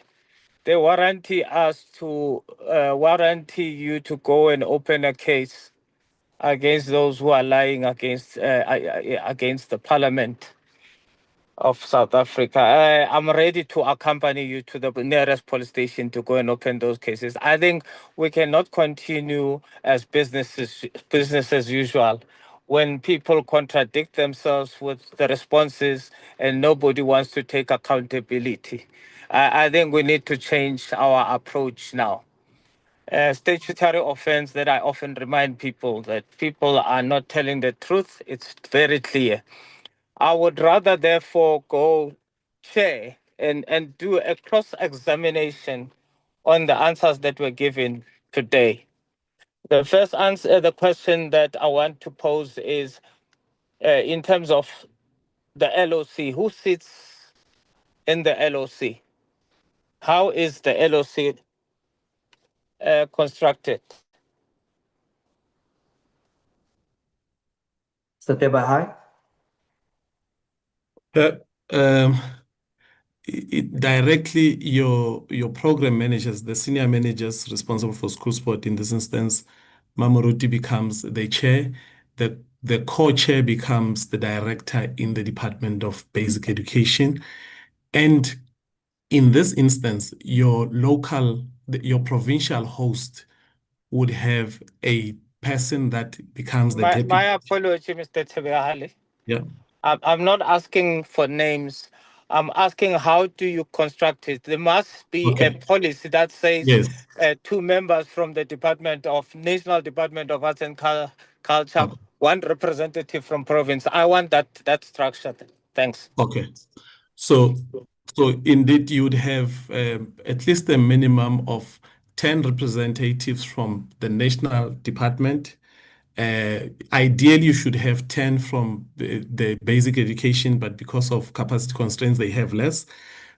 they warranty us to warranty you to go and open a case against those who are lying against the parliament. of South Africa. I'm ready to accompany you to the nearest police station to go and open those cases. I think we cannot continue as business as usual when people contradict themselves with the responses and nobody wants to take accountability. I think we need to change our approach now. Statutory offense that I often remind people that people are not telling the truth. It's very clear. I would rather therefore go chair and do a cross-examination on the answers that were given today. The first answer, the question that I want to pose is in terms of the LOC, who sits in the LOC? How is the LOC constructed? Mr. Tebahai? Um, directly your program managers, the senior managers responsible for school sport in this instance, Mamoruti becomes the chair, the co-chair becomes the director in the Department of Basic Education. And in this instance, your provincial host would have a person that becomes the deputy. My apology, Mr. Tebehale. Yeah. I'm not asking for names. I'm asking how do you construct it? There must be a policy that says Yes. 2 members from the National Department of Arts and Culture, 1 representative from province. I want that structure. Thanks. Okay. So indeed, you would have at least a minimum of 10 representatives from the national department. Ideally, you should have 10 from the basic education, but because of capacity constraints, they have less.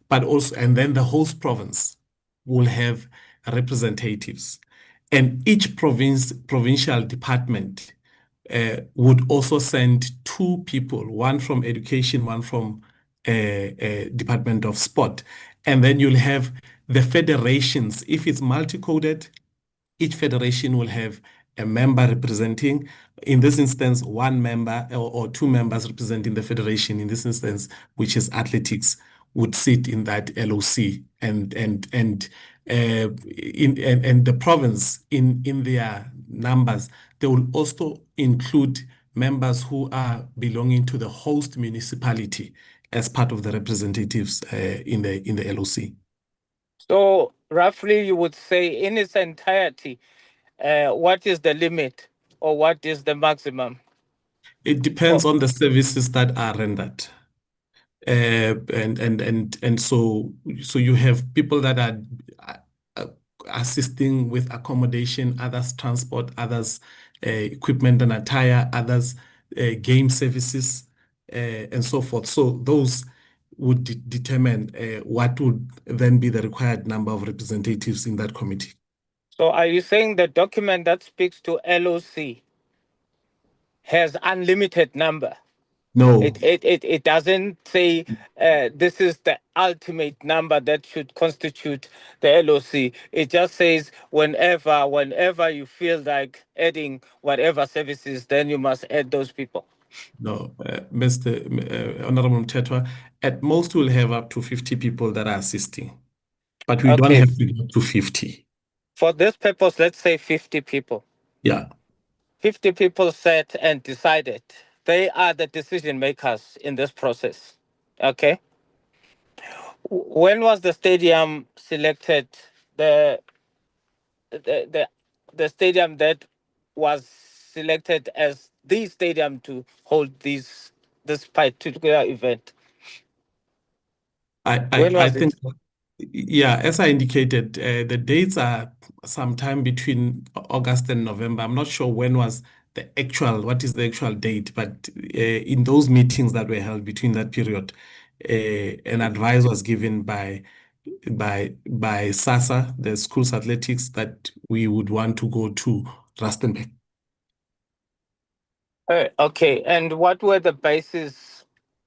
But also, and then the host province will have representatives. And each provincial department would also send 2 people, one from education, one from Department of Sport. And then you'll have the federations. If it's multi-coded, each federation will have a member representing, in this instance, 1 member or 2 members representing the federation, in this instance, which is athletics, would sit in that LOC. And the province in their numbers, they will also include members who are belonging to the host municipality as part of the representatives in the LOC. So roughly you would say in its entirety, what is the limit or what is the maximum? It depends on the services that are rendered. And so you have people that are assisting with accommodation, others transport, others equipment and attire, others game services, and so forth. So those would determine what would then be the required number of representatives in that committee. So are you saying the document that speaks to LOC has unlimited number? No. It doesn't say this is the ultimate number that should constitute the LOC. It just says whenever you feel like adding whatever services, then you must add those people. No, Mr. Honorable Mtetwa, at most we'll have up to 50 people that are assisting, but we don't have to go to 50. For this purpose, let's say 50 people. Yeah. 50 people sat and decided. They are the decision makers in this process. Okay. When was the stadium selected? The stadium that was selected as the stadium to hold this particular event. I think, yeah, as I indicated, the dates are sometime between August and November. I'm not sure what is the actual date, but in those meetings that were held between that period, an advice was given by SASA, the school's athletics, that we would want to go to Rustenburg. Okay, and what were the bases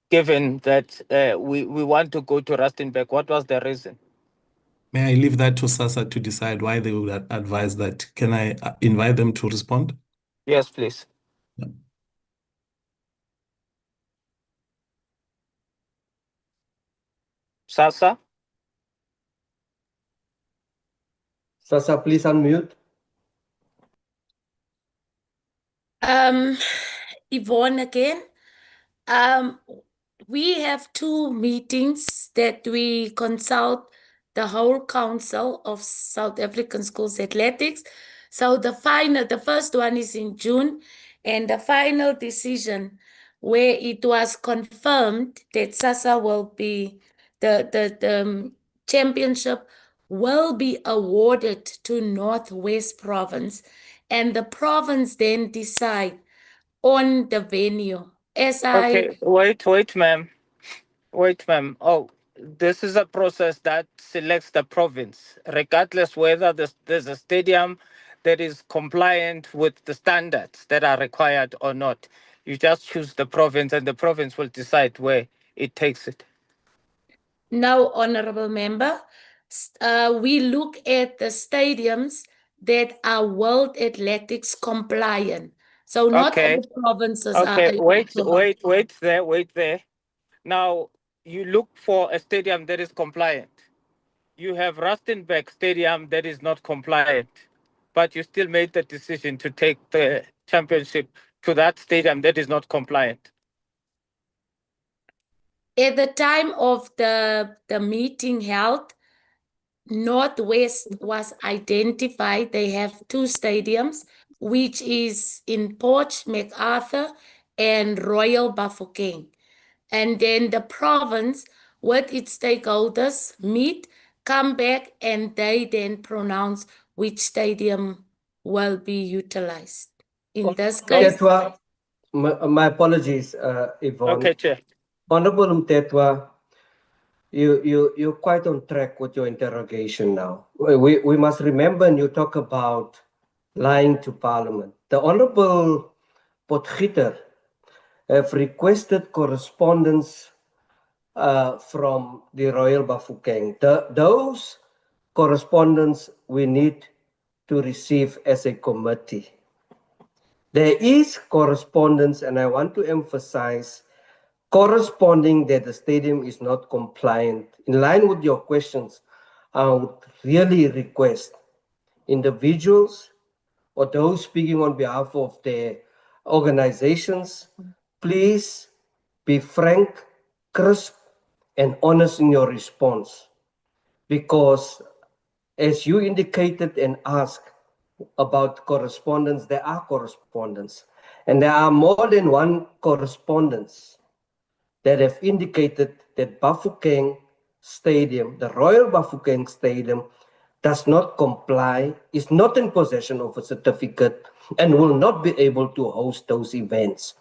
given that we want to go to Rustenburg? What was the reason? May I leave that to SASA to decide why they would advise that? Can I invite them to respond? Yes, please. Yeah. SASA. Sasa, please unmute. Yvonne again. We have two meetings that we consult the whole Council of South African Schools Athletics. So the first one is in June, and the final decision where it was confirmed that SASA will be the championship will be awarded to Northwest Province, and the province then decide on the venue. Okay, wait, ma'am. Wait, ma'am. Oh, this is a process that selects the province, regardless whether there's a stadium that is compliant with the standards that are required or not. You just choose the province, and the province will decide where it takes it. Now, honorable member, we look at the stadiums that are World Athletics compliant. So not Okay. all provinces Okay, are able to hold. wait there. Now, you look for a stadium that is compliant. You have Rustenburg Stadium that is not compliant, but you still made the decision to take the championship to that stadium that is not compliant. At the time of the meeting held, Northwest was identified. They have two stadiums, which is in Port MacArthur and Royal Bafokeng. And then the province, with its stakeholders, meet, come back, and they then pronounce which stadium will be utilized. In this case, Mtetwa, my apologies, Yvonne. Okay, Chair. Honorable Mtetwa, you're quite on track with your interrogation now. We must remember, and you talk about lying to Parliament. The Honorable Potgieter have requested correspondence from the Royal Bafokeng. Those correspondence we need to receive as a committee. There is correspondence, and I want to emphasize, corresponding that the stadium is not compliant. In line with your questions, I would really request individuals or those speaking on behalf of their organizations, please be frank, crisp, and honest in your response. Because as you indicated and asked about correspondence, there are correspondence. And there are more than one correspondence that have indicated that Bafokeng Stadium, the Royal Bafokeng Stadium, does not comply, is not in possession of a certificate, and will not be able to host those events.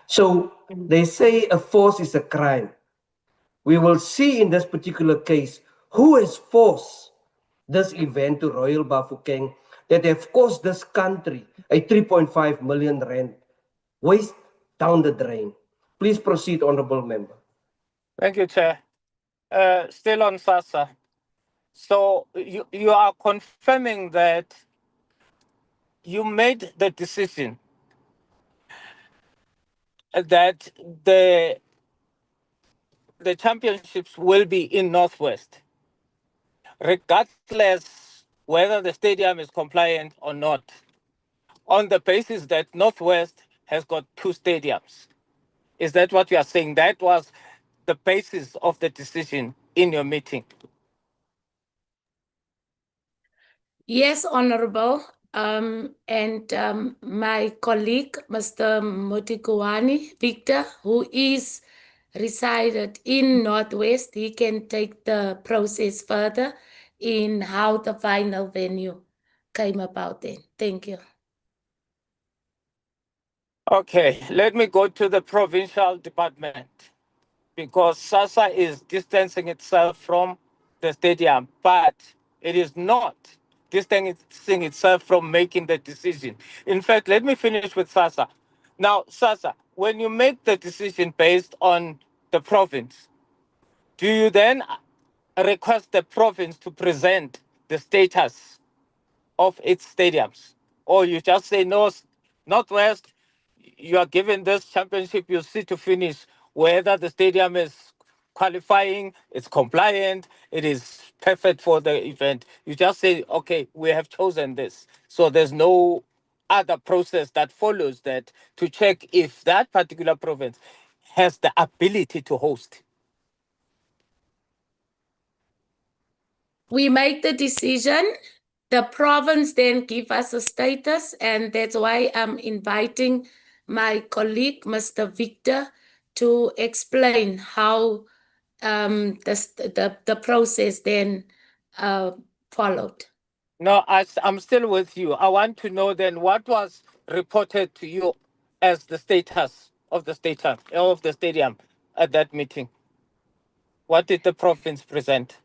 So they say a force is a crime. We will see in this particular case who has forced this event to Royal Bafokeng that have cost this country a 3.5 million rand waste down the drain. Please proceed, honorable member. Thank you, Chair. Still on SASA. So you are confirming that you made the decision that the championships will be in Northwest, regardless whether the stadium is compliant or not, on the basis that Northwest has got two stadiums. Is that what you are saying? That was the basis of the decision in your meeting? yes, honorable. My colleague, Mr. Motikuani Victor, who is resided in Northwest, he can take the process further in how the final venue came about then. Thank you. Okay, let me go to the provincial department, because SASA is distancing itself from the stadium, but it is not distancing itself from making the decision. In fact, let me finish with SASA. Now, SASA, when you make the decision based on the province, do you then request the province to present the status of its stadiums? Or you just say, no, Northwest, you are given this championship, you see to finish whether the stadium is qualifying, it's compliant, it is perfect for the event. You just say, okay, we have chosen this. So there's no other process that follows that to check if that particular province has the ability to host. We make the decision. The province then give us a status, and that's why I'm inviting my colleague, Mr. Victor, to explain how the process then followed. No, I'm still with you. I want to know then what was reported to you as the status of the stadium at that meeting. What did the province present?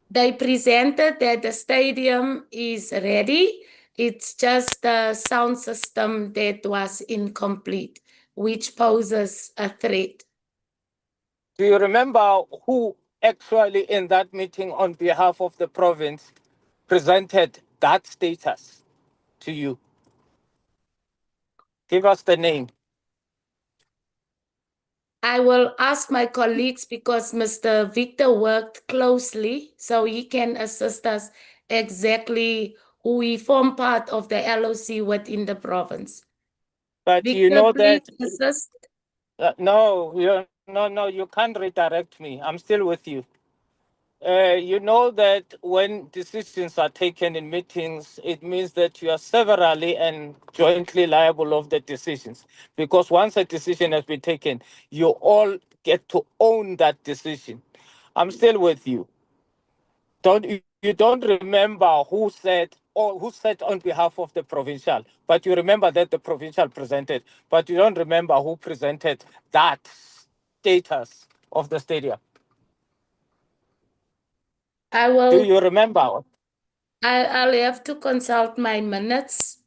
They presented that the stadium is ready. It's just the sound system that was incomplete, which poses a threat. Do you remember who actually in that meeting on behalf of the province presented that status to you? Give us the name. I will ask my colleagues because Mr. Victor worked closely, so he can assist us exactly who we form part of the LOC within the province. But Victor, you know please that assist. no, you can't redirect me. I'm still with you. You know that when decisions are taken in meetings, it means that you are severally and jointly liable of the decisions. Because once a decision has been taken, you all get to own that decision. I'm still with you. You don't remember who said on behalf of the provincial, but you remember that the provincial presented, but you don't remember who presented that status of the stadium. Do you remember? I'll have to consult my minutes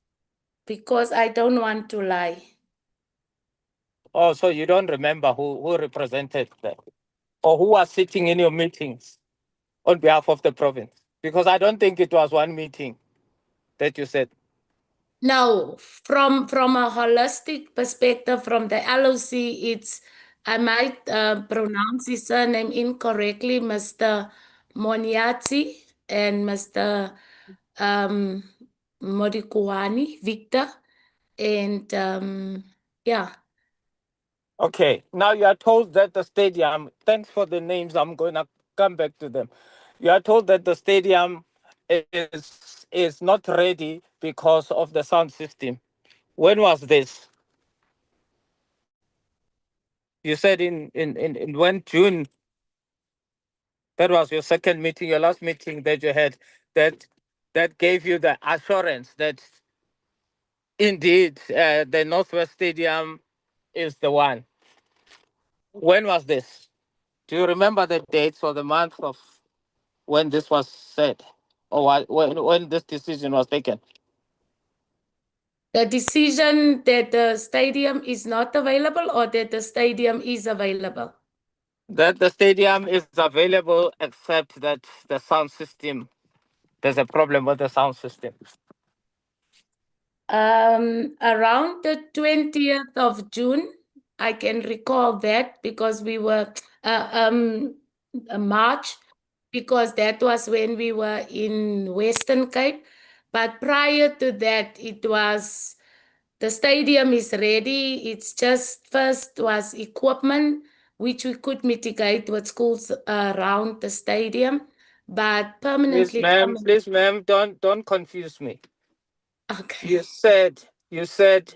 because I don't want to lie. Oh, so you don't remember who represented that or who was sitting in your meetings on behalf of the province? Because I don't think it was one meeting that you said. No, from a holistic perspective, from the LOC, it's, I might pronounce his surname incorrectly, Mr. Moniati and Mr. Modikuani, Victor, and yeah. Okay, now you are told that the stadium, thanks for the names, I'm going to come back to them. You are told that the stadium is not ready because of the sound system. When was this? You said in when June, that was your second meeting, your last meeting that you had, that gave you the assurance that indeed the Northwest Stadium is the one. When was this? Do you remember the dates or the month of when this was said, or when this decision was taken? The decision that the stadium is not available or that the stadium is available? That the stadium is available, except that the sound system, there's a problem with the sound system. Around the 20th of June, I can recall that because we were March, because that was when we were in Western Cape. But prior to that, it was the stadium is ready. It's just first was equipment, which we could mitigate with schools around the stadium, but permanently. Please, ma'am, don't confuse me. Okay. You said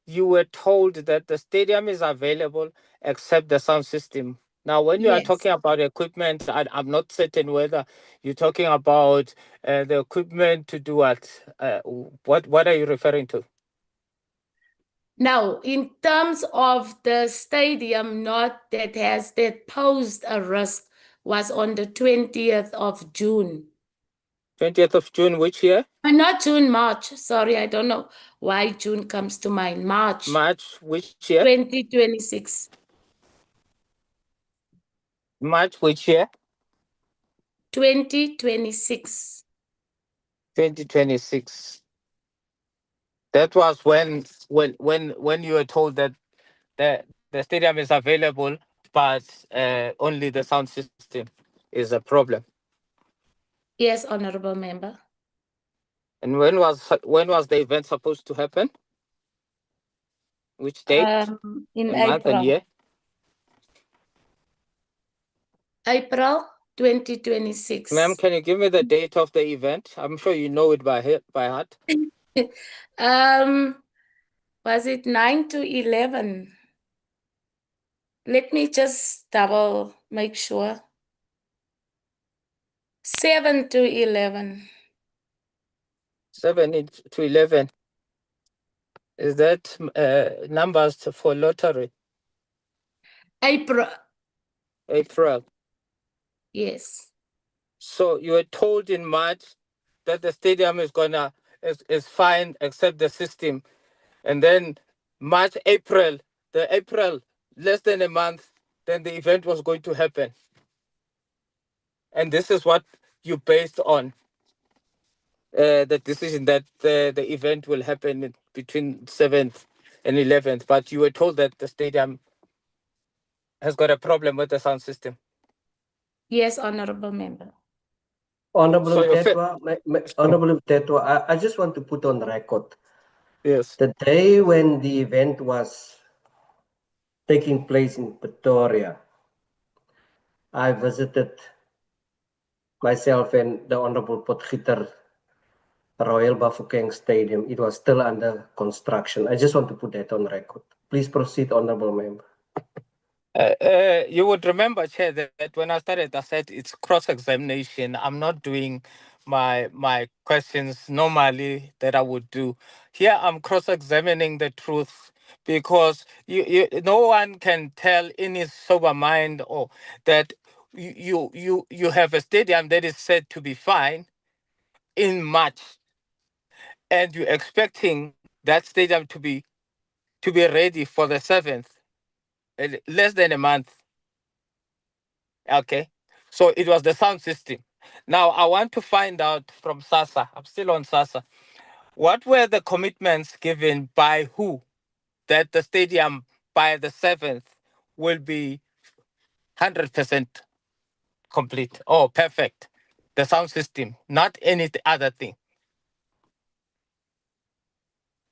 you were told that the stadium is available except the sound system. Now, when you are Yes. talking about equipment, I'm not certain whether you're talking about the equipment to do what. What are you referring to? Now, in terms of the stadium, not that posed a risk, was on the 20th of June. 20th of June, which year? Not June, March. Sorry, I don't know why June comes to mind. March. March, which year? 2026. March, which year? 2026. 2026. That was when you were told that the stadium is available but only the sound system is a problem. Yes, honorable member. And when was the event supposed to happen? Which date? In and month and April. year? April 2026. Ma'am, can you give me the date of the event? I'm sure you know it by heart. Was it 9 to 11? Let me just double make sure. 7 to 11. 7 to 11. Is that numbers for lottery? April. April. Yes. So you were told in March that the stadium is fine except the system, and then March, April, less than a month, then the event was going to happen, and this is what you based on the decision that the event will happen between 7th and 11th, but you were told that the stadium has got a problem with the sound system. Yes, honorable member. Honorable So your Honorable Mtetwa, I just want to put on record. Yes. The day when the event was taking place in Pretoria, I visited myself and the Honorable Potgieter Royal Bafokeng Stadium. It was still under construction. I just want to put that on record. Please proceed, Honorable Member. You would remember, Chair, that when I started, I said it's cross-examination. I'm not doing my questions normally that I would do. Here, I'm cross-examining the truth because no one can tell in his sober mind or that you have a stadium that is said to be fine in March, and you're expecting that stadium to be ready for the 7th, less than a month. Okay. So it was the sound system. Now I want to find out from SASA. I'm still on SASA. What were the commitments given by who that the stadium by the 7th will be 100% complete? Oh, perfect. The sound system, not any other thing.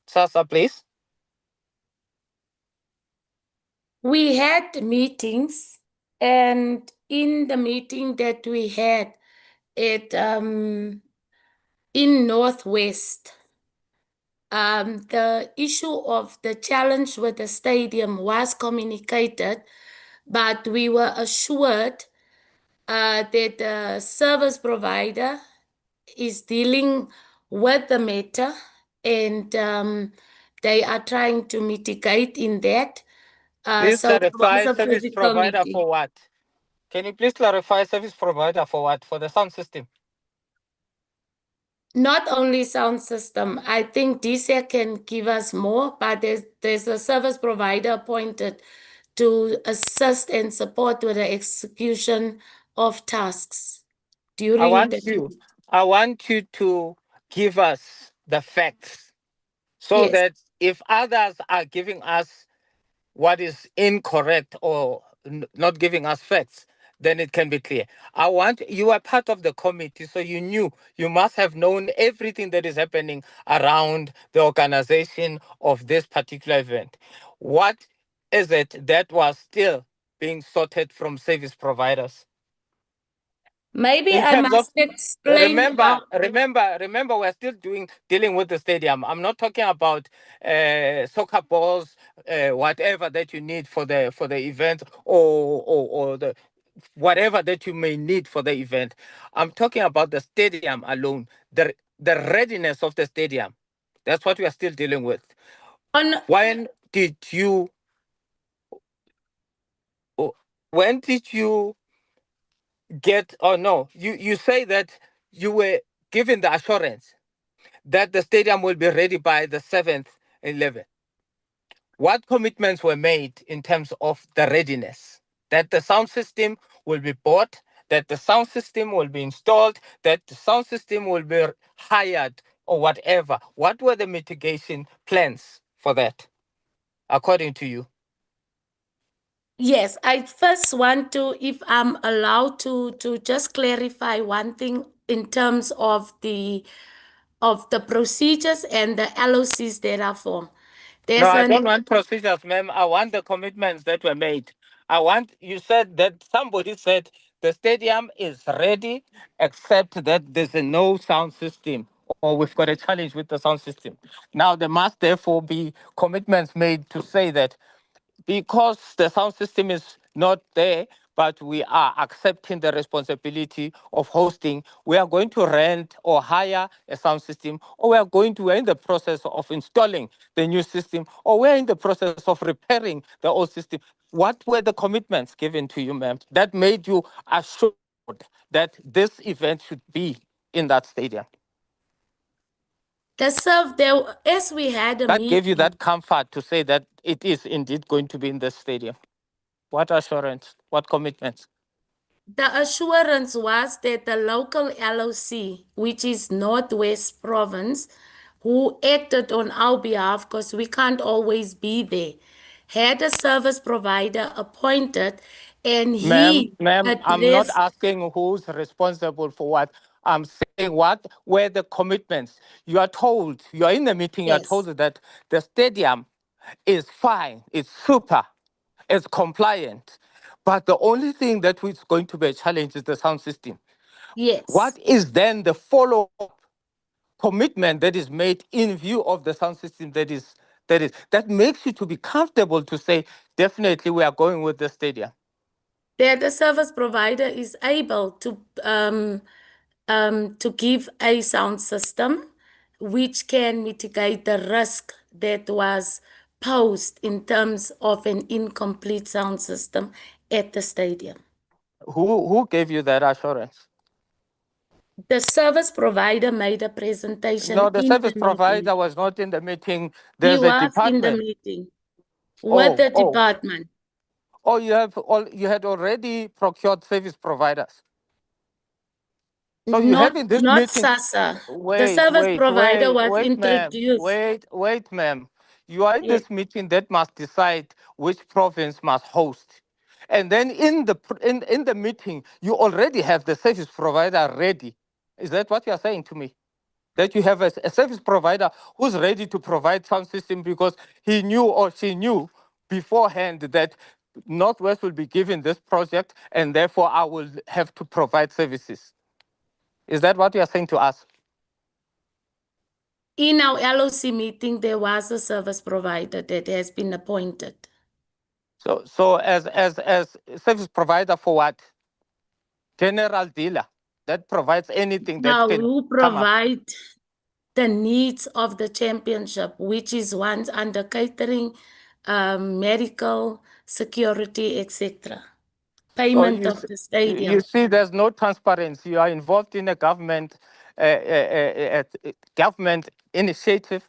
SASA, please. We had meetings, and in the meeting that we had at in Northwest, the issue of the challenge with the stadium was communicated, but we were assured that the service provider is dealing with the matter, and they are trying to mitigate in that. Please So there was clarify a service physical provider meeting. for what? Can you please clarify service provider for what? For the sound system? Not only sound system, I think DSEC can give us more, but there's a service provider appointed to assist and support with the execution of tasks during I want you to give us the facts so Yes. that if others are giving us what is incorrect or not giving us facts, then it can be clear. You are part of the committee, so you must have known everything that is happening around the organization of this particular event. What is it that was still being sorted from service providers? Maybe In I terms of must explain. remember, we're still dealing with the stadium. I'm not talking about soccer balls, whatever that you need for the event, or the whatever that you may need for the event. I'm talking about the stadium alone, the readiness of the stadium. That's what we are still dealing with. When did you get, or no, you say that you were given the assurance that the stadium will be ready by the 7th and 11th. What commitments were made in terms of the readiness? That the sound system will be bought, that the sound system will be installed, that the sound system will be hired, or whatever. What were the mitigation plans for that, according to you? Yes, I first want to, if I'm allowed to just clarify one thing in terms of the procedures and the LOCs that are formed. No, I don't want procedures, ma'am. I want the commitments that were made. You said that somebody said the stadium is ready, except that there's no sound system, or we've got a challenge with the sound system. Now, there must therefore be commitments made to say that because the sound system is not there, but we are accepting the responsibility of hosting, we are going to rent or hire a sound system, or we're in the process of installing the new system, or we're in the process of repairing the old system. What were the commitments given to you, ma'am, that made you assured that this event should be in that stadium? As we had a That gave you meeting, that comfort to say that it is indeed going to be in the stadium. What assurance? What commitments? the assurance was that the local LOC, which is Northwest Province, who acted on our behalf because we can't always be there, had a service provider appointed, and he Ma'am, I'm not addressed. asking who's responsible for what. I'm saying what were the commitments. You are told, you are in the meeting, you are told Yes, that the stadium is fine, it's super, it's compliant. But the only thing that is going to be a challenge is the sound system. yes. What is then the follow-up commitment that is made in view of the sound system that makes you to be comfortable to say, definitely we are going with the stadium? That the service provider is able to give a sound system which can mitigate the risk that was posed in terms of an incomplete sound system at the stadium. Who gave you that assurance? The service provider made a presentation No, the in service the meeting. provider was not in the meeting. He There's a was in the department. meeting with Oh, the oh, department. oh! You had already procured service providers. So you have in this Not meeting. SASA. The Wait, service wait, provider wait, was wait, ma'am. introduced. Wait, ma'am. You are in Yes. this meeting that must decide which province must host. And then in the meeting, you already have the service provider ready. Is that what you are saying to me? That you have a service provider who's ready to provide sound system because he knew or she knew beforehand that Northwest will be given this project and therefore I will have to provide services. Is that what you are saying to us? In our LOC meeting, there was a service provider that has been appointed. So as service provider for what? General dealer that provides anything that Now, can who come up. provide the needs of the championship, which is ones under catering, medical, security, etc. So Payment of the you stadium. see, there's no transparency. You are involved in a government initiative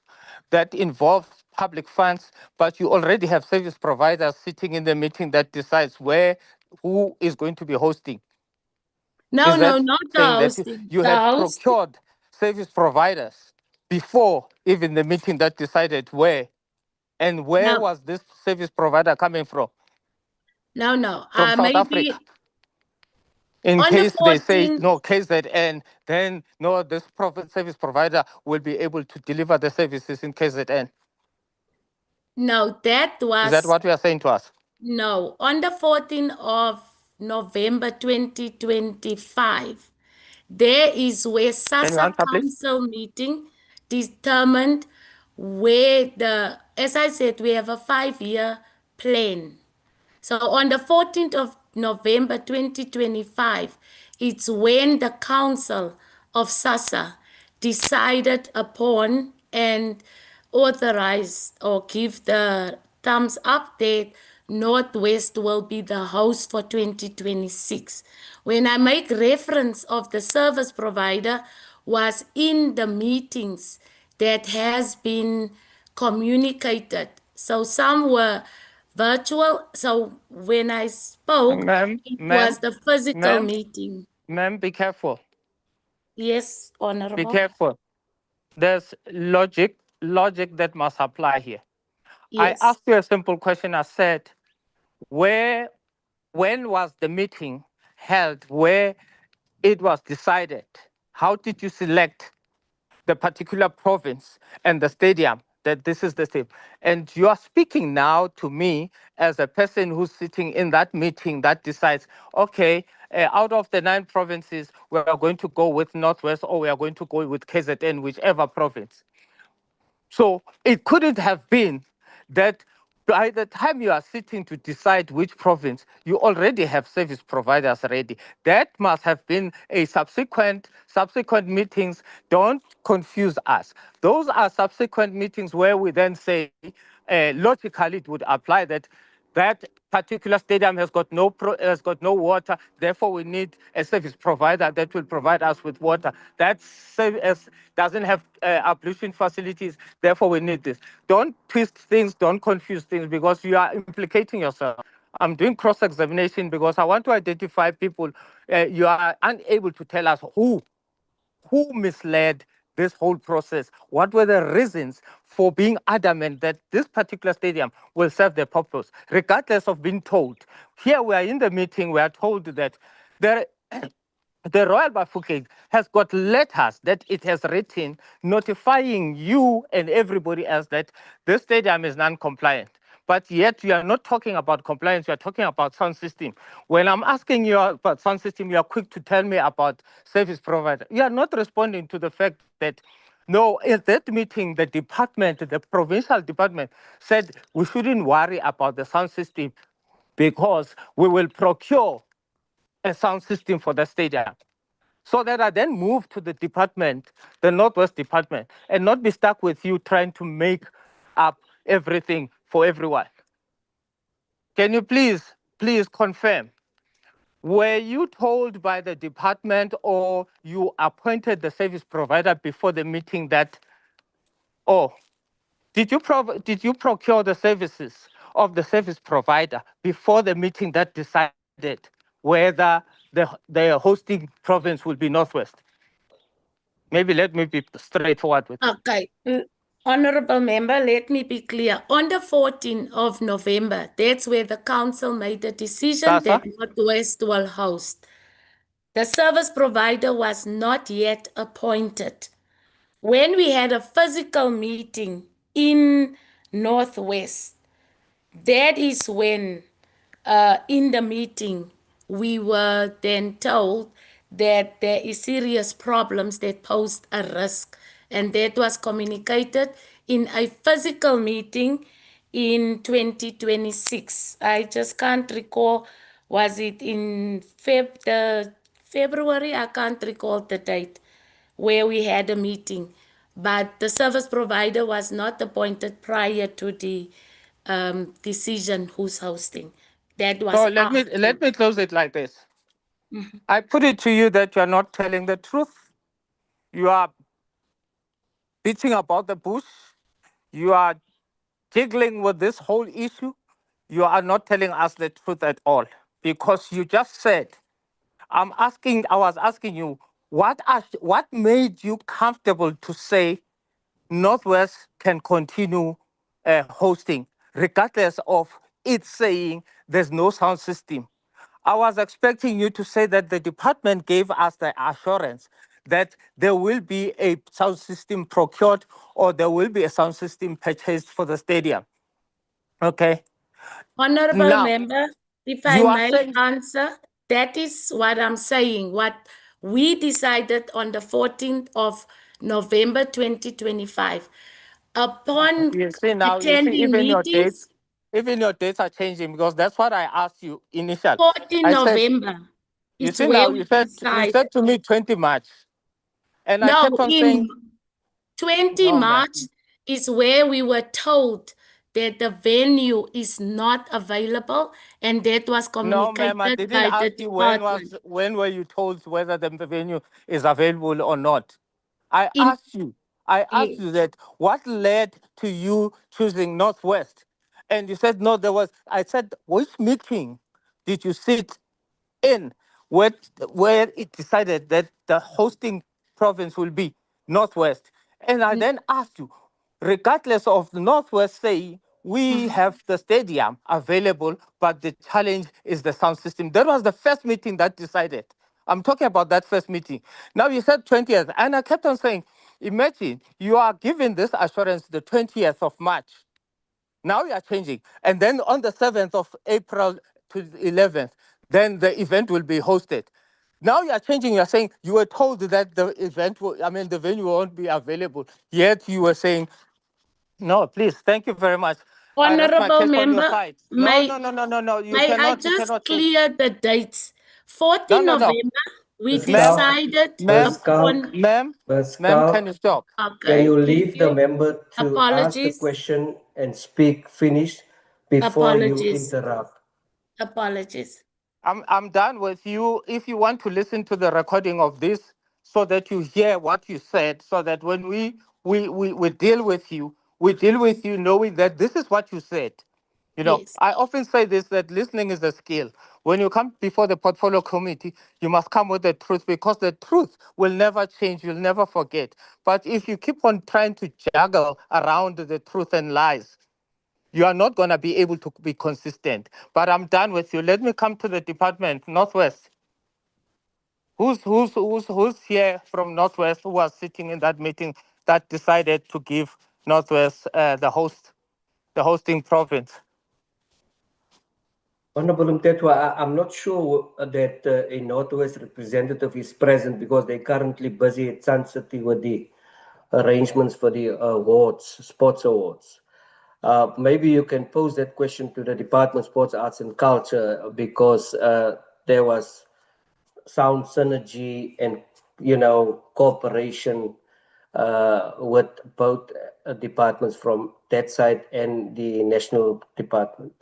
that involves public funds, but you already have service providers sitting in the meeting that decides who is going to be hosting. No, Is no, that not the saying that hosting. you The had host, procured service providers before even the meeting that decided where? And where no, was this service provider coming from? no. From South Africa. Maybe In on the case they say 14th. no KZN, then no, this service provider will be able to deliver the services in KZN. No, that Is that was what you are saying to us? no. On the 14th of November 2025, there is where Can you SASA answer, please? council meeting determined where as I said, we have a 5-year plan. So on the 14th of November 2025, it's when the Council of SASA decided upon and authorized or give the thumbs up that Northwest will be the host for 2026. When I make reference of the service provider was in the meetings that has been communicated. So some were virtual. So when I spoke, it was the physical meeting. Ma'am, be careful. Yes, Be Honorable. careful. There's logic that must apply here. I Yes. asked you a simple question. I said, when was the meeting held where it was decided? How did you select the particular province and the stadium that this is the same? And you are speaking now to me as a person who's sitting in that meeting that decides, okay, out of the 9 provinces, we are going to go with Northwest or we are going to go with KZN, whichever province. So it couldn't have been that by the time you are sitting to decide which province, you already have service providers ready. That must have been a subsequent meetings. Don't confuse us. Those are subsequent meetings where we then say, logically, it would apply that that particular stadium has got no water. Therefore, we need a service provider that will provide us with water. That service doesn't have ablution facilities. Therefore, we need this. Don't twist things. Don't confuse things because you are implicating yourself. I'm doing cross-examination because I want to identify people. You are unable to tell us who misled this whole process? What were the reasons for being adamant that this particular stadium will serve their purpose, regardless of being told? Here we are in the meeting, we are told that there, the Royal Bafokeng has got letters that it has written notifying you and everybody else that this stadium is non-compliant. But yet you are not talking about compliance, you are talking about sound system. When I'm asking you about sound system, you are quick to tell me about service provider. You are not responding to the fact that no, at that meeting, the department, the provincial department said we shouldn't worry about the sound system because we will procure a sound system for the stadium. So that I then move to the department, the Northwest department, and not be stuck with you trying to make up everything for everyone. Can you please confirm, were you told by the department or you appointed the service provider before the meeting that, oh, did you procure the services of the service provider before the meeting that decided whether the hosting province will be Northwest? Maybe let me be straightforward with you. Okay. Honorable member, let me be clear. On the 14th of November, that's where the council made the decision that Northwest will host. The service provider was not yet appointed. When we had a physical meeting in Northwest, that is when in the meeting, we were then told that there is serious problems that pose a risk. And that was communicated in a physical meeting in 2026. I just can't recall, was it in February? I can't recall the date where we had a meeting. But the service provider was not appointed prior to the decision who's hosting. That was So after. let me close it like this. I put it to you that you are not telling the truth. You are beating about the bush. You are jiggling with this whole issue. You are not telling us the truth at all because you just said, I was asking you, what made you comfortable to say Northwest can continue hosting, regardless of it saying there's no sound system? I was expecting you to say that the department gave us the assurance that there will be a sound system procured or there will be a sound system purchased for the stadium. Okay. Honorable Now, member, if I you are may saying, answer, that is what I'm saying. What we decided on the 14th of November 2025. Upon you see, attending meetings, even your dates are changing because that's what I asked you initially. 14 I said, November, you it's see now, where we you decide. said to me 20 March. And I No, kept on saying, in 20 no, man. March is where we were told that the venue is not available, and that was No, ma'am, I communicated didn't by the ask you department. when were you told whether the venue is available or not. I In asked you that what led to you choosing Northwest? And you said no, I said, which meeting did you sit in where it decided that the hosting province will be Northwest? And I then asked you, regardless of the Northwest saying we have the stadium available, but the challenge is the sound system. That was the first meeting that decided. I'm talking about that first meeting. Now you said 20th, and I kept on saying, imagine you are given this assurance the 20th of March. Now you are changing. And then on the 7th of April to the 11th, then the event will be hosted. Now you are changing. You are saying you were told that the the venue won't be available. Yet you were saying, no, please, thank you very much. I rest my Honorable case on your member, side. may No. You I cannot. You just cannot. clear the dates? 14 No. November, we Ms. Kau, decided Ms. Kau, upon. Ms. Ma'am, can Kau, you stop? can Okay, you thank leave the you. member to ask the Apologies. question and speak, finish before you Apologies. interrupt? Apologies. I'm done with you. If you want to listen to the recording of this so that you hear what you said, so that when we deal with you, we deal with you knowing that this is what you said. You know, Yes. I often say this, that listening is a skill. When you come before the portfolio committee, you must come with the truth, because the truth will never change, you'll never forget. But if you keep on trying to juggle around the truth and lies, you are not going to be able to be consistent. But I'm done with you. Let me come to the department, Northwest. Who's here from Northwest who was sitting in that meeting that decided to give Northwest the hosting province? Honorable Mtetwa, I'm not sure that a Northwest representative is present because they're currently busy at Sun City with the arrangements for the awards, sports awards. Maybe you can pose that question to the Department of Sports, Arts and Culture, because there was sound synergy and, cooperation with both departments from that side and the national department.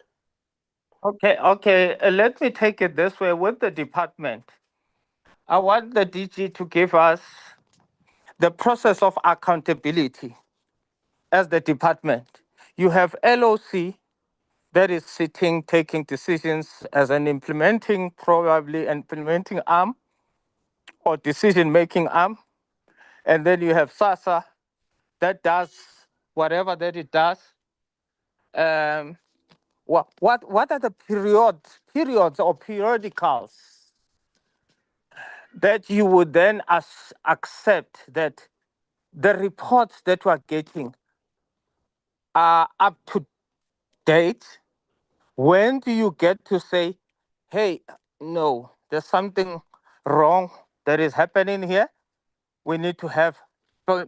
Okay. Let me take it this way with the department. I want the DG to give us the process of accountability as the department. You have LOC that is sitting, taking decisions as an probably implementing arm or decision-making arm. And then you have SASA that does whatever that it does. What are the periods or periodicals that you would then accept that the reports that we're getting are up to date? When do you get to say, hey, no, there's something wrong that is happening here? We need to have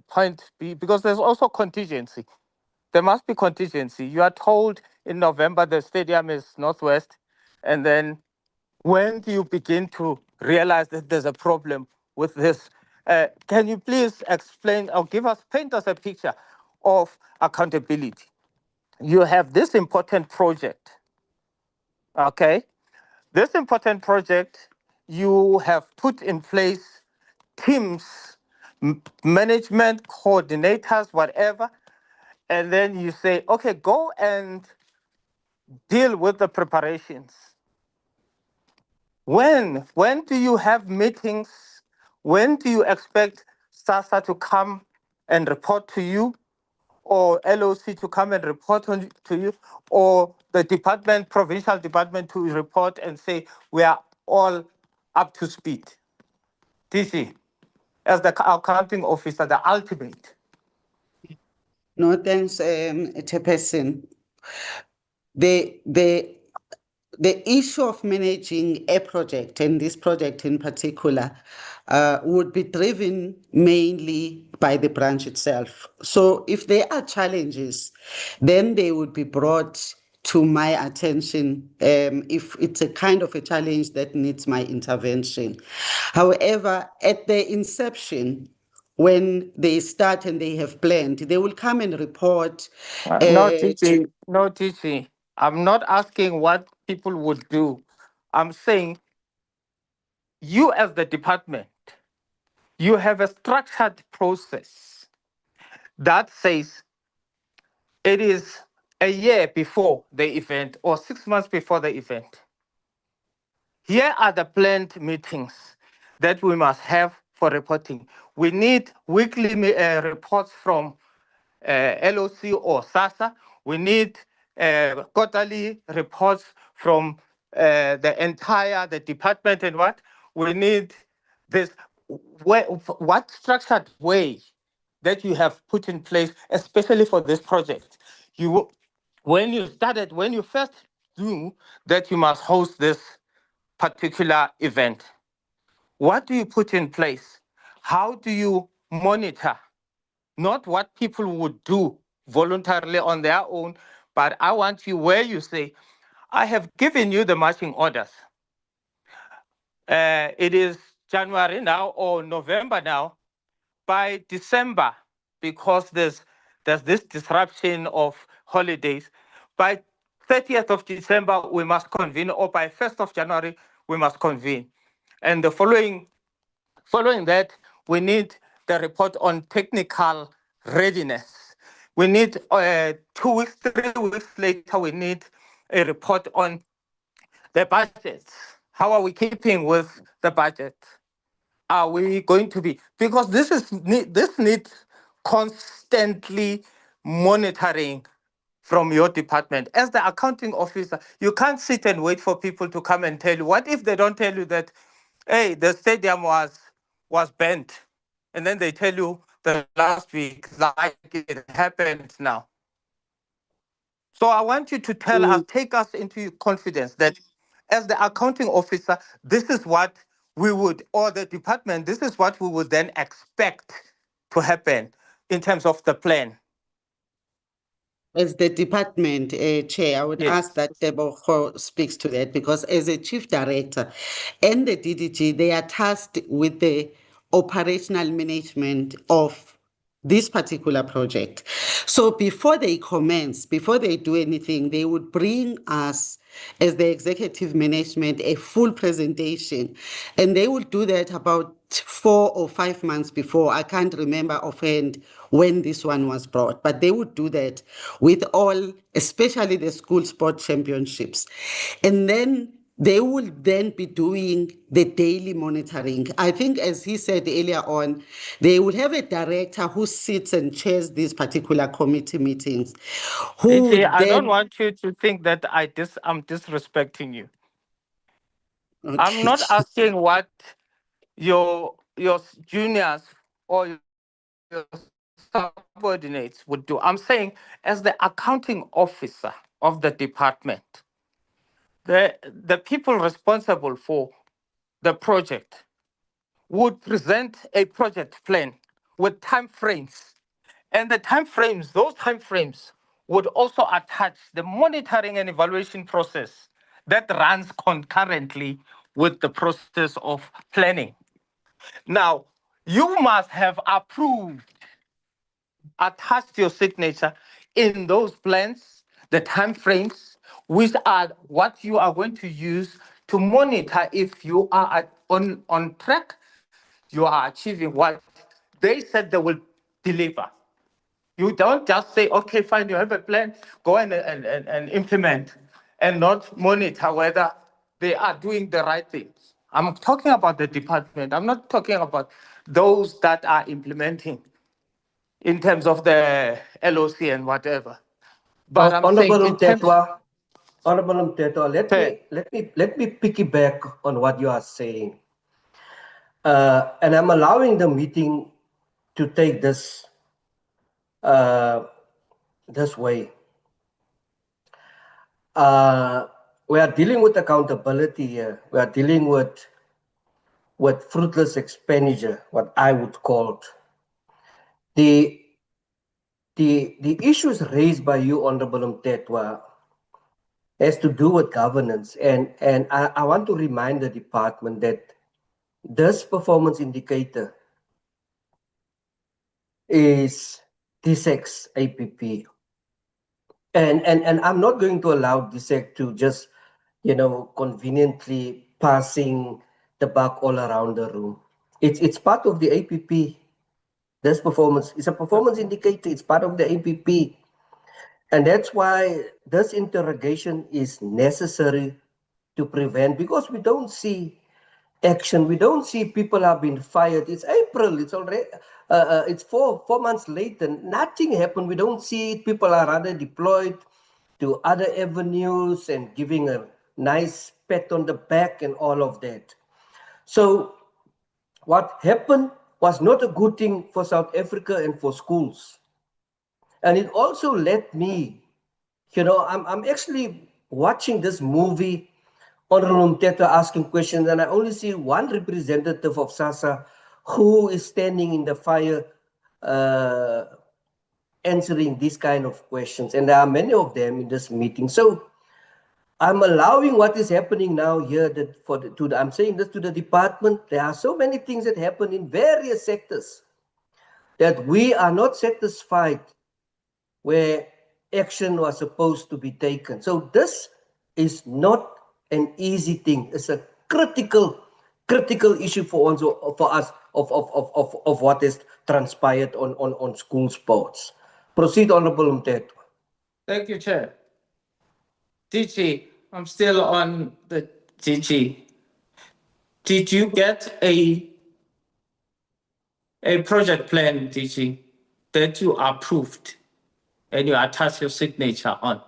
point B, because there's also contingency. There must be contingency. You are told in November the stadium is Northwest, and then when do you begin to realize that there's a problem with this? Can you please explain or paint us a picture of accountability? You have this important project, okay? This important project, you have put in place teams, management, coordinators, whatever, and then you say, okay, go and deal with the preparations. When do you have meetings? When do you expect SASA to come and report to you, or LOC to come and report to you, or the provincial department to report and say we are all up to speed? DC, as the accounting officer, the ultimate. No, thanks, Chairperson. The issue of managing a project, and this project in particular, would be driven mainly by the branch itself. So if there are challenges, then they would be brought to my attention if it's a kind of a challenge that needs my intervention. However, at the inception, when they start and they have planned, they will come and report. No, TC. I'm not asking what people would do. I'm saying you as the department, you have a structured process that says it is a year before the event or 6 months before the event. Here are the planned meetings that we must have for reporting. We need weekly reports from LOC or SASA. We need quarterly reports from the department and what we need this what structured way that you have put in place, especially for this project. When you first knew that you must host this particular event, what do you put in place? How do you monitor? Not what people would do voluntarily on their own, but I want you where you say, I have given you the marching orders. It is January now or November now. By December, because there's this disruption of holidays, by 30th of December, we must convene, or by 1st of January, we must convene. And the following that, we need the report on technical readiness. We need 2 weeks, 3 weeks later, we need a report on the budget. How are we keeping with the budget? Are we going to be, because this needs constantly monitoring from your department. As the accounting officer, you can't sit and wait for people to come and tell you. What if they don't tell you that, hey, the stadium was bent, and then they tell you the last week like it happened now? So I want you to tell us, take us into confidence that as the accounting officer, this is what we would, or the department, this is what we would then expect to happen in terms of the plan. As the department chair, I would Yes. ask that Tebogo speaks to that, because as a chief director and the DDG, they are tasked with the operational management of this particular project. So before they commence, before they do anything, they would bring us as the executive management a full presentation, and they would do that about 4 or 5 months before. I can't remember offhand when this one was brought, but they would do that with all, especially the school sport championships. And then they will then be doing the daily monitoring. I think, as he said earlier on, they will have a director who sits and chairs these particular committee meetings. Who DG, would I don't then, want you to think that I'm disrespecting you. I'm okay. not asking what your juniors or your subordinates would do. I'm saying, as the accounting officer of the department, the people responsible for the project would present a project plan with timeframes. And those timeframes would also attach the monitoring and evaluation process that runs concurrently with the process of planning. Now, you must have attached your signature in those plans, the timeframes, which are what you are going to use to monitor if you are on track, you are achieving what they said they will deliver. You don't just say, okay, fine, you have a plan, go and implement, and not monitor whether they are doing the right things. I'm talking about the department. I'm not talking about those that are implementing in terms of the LOC and whatever. But I'm saying Honorable in terms Mtetwa, let me piggyback on what you are saying. And I'm allowing the meeting to take this way. We are dealing with accountability here. We are dealing with fruitless expenditure, what I would call it. The issues raised by you, Honorable Mtetwa, has to do with governance. And I want to remind the department that this performance indicator is DSEC's APP. And I'm not going to allow DSEC to just, conveniently passing the buck all around the room. It's part of the APP. This performance is a performance indicator. It's part of the APP. And that's why this interrogation is necessary to prevent, because we don't see action. We don't see people have been fired. It's April. It's already it's four months later. Nothing happened. We don't see it. People are rather deployed. to other avenues and giving a nice pat on the back and all of that. So what happened was not a good thing for South Africa and for schools. And it also led me, I'm actually watching this movie, Honorable Mteto asking questions, and I only see one representative of SASSA who is standing in the fire answering these kind of questions. And there are many of them in this meeting. So I'm allowing what is happening now here that I'm saying this to the department. There are so many things that happen in various sectors that we are not satisfied where action was supposed to be taken. So this is not an easy thing. It's a critical issue for us of what has transpired on school sports. Proceed, Honorable Mteto. Thank you, Chair. DG, I'm still on the DG. Did you get a project plan, DG, that you approved and you attach your signature on?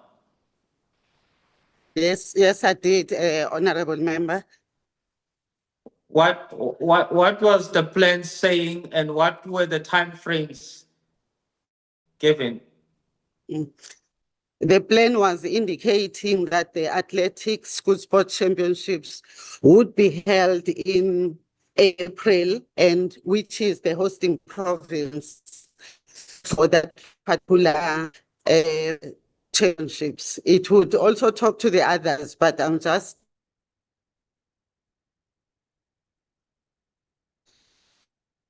Yes, I did, Honorable Member. What was the plan saying, and what were the timeframes given? The plan was indicating that the Athletics School Sports Championships would be held in April, and which is the hosting province for that particular championships. It would also talk to the others, but I'm just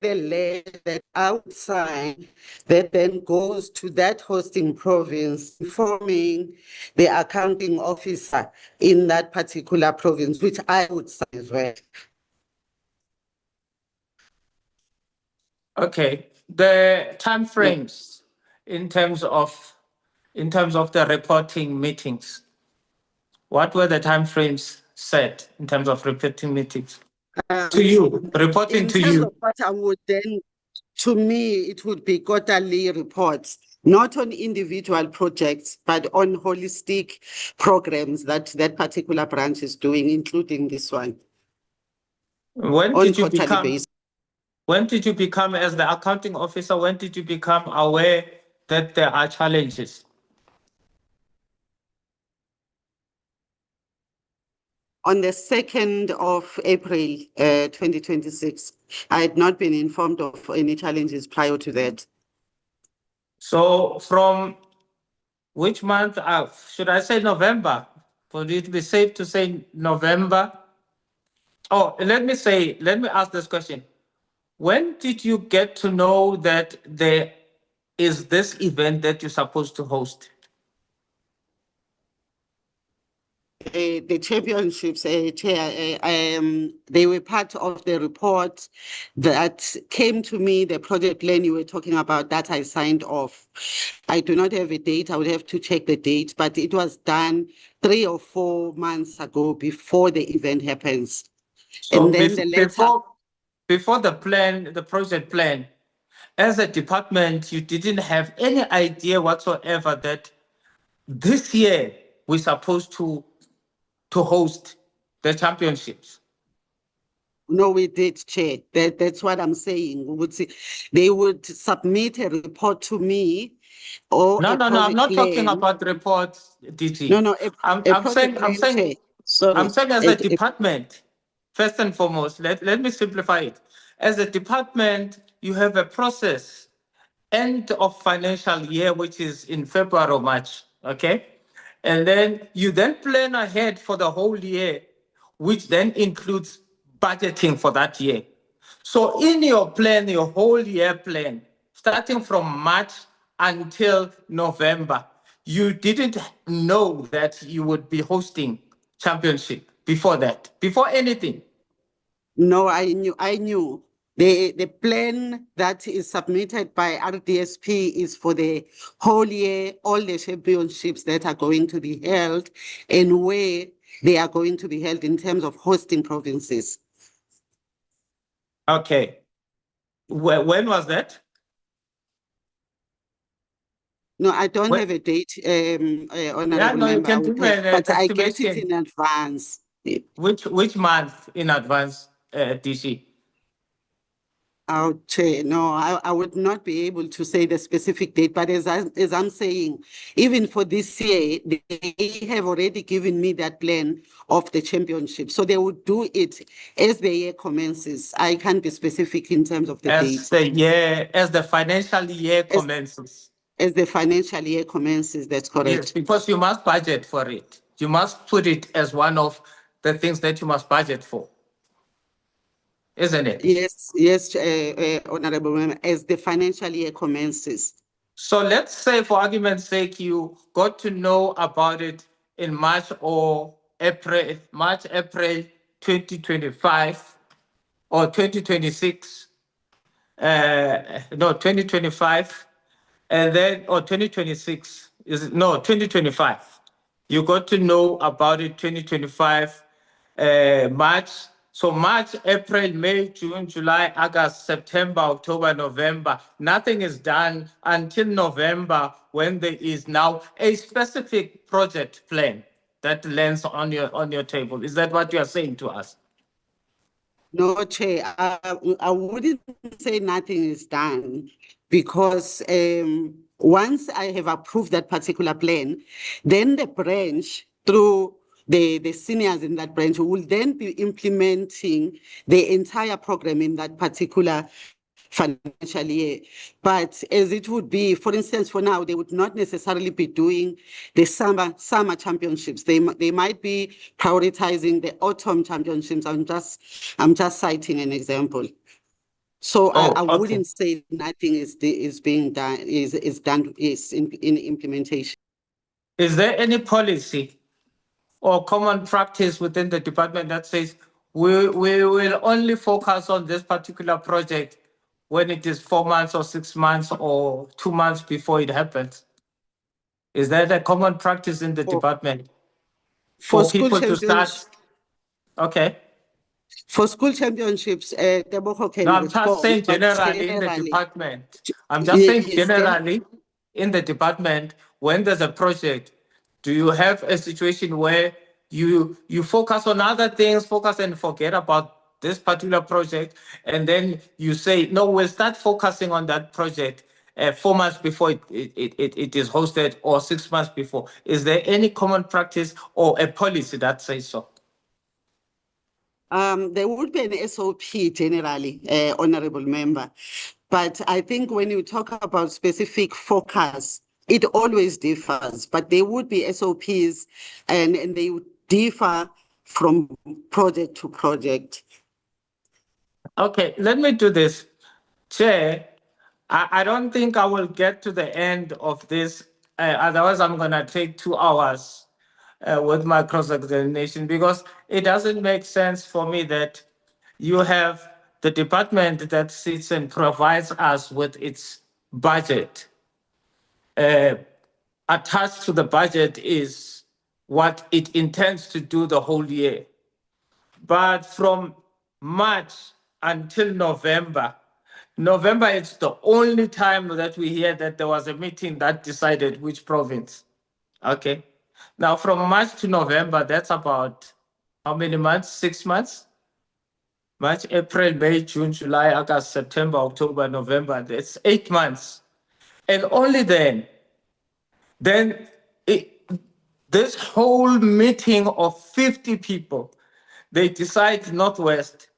the letter that I would sign that then goes to that hosting province, informing the accounting officer in that particular province, which I would sign as well. Okay, the timeframes in terms of the reporting meetings. What were the timeframes set in terms of reporting meetings? To you, reporting to In terms you. of what I would then, to me, it would be quarterly reports, not on individual projects, but on holistic programs that that particular branch is doing, including this one. When on did you quarterly become? basis. When did you become, as the accounting officer, when did you become aware that there are challenges? On the 2nd of April, 2026, I had not been informed of any challenges prior to that. So from which month? Should I say November? Would it be safe to say November? Oh, let me ask this question. When did you get to know that there is this event that you're supposed to host? The championships, Chair, they were part of the report that came to me, the project plan you were talking about that I signed off. I do not have a date. I would have to check the date, but it was done 3 or 4 months ago before the event happens. So and then the letter. Before the plan, the project plan, as a department, you didn't have any idea whatsoever that this year we're supposed to host the championships. No, we did, Chair. That's what I'm saying. We would see, they would submit a report to me or No, a I'm project not talking plan. about reports, DG. No, I'm project plan, Chair. I'm saying as A- a department, first and foremost, let me simplify it. As a department, you have a process, end of financial year, which is in February or March, okay? And then you then plan ahead for the whole year, which then includes budgeting for that year. So in your plan, your whole year plan, starting from March until November, you didn't know that you would be hosting championship before that, before anything. No, I knew. The plan that is submitted by RDSP is for the whole year, all the championships that are going to be held and where they are going to be held in terms of hosting provinces. Okay. When was that? No, I don't When- have a date, honorable Yeah, no, you member. I can would do have, an but I get it estimation. in advance. Which month in advance, DC? Oh, Chair, no, I would not be able to say the specific date, but as I'm saying, even for this year, they have already given me that plan of the championship. So they would do it as the year commences. I can't be specific in terms of the date. As the financial year commences. As the financial year commences, that's Yes, correct. because you must budget for it. You must put it as one of the things that you must budget for, isn't it? Yes, honorable member, as the financial year commences. So let's say, for argument's sake, you got to know about it in March, April 2025 or 2026. No, 2025, and then, or 2026, 2025. You got to know about it 2025, March. So March, April, May, June, July, August, September, October, November. Nothing is done until November, when there is now a specific project plan that lands on your table. Is that what you are saying to us? No, Chair, I wouldn't say nothing is done, because once I have approved that particular plan, then the branch, through the seniors in that branch, will then be implementing the entire program in that particular financial year. But as it would be, for instance, for now, they would not necessarily be doing the summer championships. They might be prioritizing the autumn championships. I'm just citing an example. So I wouldn't say nothing is being done, is in implementation. Is there any policy or common practice within the department that says we will only focus on this particular project when it is 4 months or 6 months or 2 months before it happens? Is that a common practice in the department For for school people to championships, start? Okay. for school championships, Tebogo can No, I'm just respond, saying but generally in the generally, department. I'm just saying yes, generally in the department, when there's a project, do you have a situation where you focus on other things, focus and forget about this particular project, and then you say, no, we'll start focusing on that project 4 months before it is hosted, or 6 months before? Is there any common practice or a policy that says so? There would be an SOP generally, honorable member. But I think when you talk about specific focus, it always differs, but there would be SOPs and they would differ from project to project. Okay, let me do this. Chair, I don't think I will get to the end of this. Otherwise, I'm going to take 2 hours with my cross-examination, because it doesn't make sense for me that you have the department that sits and provides us with its budget. Attached to the budget is what it intends to do the whole year. But from March until November is the only time that we hear that there was a meeting that decided which province. Okay. Now, from March to November, that's about how many months? 6 months? March, April, May, June, July, August, September, October, November. That's 8 months. And only then this whole meeting of 50 people, they decide Northwest,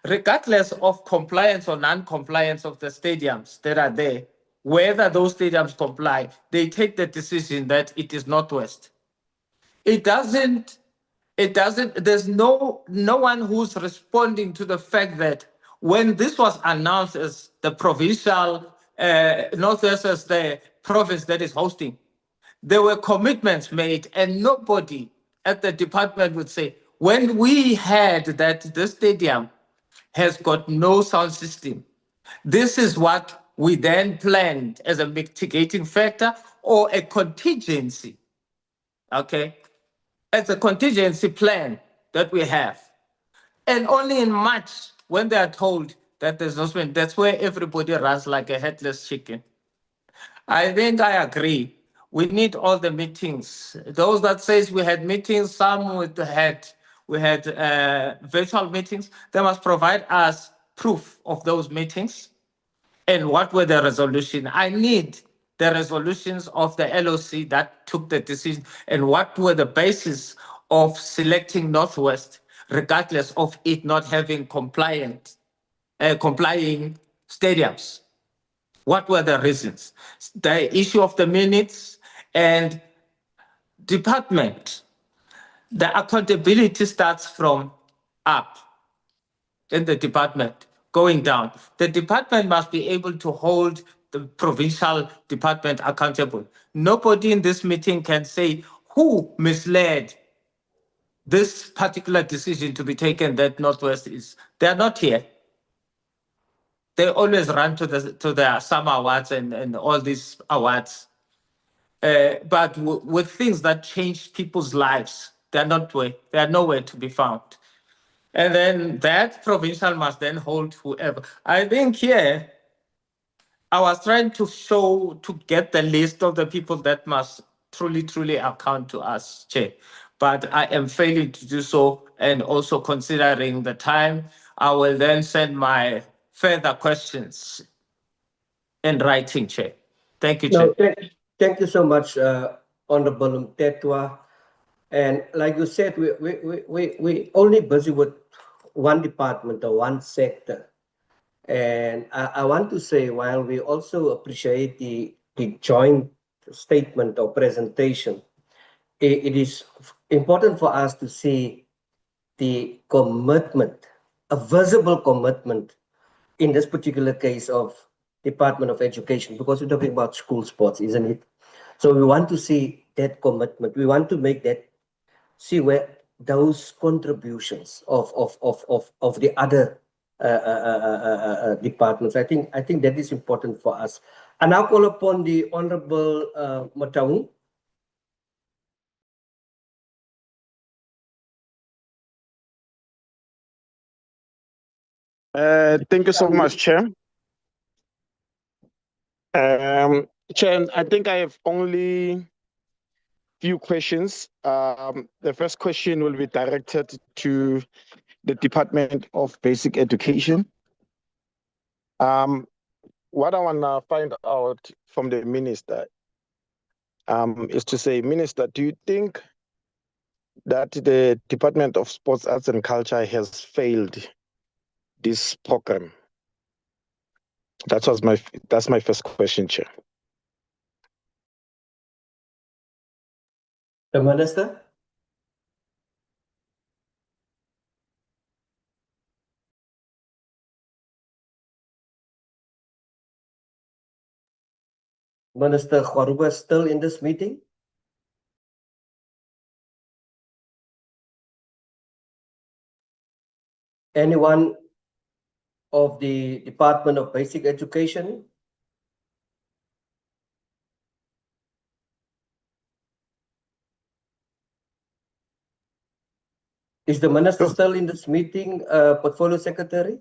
regardless of compliance or non-compliance of the stadiums that are there, whether those stadiums comply, they take the decision that it is Northwest. There's no one who's responding to the fact that when this was announced as the provincial, Northwest as the province that is hosting, there were commitments made, and nobody at the department would say, when we heard that the stadium has got no sound system, this is what we then planned as a mitigating factor or a contingency. Okay? As a contingency plan that we have. And only in March, when they are told that there's no spend, that's where everybody runs like a headless chicken. I think I agree We need all the meetings. Those that says we had meetings, some we had virtual meetings. They must provide us proof of those meetings and what were the resolutions. I need the resolutions of the LOC that took the decision and what were the basis of selecting Northwest, regardless of it not having complying stadiums. What were the reasons? The issue of the minutes and department. The accountability starts from up in the department, going down. The department must be able to hold the provincial department accountable. Nobody in this meeting can say who misled this particular decision to be taken that Northwest is. They're not here. They always run to the summer awards and all these awards. But with things that change people's lives, they are nowhere to be found. And then that provincial must then hold whoever. I think here, I was trying to get the list of the people that must truly account to us, Chair. But I am failing to do so, and also considering the time, I will then send my further questions in writing, Chair. Thank you, Chair. No, thank you so much, Honorable Mtetwa. And like you said, we only busy with one department or one sector. And I want to say, while we also appreciate the joint statement or presentation, it is important for us to see the commitment, a visible commitment in this particular case of Department of Education, because we're talking about school sports, isn't it? So we want to see that commitment. We want to make that, see where those contributions of the other departments. I think that is important for us. And now call upon the Honorable Mataung. Thank you so much, Chair. Chair, I think I have only few questions. The first question will be directed to the Department of Basic Education. What I want to find out from the Minister is to say, Minister, do you think that the Department of Sports, Arts and Culture has failed this program? That's my first question, Chair. The Minister? Minister Khwaruba still in this meeting? Anyone of the Department of Basic Education? Is the Minister still in this meeting, Portfolio Secretary?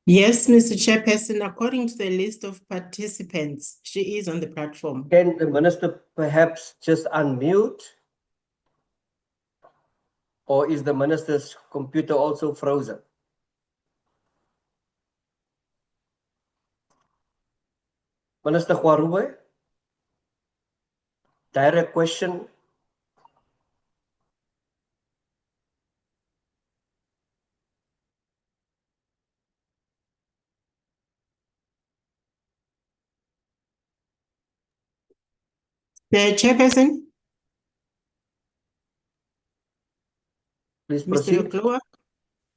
Yes, Mr. Chairperson, according to the list of participants, she is on the platform. Can the Minister perhaps just unmute? Or is the Minister's computer also frozen? Minister Khwaruba? Direct question. The Chairperson? Please Mr. proceed. Yokloa?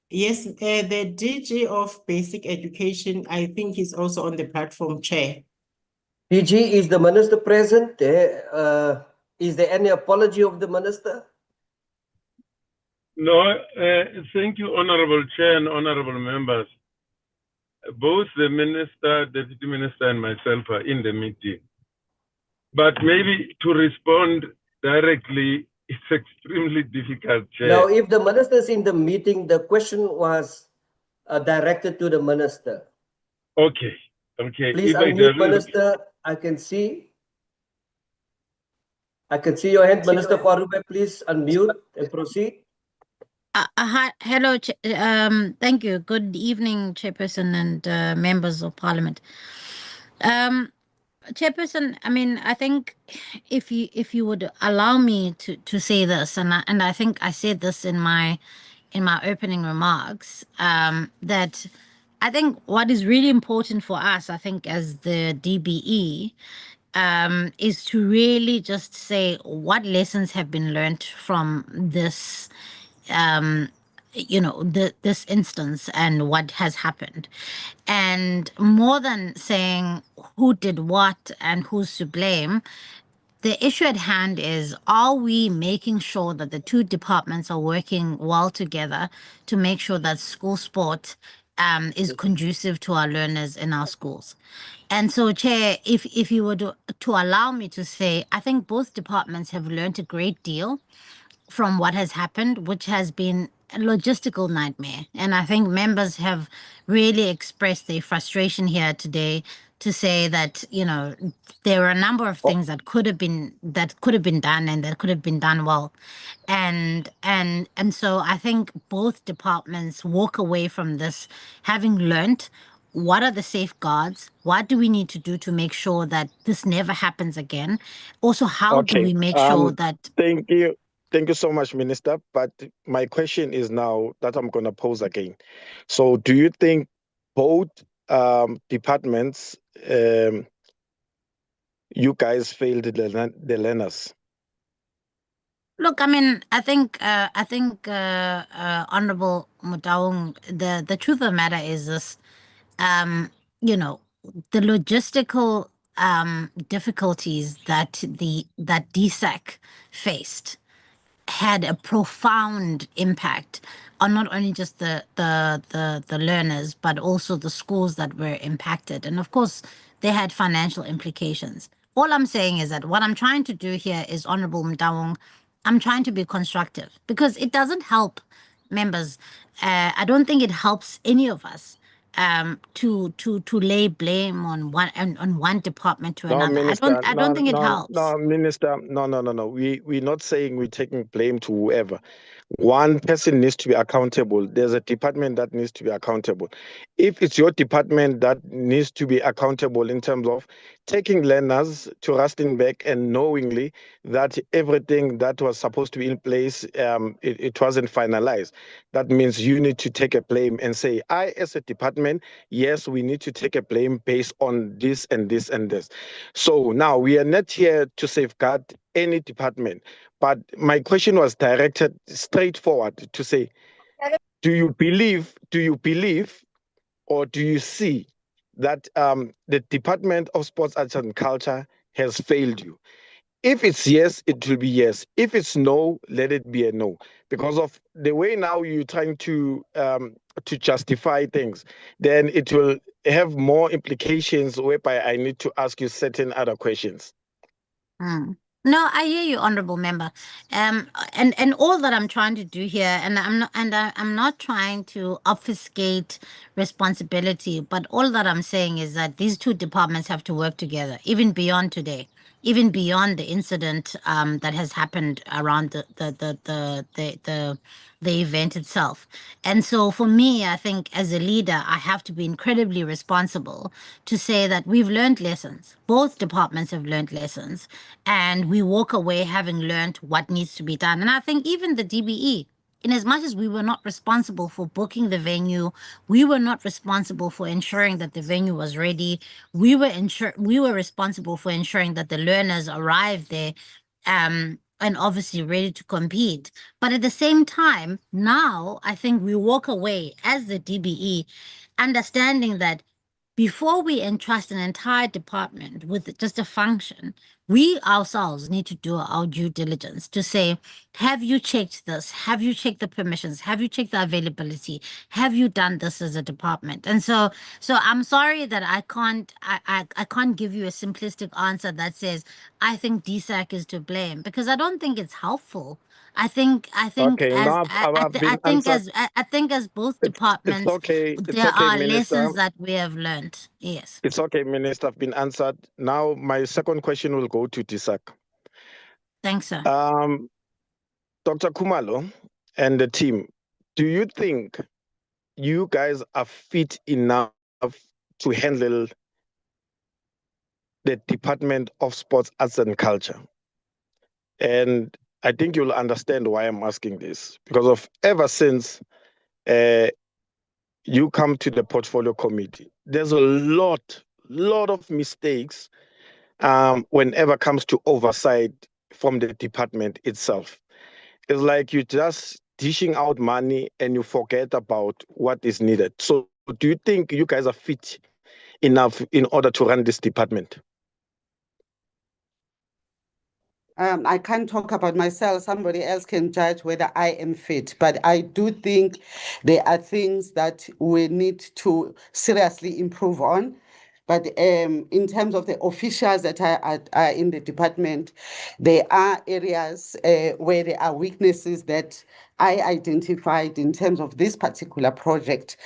Yes, the DG of Basic Education, I think, is also on the platform, Chair. DG, is the Minister present? Is there any apology of the Minister? No, thank you, Honorable Chair and Honorable Members. Both the Minister, Deputy Minister, and myself are in the meeting. But maybe to respond directly, it's extremely difficult, Chair. Now, if the Minister is in the meeting, the question was directed to the Minister. Okay, okay. Please unmute, Minister. I can see. I can see your hand, Minister Kwarube. Please unmute and proceed. Hello, thank you. Good evening, Chairperson and members of Parliament. Chairperson, I mean, I think if you would allow me to say this, and I think I said this in my opening remarks, that I think what is really important for us, I think, as the DBE, is to really just say what lessons have been learned from this, this instance and what has happened. And more than saying who did what and who's to blame, the issue at hand is, are we making sure that the two departments are working well together to make sure that school sport is conducive to our learners in our schools? And so, Chair, if you were to allow me to say, I think both departments have learned a great deal from what has happened, which has been a logistical nightmare. And I think members have really expressed their frustration here today to say that, there are a number of things that could have been done and that could have been done well. And so I think both departments walk away from this having learnt what are the safeguards, what do we need to do to make sure that this never happens again. Also, how do we make sure that... Thank you. Thank you so much, Minister. But my question is now that I'm going to pose again. So do you think both departments, you guys failed the learners? Look, I mean, I think Honorable Mutaung, the truth of the matter is this, the logistical difficulties that DSAC faced had a profound impact on not only just the learners, but also the schools that were impacted. And of course, they had financial implications. All I'm saying is that what I'm trying to do here is, Honorable Mtaung, I'm trying to be constructive because it doesn't help members. I don't think it helps any of us to lay blame on one department to another. Minister, I don't think it helps. No, Minister, no. We're not saying we're taking blame to whoever. One person needs to be accountable. There's a department that needs to be accountable. If it's your department that needs to be accountable in terms of taking learners to Rustenburg and knowingly that everything that was supposed to be in place, it wasn't finalized, that means you need to take a blame and say, I, as a department, yes, we need to take a blame based on this and this and this. So now we are not here to safeguard any department. But my question was directed straightforward to say, do you believe, or do you see that the Department of Sports, Arts and Culture has failed you? If it's yes, it will be yes. If it's no, let it be a no. Because of the way now you're trying to justify things, then it will have more implications whereby I need to ask you certain other questions. No, I hear you, honorable member. And all that I'm trying to do here, and I'm not trying to obfuscate responsibility, but all that I'm saying is that these two departments have to work together, even beyond today, even beyond the incident that has happened around the event itself. And so for me, I think as a leader, I have to be incredibly responsible to say that we've learned lessons. Both departments have learned lessons, and we walk away having learned what needs to be done. And I think even the DBE, in as much as we were not responsible for booking the venue, we were not responsible for ensuring that the venue was ready. We were responsible for ensuring that the learners arrived there and obviously ready to compete. But at the same time, now I think we walk away as the DBE understanding that before we entrust an entire department with just a function, we ourselves need to do our due diligence to say, have you checked this? Have you checked the permissions? Have you checked the availability? Have you done this as a department? And so I'm sorry that I can't give you a simplistic answer that says, I think DSAC is to blame, because I don't think it's helpful. I think Okay, as now I think as both departments, there are lessons that we have learned. Yes. It's okay, Minister. I've been answered. Now, my second question will go to DSAC. Thanks, sir. Dr. Khumalo and the team, do you think you guys are fit enough to handle the Department of Sports, Arts and Culture? And I think you'll understand why I'm asking this, because of ever since you come to the portfolio committee, there's a lot of mistakes whenever comes to oversight from the department itself. It's like you're just dishing out money and you forget about what is needed. So do you think you guys are fit enough in order to run this department? I can't talk about myself. Somebody else can judge whether I am fit. But I do think there are things that we need to seriously improve on. But in terms of the officials that are in the department, there are areas where there are weaknesses that I identified in terms of this particular project.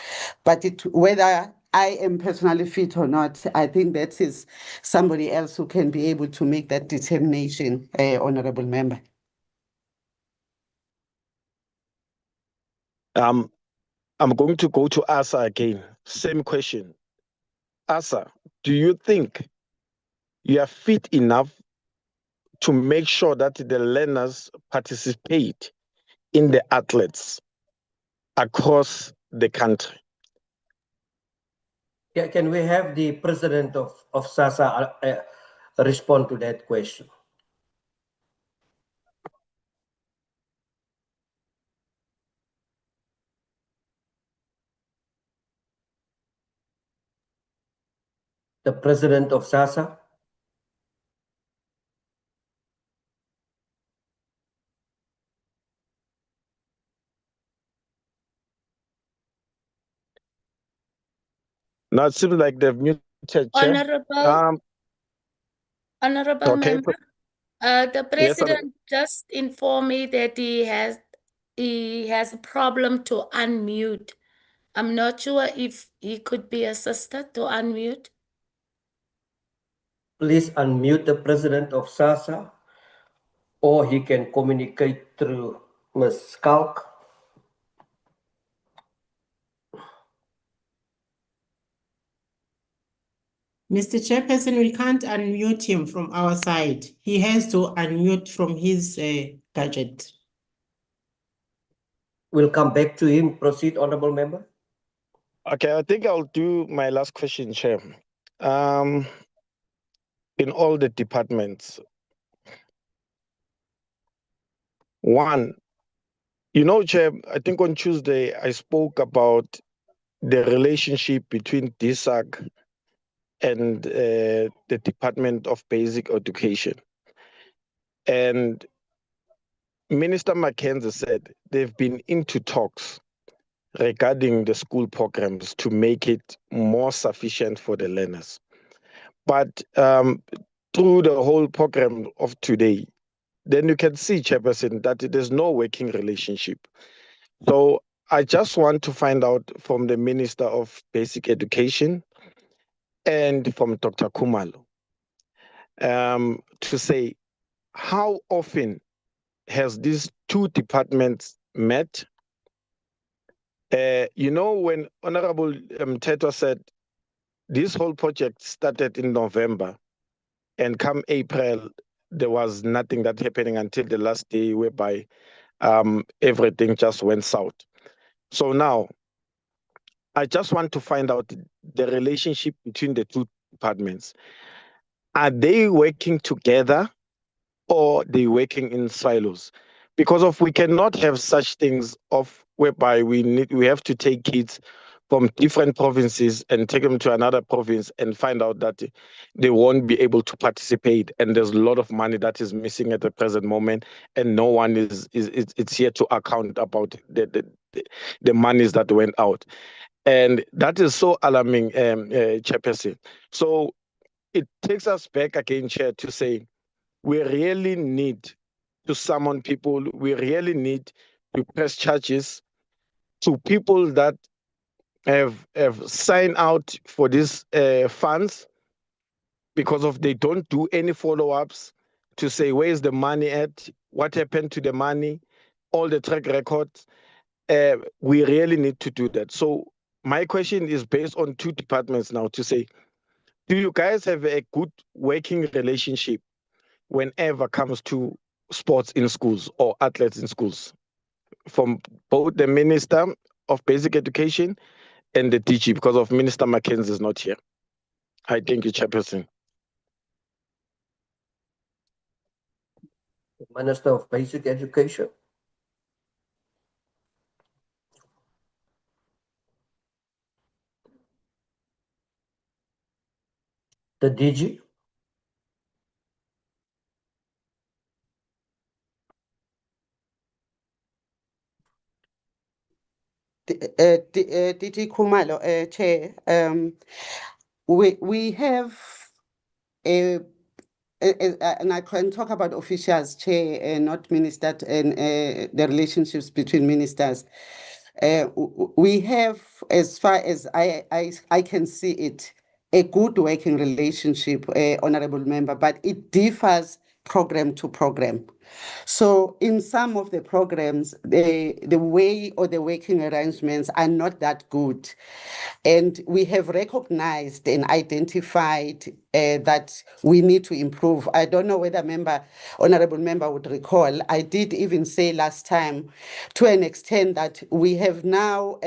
But whether I am personally fit or not, I think that is somebody else who can be able to make that determination, Honorable Member. I'm going to go to Asa again. Same question. Asa, do you think you are fit enough to make sure that the learners participate in the athletes across the country? Yeah, can we have the president of SASA respond to that question? The president of SASA? Now it seems like they've muted, Chair. Honorable okay. Member, the president just informed me that he has a problem to unmute. I'm not sure if he could be assisted to unmute. Please unmute the president of SASA, or he can communicate through Ms. Kalk. Mr. Chairperson, we can't unmute him from our side. He has to unmute from his gadget. We'll come back to him. Proceed, Honorable Member. Okay, I think I'll do my last question, Chair. In all the departments, one, Chair, I think on Tuesday I spoke about the relationship between DSAG and the Department of Basic Education. And Minister Mackenzie said they've been into talks regarding the school programs to make it more sufficient for the learners. But through the whole program of today, then you can see, Chairperson, that there's no working relationship. So I just want to find out from the Minister of Basic Education and from Dr. Khumalo to say, how often has these two departments met? When Honorable Teto said this whole project started in November, and come April, there was nothing that happening until the last day whereby everything just went south. So now, I just want to find out the relationship between the two departments. Are they working together or they working in silos? Because we cannot have such things whereby we have to take kids from different provinces and take them to another province and find out that they won't be able to participate, and there's a lot of money that is missing at the present moment, and no one is here to account about the monies that went out. And that is so alarming, Chairperson. So it takes us back again, Chair, to say we really need to summon people. We really need to press charges to people that have signed out for these funds because they don't do any follow-ups. to say where's the money at, what happened to the money, all the track records. We really need to do that. So my question is based on two departments now to say, do you guys have a good working relationship whenever comes to sports in schools or athletes in schools, from both the Minister of Basic Education and the DG, because of Minister Mackenzie is not here? I thank you, Chairperson. Minister of Basic Education. The DG. DT Khumalo, Chair, we have a, and I can talk about officials, Chair, and not ministers, and the relationships between ministers. We have, as far as I can see it, a good working relationship, Honorable Member, but it differs program to program. So in some of the programs, the way or the working arrangements are not that good. And we have recognized and identified that we need to improve. I don't know whether Honorable Member would recall, I did even say last time, to an extent, that we have now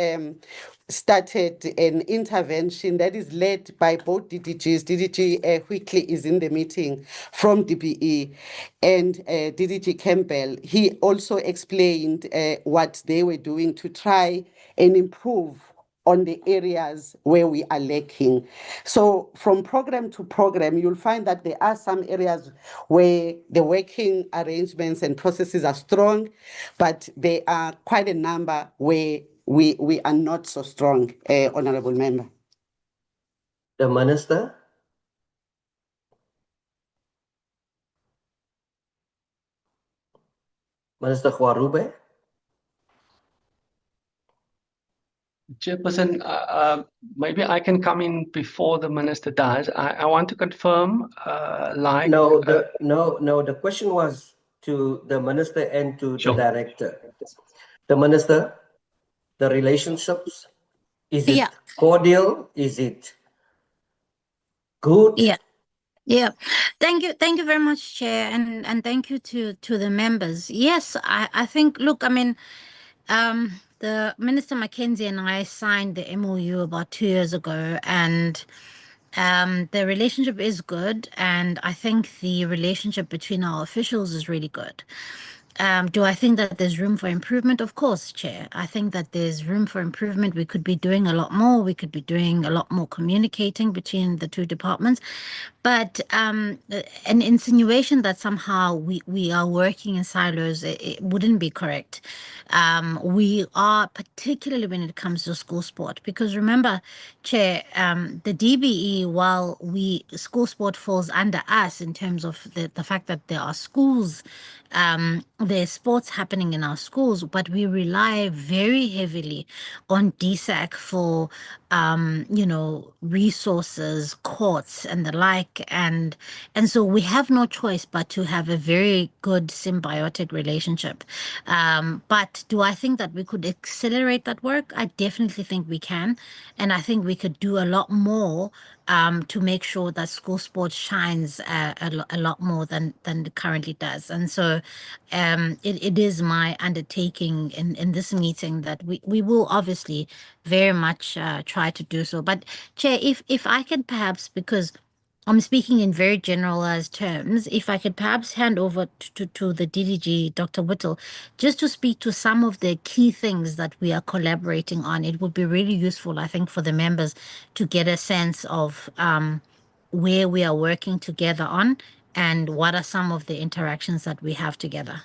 started an intervention that is led by both DDGs. DDG Whitley is in the meeting from DBE, and DDG Campbell. He also explained what they were doing to try and improve on the areas where we are lacking. So from program to program, you'll find that there are some areas where the working arrangements and processes are strong, but there are quite a number where we are not so strong, Honorable Member. The Minister. Minister Khwarube. Chairperson, maybe I can come in before the minister does. I want to confirm, No, the question was to the minister and to the director. The minister, the relationships, is it cordial? Is it good? Yeah. Thank you very much, Chair, and thank you to the members. Yes, I think, look, I mean, the Minister Mackenzie and I signed the MOU about 2 years ago, and the relationship is good, and I think the relationship between our officials is really good. Do I think that there's room for improvement? Of course, Chair. I think that there's room for improvement. We could be doing a lot more. We could be doing a lot more communicating between the two departments. But an insinuation that somehow we are working in silos, it wouldn't be correct. We are, particularly when it comes to school sport, because remember, Chair, the DBE, while school sport falls under us in terms of the fact that there are schools, there's sports happening in our schools, but we rely very heavily on DSAC for, resources, courts, and the like, and so we have no choice but to have a very good symbiotic relationship. But do I think that we could accelerate that work? I definitely think we can, and I think we could do a lot more to make sure that school sports shines a lot more than it currently does. And so it is my undertaking in this meeting that we will obviously very much try to do so. But Chair, if I can perhaps, because I'm speaking in very generalized terms, if I could perhaps hand over to the DDG, Dr. Whittle, just to speak to some of the key things that we are collaborating on, it would be really useful, I think, for the members to get a sense of where we are working together on and what are some of the interactions that we have together.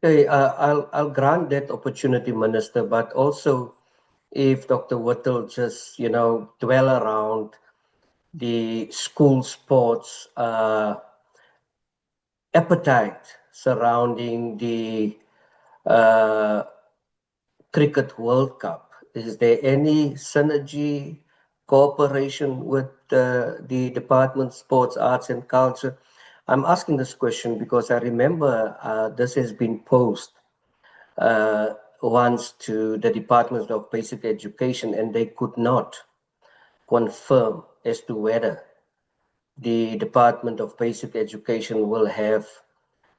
Okay, I'll grant that opportunity, Minister, but also if Dr. Whittle just, dwell around the school sports appetite surrounding the Cricket World Cup. Is there any synergy, cooperation with the Department of Sports, Arts and Culture? I'm asking this question because I remember this has been posed once to the Department of Basic Education, and they could not confirm as to whether the Department of Basic Education will have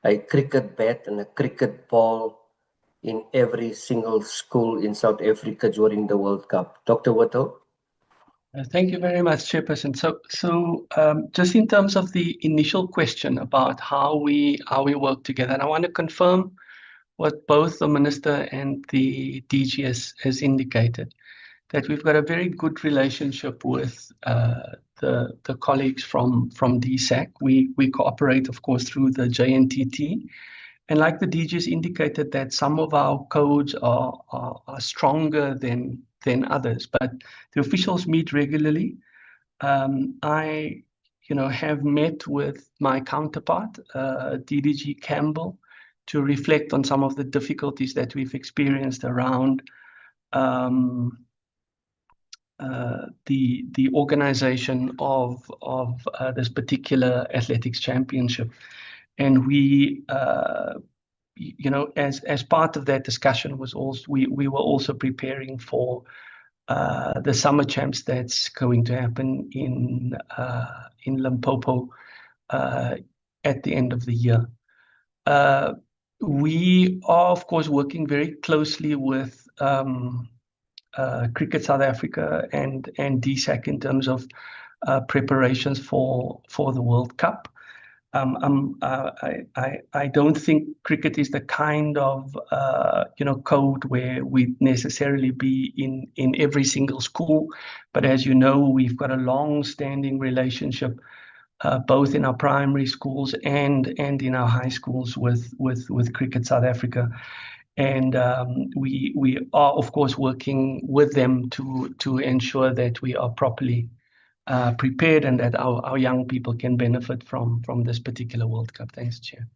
a cricket bat and a cricket ball in every single school in South Africa during the World Cup. Dr. Whittle? Thank you very much, Chairperson. So, just in terms of the initial question about how we work together, and I want to confirm what both the Minister and the DG has indicated, that we've got a very good relationship with the colleagues from DSAC. We cooperate, of course, through the JNTT. And like the DGs indicated, that some of our codes are stronger than others, but the officials meet regularly. I, have met with my counterpart, DDG Campbell, to reflect on some of the difficulties that we've experienced around the organization of this particular athletics championship. And we, as part of that discussion was also, we were also preparing for the summer champs that's going to happen in Limpopo at the end of the year. We are, of course, working very closely with Cricket South Africa and DSAC in terms of preparations for the World Cup. I don't think cricket is the kind of code where we necessarily be in every single school, but as you know, we've got a long-standing relationship both in our primary schools and in our high schools with Cricket South Africa. And we are, of course, working with them to ensure that we are properly prepared and that our young people can benefit from this particular World Cup. Thanks, Chair.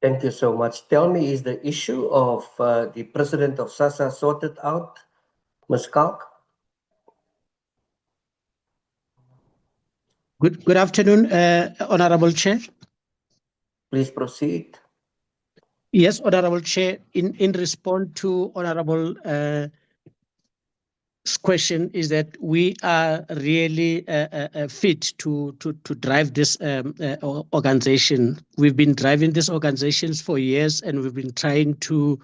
Thank you so much. Tell me, is the issue of the president of SASA sorted out, Ms. Kalk? Good afternoon, Honorable Chair. Please proceed. Yes, Honorable Chair, in response to Honorable question is that we are really fit to drive this organization. We've been driving these organizations for years, and we've been trying to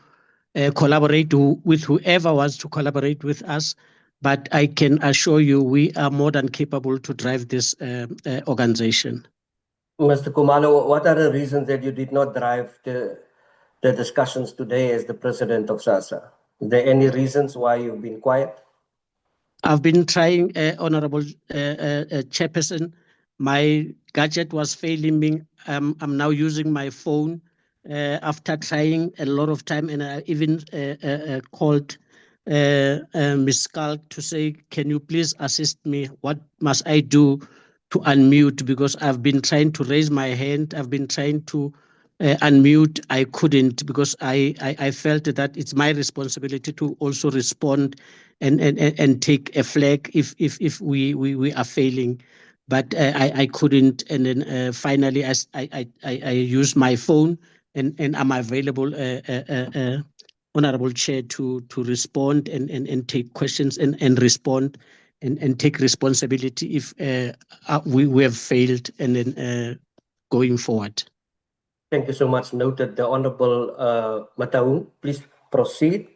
collaborate with whoever wants to collaborate with us. But I can assure you, we are more than capable to drive this organization. Mr. Kumalo, what are the reasons that you did not drive the discussions today as the president of SASA? Is there any reasons why you've been quiet? I've been trying, Honorable Chairperson. My gadget was failing me. I'm now using my phone after trying a lot of time, and I even called Ms. Skalk to say, can you please assist me? What must I do to unmute? Because I've been trying to raise my hand. I've been trying to unmute. I couldn't, because I felt that it's my responsibility to also respond and take a flag if we are failing. But I couldn't, and then finally I used my phone, and I'm available, Honorable Chair, to respond and take questions and respond and take responsibility if we have failed, and then going forward. Thank you so much. Noted. The Honorable Mataung, please proceed.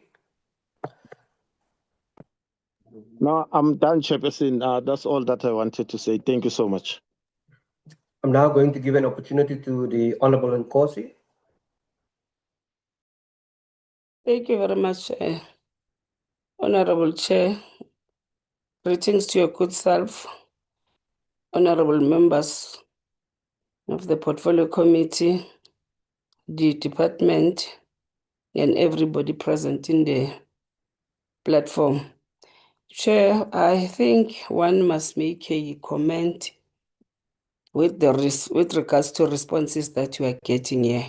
No, I'm done, Chairperson. That's all that I wanted to say. Thank you so much. I'm now going to give an opportunity to the Honorable Nkosi. Thank you very much, Honorable Chair. Greetings to your good self, honorable members of the Portfolio Committee, the department, and everybody present in the platform. Chair, I think one must make a comment with regards to responses that you are getting here.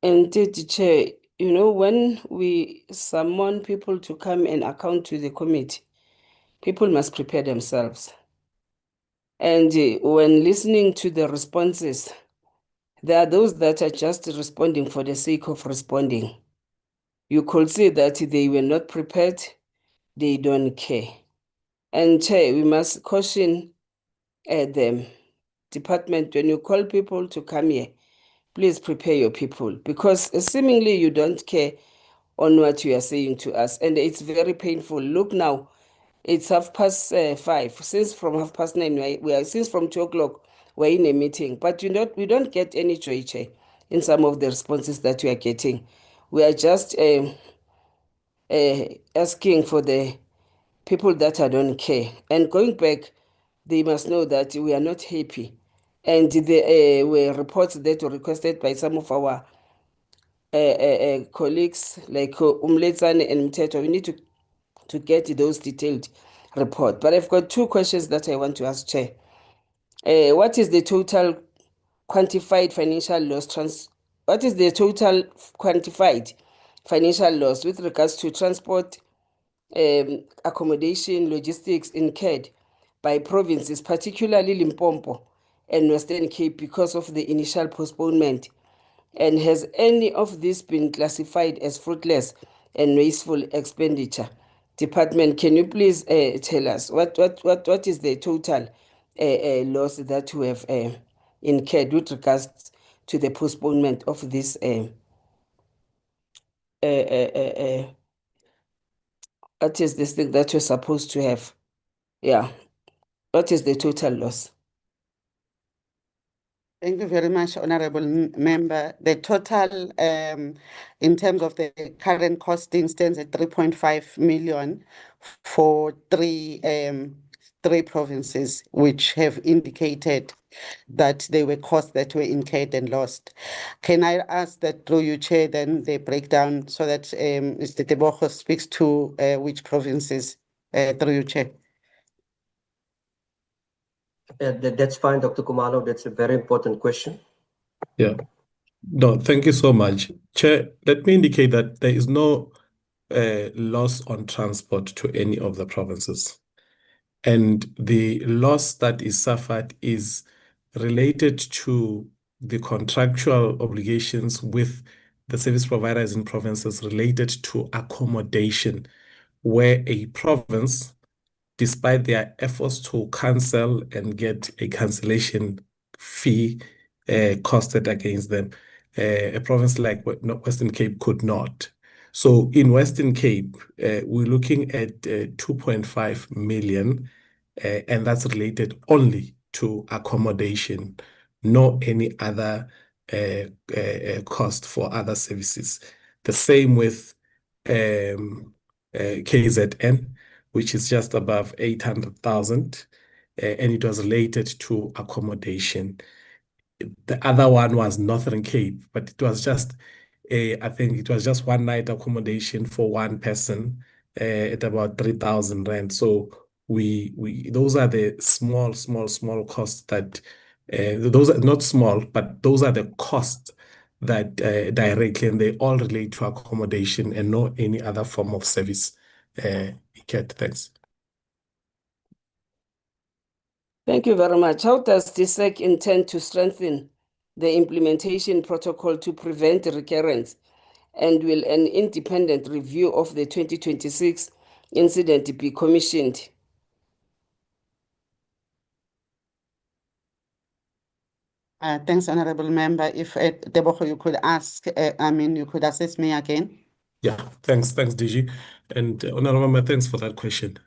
And Chair, when we summon people to come and account to the committee, people must prepare themselves. And when listening to the responses, there are those that are just responding for the sake of responding. You could see that they were not prepared, they don't care. And Chair, we must caution them. Department, when you call people to come here, please prepare your people, because seemingly you don't care on what you are saying to us, and it's very painful. Look now, it's 5:30. Since from 9:30, since from 2 o'clock, we're in a meeting, but we don't get any joy, Chair, in some of the responses that we are getting. We are just asking for the people that I don't care. And going back, they must know that we are not happy. And there were reports that were requested by some of our colleagues, like Umletsane and Mteto. We need to get those detailed report. But I've got two questions that I want to ask, Chair. What is the total quantified financial loss? What is the total quantified financial loss with regards to transport, accommodation, logistics incurred by provinces, particularly Limpopo and Western Cape, because of the initial postponement? And has any of this been classified as fruitless and wasteful expenditure? Department, can you please tell us what is the total loss that you have incurred with regards to the postponement of this what is this thing that you're supposed to have? Yeah. What is the total loss? Thank you very much, Honorable Member. The total, in terms of the current costing, stands at 3.5 million for three provinces, which have indicated that they were costs that were incurred and lost. Can I ask that through you, Chair, then the breakdown so that Mr. Tebogo speaks to which provinces through you, Chair? That's fine, Dr. Kumalo. That's a very important question. Yeah. No, thank you so much. Chair, let me indicate that there is no loss on transport to any of the provinces. And the loss that is suffered is related to the contractual obligations with the service providers in provinces related to accommodation, where a province, despite their efforts to cancel and get a cancellation fee costed against them, a province like Western Cape could not. So in Western Cape, we're looking at 2.5 million, and that's related only to accommodation, no any other cost for other services. The same with KZN, which is just above 800,000, and it was related to accommodation. The other one was Northern Cape, but it was just, I think it was just one night accommodation for one person at about 3,000 rand. So those are the small costs that, those are not small, but those are the costs that directly, and they all relate to accommodation and not any other form of service. Kat, thanks. Thank you very much. How does DSEC intend to strengthen the implementation protocol to prevent recurrence? And will an independent review of the 2026 incident be commissioned? Thanks, Honorable Member. If Tebogo, you could ask, you could assist me again. Yeah, thanks, DG. And Honorable Member, thanks for that question.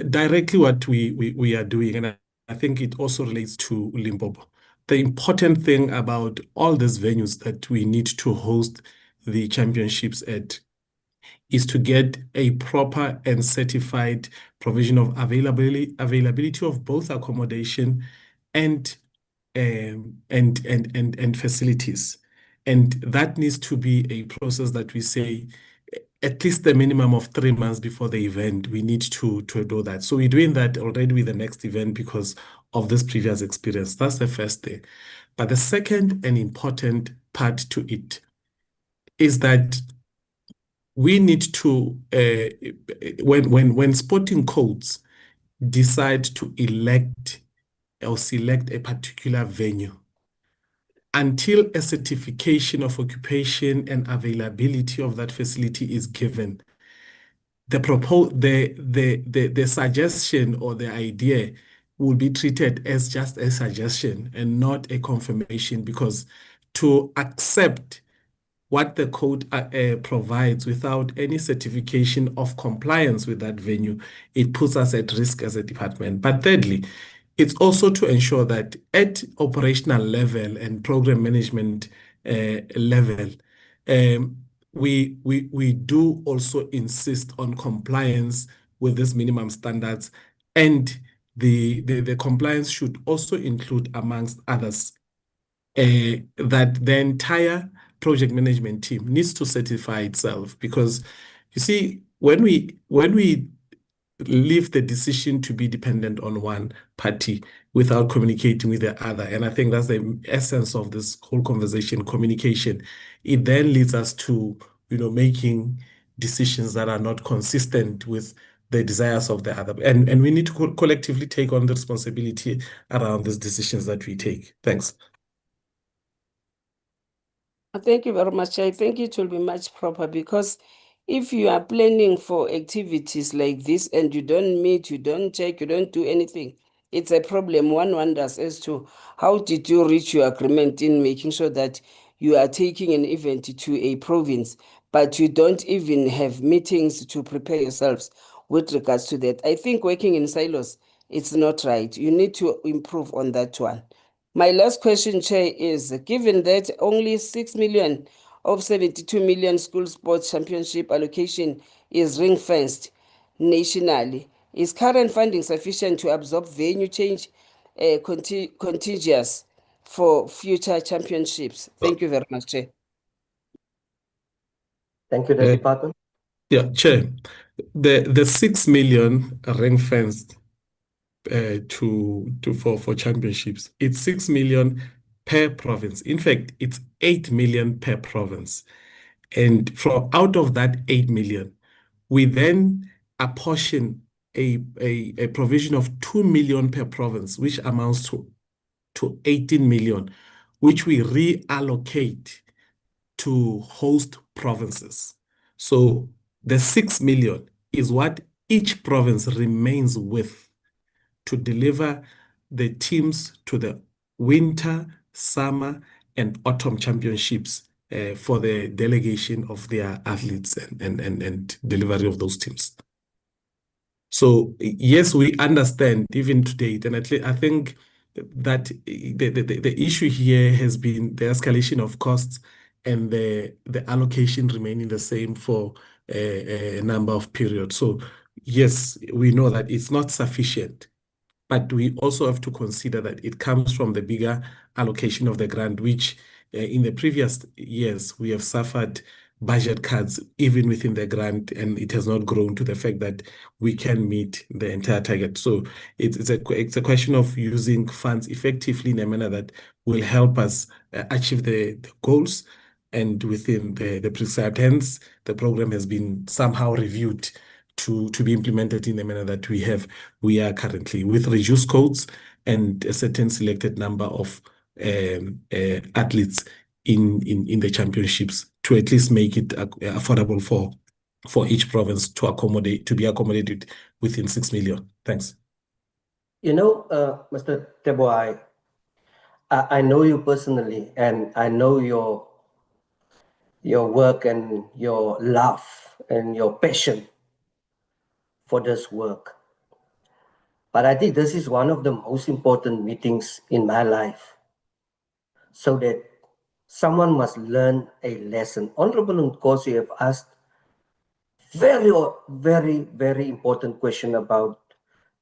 Directly what we are doing, and I think it also relates to Limpopo. The important thing about all these venues that we need to host the championships at is to get a proper and certified provision of availability of both accommodation and facilities. And that needs to be a process that we say at least the minimum of 3 months before the event, we need to do that. So we're doing that already with the next event because of this previous experience. That's the first thing. But the second and important part to it is that we need to, when sporting codes decide to elect or select a particular venue, until a certification of occupation and availability of that facility is given, the suggestion or the idea will be treated as just a suggestion and not a confirmation, because to accept what the code provides without any certification of compliance with that venue, it puts us at risk as a department. But thirdly, it's also to ensure that at operational level and program management level, we do also insist on compliance with these minimum standards, and the compliance should also include, amongst others, that the entire project management team needs to certify itself, because you see, when we leave the decision to be dependent on one party without communicating with the other, and I think that's the essence of this whole conversation, communication, it then leads us to making decisions that are not consistent with the desires of the other, and we need to collectively take on the responsibility around these decisions that we take. Thanks. Thank you very much. I think it will be much proper, because if you are planning for activities like this and you don't meet, you don't check, you don't do anything, it's a problem. One wonders as to how did you reach your agreement in making sure that you are taking an event to a province, but you don't even have meetings to prepare yourselves with regards to that. I think working in silos, it's not right. You need to improve on that one. My last question, Chair, is given that only 6 million of 72 million school sports championship allocation is ring-fenced nationally, is current funding sufficient to absorb venue change contagious for future championships? Thank you very much, Chair. Thank you, the department. Yeah, Chair. The 6 million ring-fenced for championships, it's 6 million per province. In fact, it's 8 million per province. And from out of that 8 million, we then apportion a provision of 2 million per province, which amounts to 18 million, which we reallocate to host provinces. So the 6 million is what each province remains with to deliver the teams to the winter, summer, and autumn championships for the delegation of their athletes and delivery of those teams. So yes, we understand even to date, and I think that the issue here has been the escalation of costs and the allocation remaining the same for a number of periods. So yes, we know that it's not sufficient, but we also have to consider that it comes from the bigger allocation of the grant, which in the previous years, we have suffered budget cuts even within the grant, and it has not grown to the fact that we can meet the entire target. So it's a question of using funds effectively in a manner that will help us achieve the goals and within the prescribed. Hence, the program has been somehow reviewed to be implemented in the manner that we are currently, with reduced codes and a certain selected number of athletes in the championships, to at least make it affordable for each province to be accommodated within 6 million. Thanks. Mr. Teboho, I know you personally, and I know your work and your love and your passion for this work. But I think this is one of the most important meetings in my life, so that someone must learn a lesson. Honorable Nkosi have asked very, very, very important question about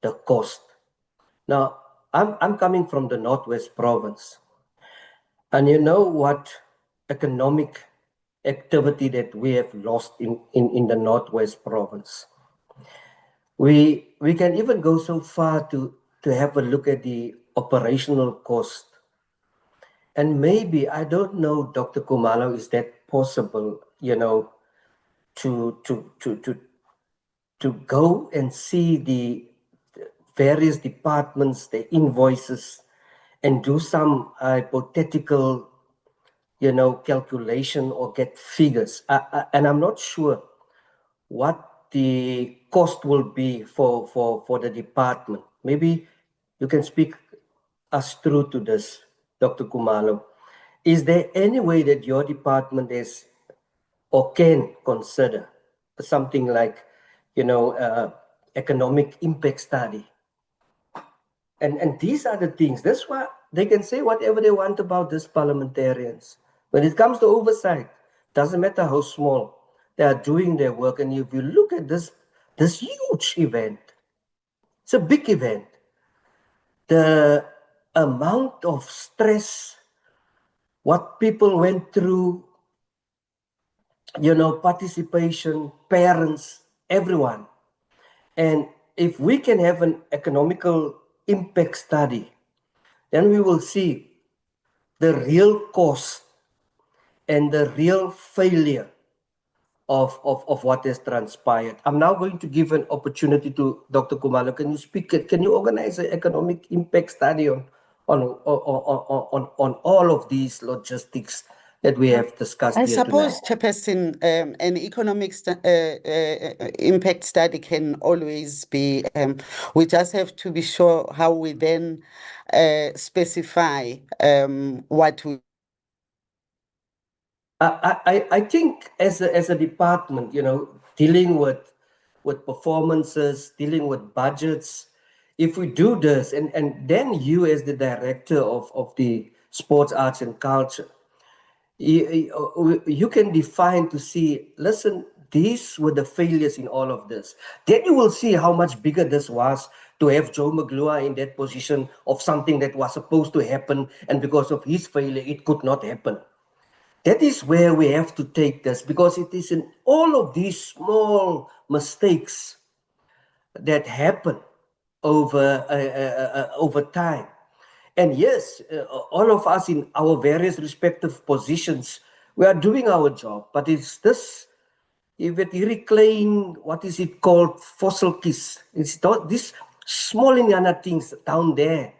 the cost. Now, I'm coming from the Northwest Province, and you know what economic activity that we have lost in the Northwest Province. We can even go so far to have a look at the operational cost. And maybe, I don't know, Dr. Kumalo, is that possible, to go and see various departments, their invoices, and do some hypothetical, calculation or get figures. And I'm not sure what the cost will be for the department. Maybe you can speak us through to this, Dr. Kumalo. Is there any way that your department is or can consider something like, economic impact study? And these are the things. That's why they can say whatever they want about these parliamentarians. When it comes to oversight, doesn't matter how small, they are doing their work. And if you look at this huge event, it's a big event. The amount of stress, what people went through, participation, parents, everyone. And if we can have an economical impact study, then we will see the real cost and the real failure of what has transpired. I'm now going to give an opportunity to Dr. Kumalo. Can you speak? Can you organize an economic impact study on all of these logistics that we have discussed I here suppose, tonight? Chairperson, an economic impact study can always be, we just have to be sure how we then specify what we. I think as a department, dealing with performances, dealing with budgets, if we do this, and then you as the director of the sports, arts and culture, you can define to see, listen, these were the failures in all of this. Then you will see how much bigger this was to have Joe Maglua in that position of something that was supposed to happen, and because of his failure, it could not happen. That is where we have to take this, because it is in all of these small mistakes that happen over time. And yes, all of us in our various respective positions, we are doing our job, but it's this, if it reclaim, what is it called, fossil kiss. It's these small things down there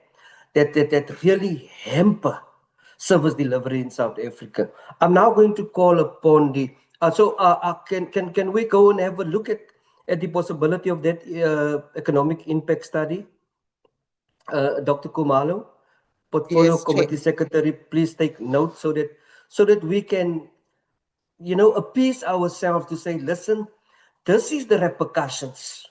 that really hamper service delivery in South Africa. I'm now going to call upon the can we go and have a look at the possibility of that economic impact study, Dr. Kumalo? Portfolio Yes, Chair. Committee Secretary, please take note so that we can, appease ourselves to say, listen, this is the repercussions.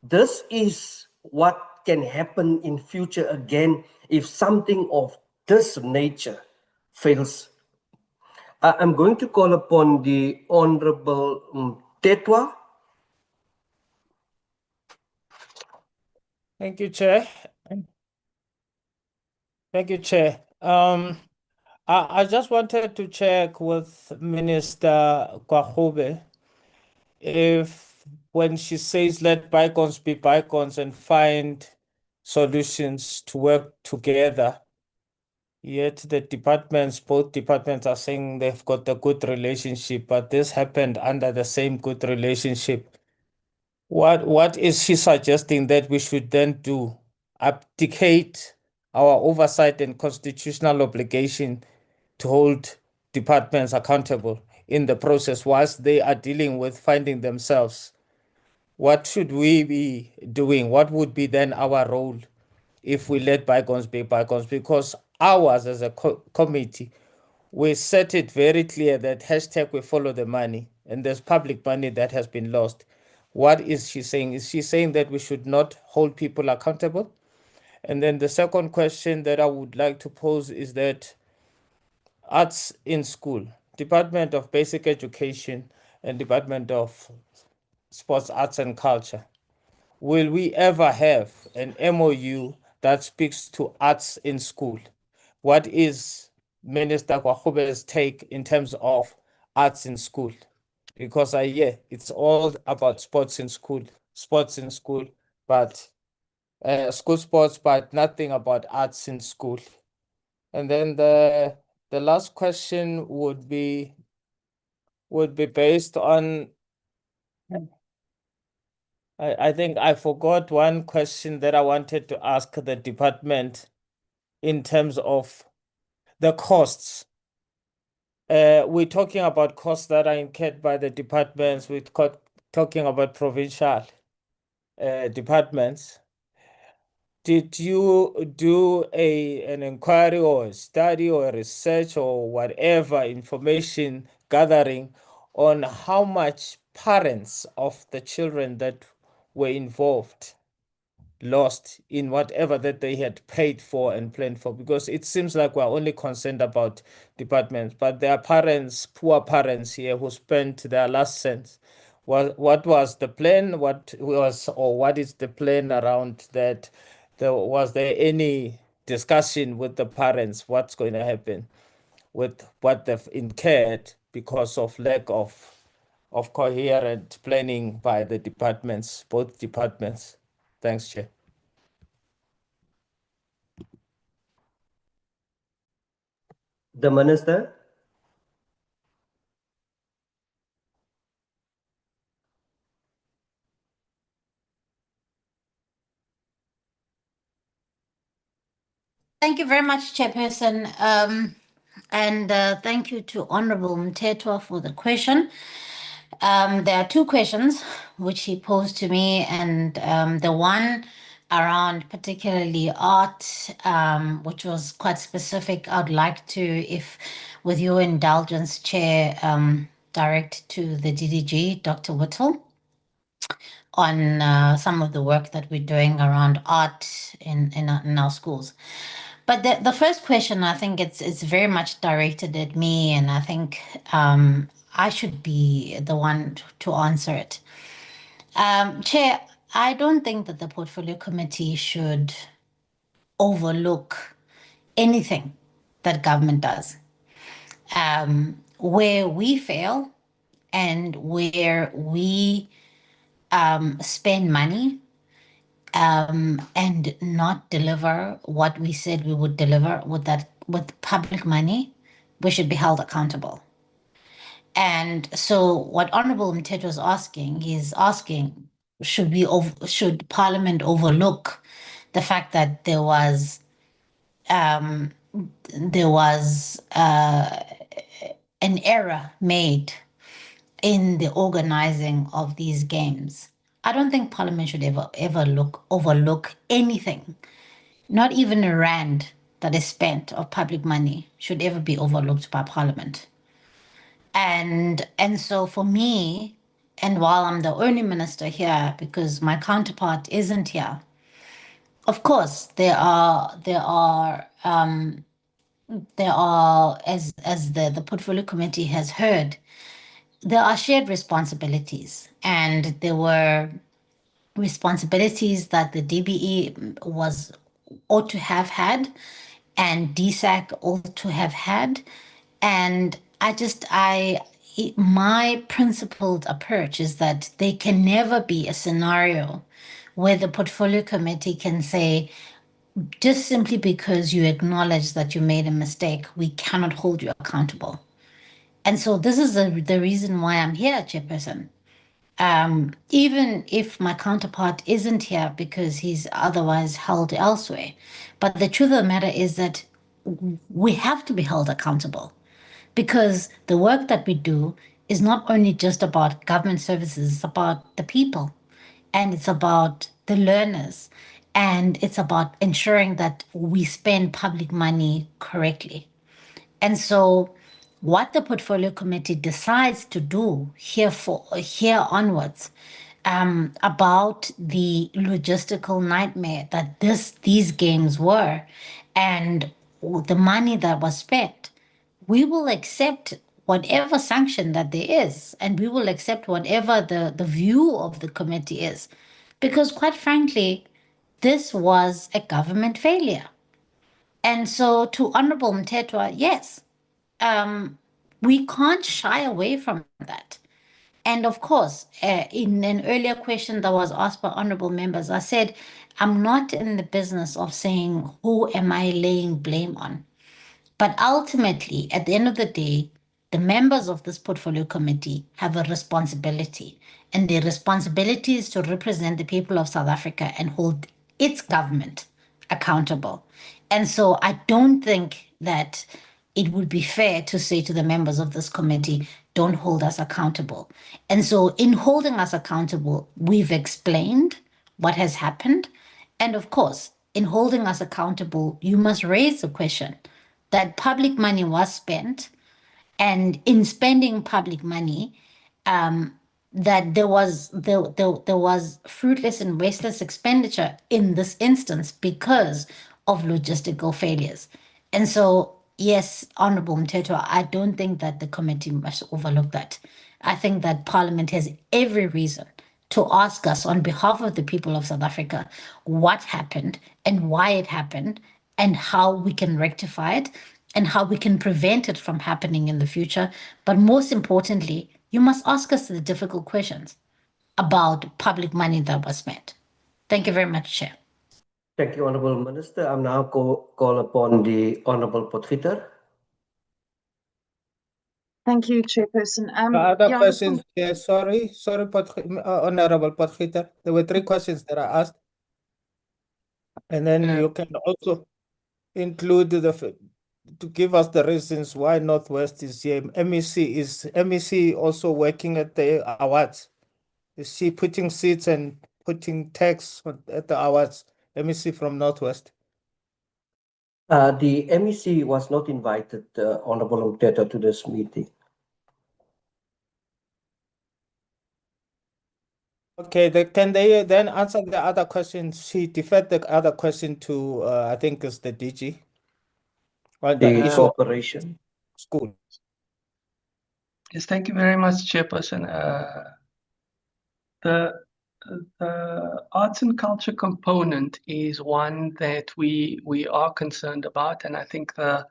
This is what can happen in future again if something of this nature fails. I'm going to call upon the Honorable Tetwa. Thank you, Chair. Thank you, Chair. I just wanted to check with Minister Kwahube if when she says let bygones be bygones and find solutions to work together, yet both departments are saying they've got a good relationship, but this happened under the same good relationship. What is she suggesting that we should then do? Abdicate our oversight and constitutional obligation to hold departments accountable in the process whilst they are dealing with finding themselves? What should we be doing? What would be then our role if we let bygones be bygones? Because ours as a committee, we set it very clear that hashtag we follow the money, and there's public money that has been lost. What is she saying? Is she saying that we should not hold people accountable? And then the second question that I would like to pose is that arts in school, Department of Basic Education and Department of Sports, Arts and Culture, will we ever have an MOU that speaks to arts in school? What is Minister Kwahube's take in terms of arts in school? Because I hear it's all about sports in school, but school sports, but nothing about arts in school. And then the last question would be based on I think I forgot one question that I wanted to ask the department in terms of the costs. We're talking about costs that are incurred by the departments. We're talking about provincial departments. Did you do an inquiry or a study or a research or whatever information gathering on how much parents of the children that were involved lost in whatever that they had paid for and planned for? Because it seems like we're only concerned about departments, but there are parents, poor parents here who spent their last cents. What was the plan? What is the plan around that? Was there any discussion with the parents? What's going to happen with what they've incurred because of lack of coherent planning by the departments, both departments? Thanks, Chair. The Minister. Thank you very much, Chairperson. And thank you to Honorable Mthethwa for the question. There are two questions which he posed to me, and the one around particularly art, which was quite specific. I'd like to, if with your indulgence, Chair, direct to the DDG, Dr. Whittle, on some of the work that we're doing around art in our schools. But the first question, I think it's very much directed at me, and I think I should be the one to answer it. Chair, I don't think that the Portfolio Committee should overlook anything that government does. Where we fail and where we spend money and not deliver what we said we would deliver with public money, we should be held accountable. And so what Honorable Mthethwa was asking, he's asking, should Parliament overlook the fact that there was an error made in the organizing of these games? I don't think Parliament should ever overlook anything. Not even a rand that is spent of public money should ever be overlooked by Parliament. And so for me, and while I'm the only minister here, because my counterpart isn't here, of course there are as the Portfolio Committee has heard, there are shared responsibilities, and there were responsibilities that the DBE ought to have had, and DSAC ought to have had. And my principled approach is that there can never be a scenario where the Portfolio Committee can say, just simply because you acknowledge that you made a mistake, we cannot hold you accountable. And so this is the reason why I'm here, Chairperson. Even if my counterpart isn't here because he's otherwise held elsewhere. But the truth of the matter is that we have to be held accountable, because the work that we do is not only just about government services, it's about the people, and it's about the learners, and it's about ensuring that we spend public money correctly. And so what the Portfolio Committee decides to do here onwards about the logistical nightmare that these games were, and the money that was spent, we will accept whatever sanction that there is, and we will accept whatever the view of the committee is, because quite frankly, this was a government failure. And so to Honorable Mthethwa, yes, we can't shy away from that. And of course, in an earlier question that was asked by honorable members, I said, I'm not in the business of saying who am I laying blame on. But ultimately, at the end of the day, the members of this portfolio committee have a responsibility, and their responsibility is to represent the people of South Africa and hold its government accountable. And so I don't think that it would be fair to say to the members of this committee, don't hold us accountable. And so in holding us accountable, we've explained what has happened. And of course, in holding us accountable, you must raise the question that public money was spent, and in spending public money, that there was fruitless and wasteless expenditure in this instance because of logistical failures. And so, yes, Honorable Mteto, I don't think that the committee must overlook that. I think that Parliament has every reason to ask us on behalf of the people of South Africa what happened and why it happened and how we can rectify it and how we can prevent it from happening in the future. But most importantly, you must ask us the difficult questions about public money that was spent. Thank you very much, Chair. Thank you, Honourable Minister. I'm now call upon the Honourable Potgieter. Thank you, Chairperson. Other Yeah, questions? Yeah, sorry, Honorable Potgieter. There were 3 questions that I asked. And then you can also include to give us the reasons why Northwest is here. Is MEC also working at the awards? Is she putting seats and putting tags at the awards? MEC from Northwest. The MEC was not invited, Honourable Mteto, to this meeting. Okay, can they then answer the other question? She deferred the other question to, I think it's the DG. On the issue of cooperation. School. Yes, thank you very much, Chairperson. The arts and culture component is one that we are concerned about, and I think the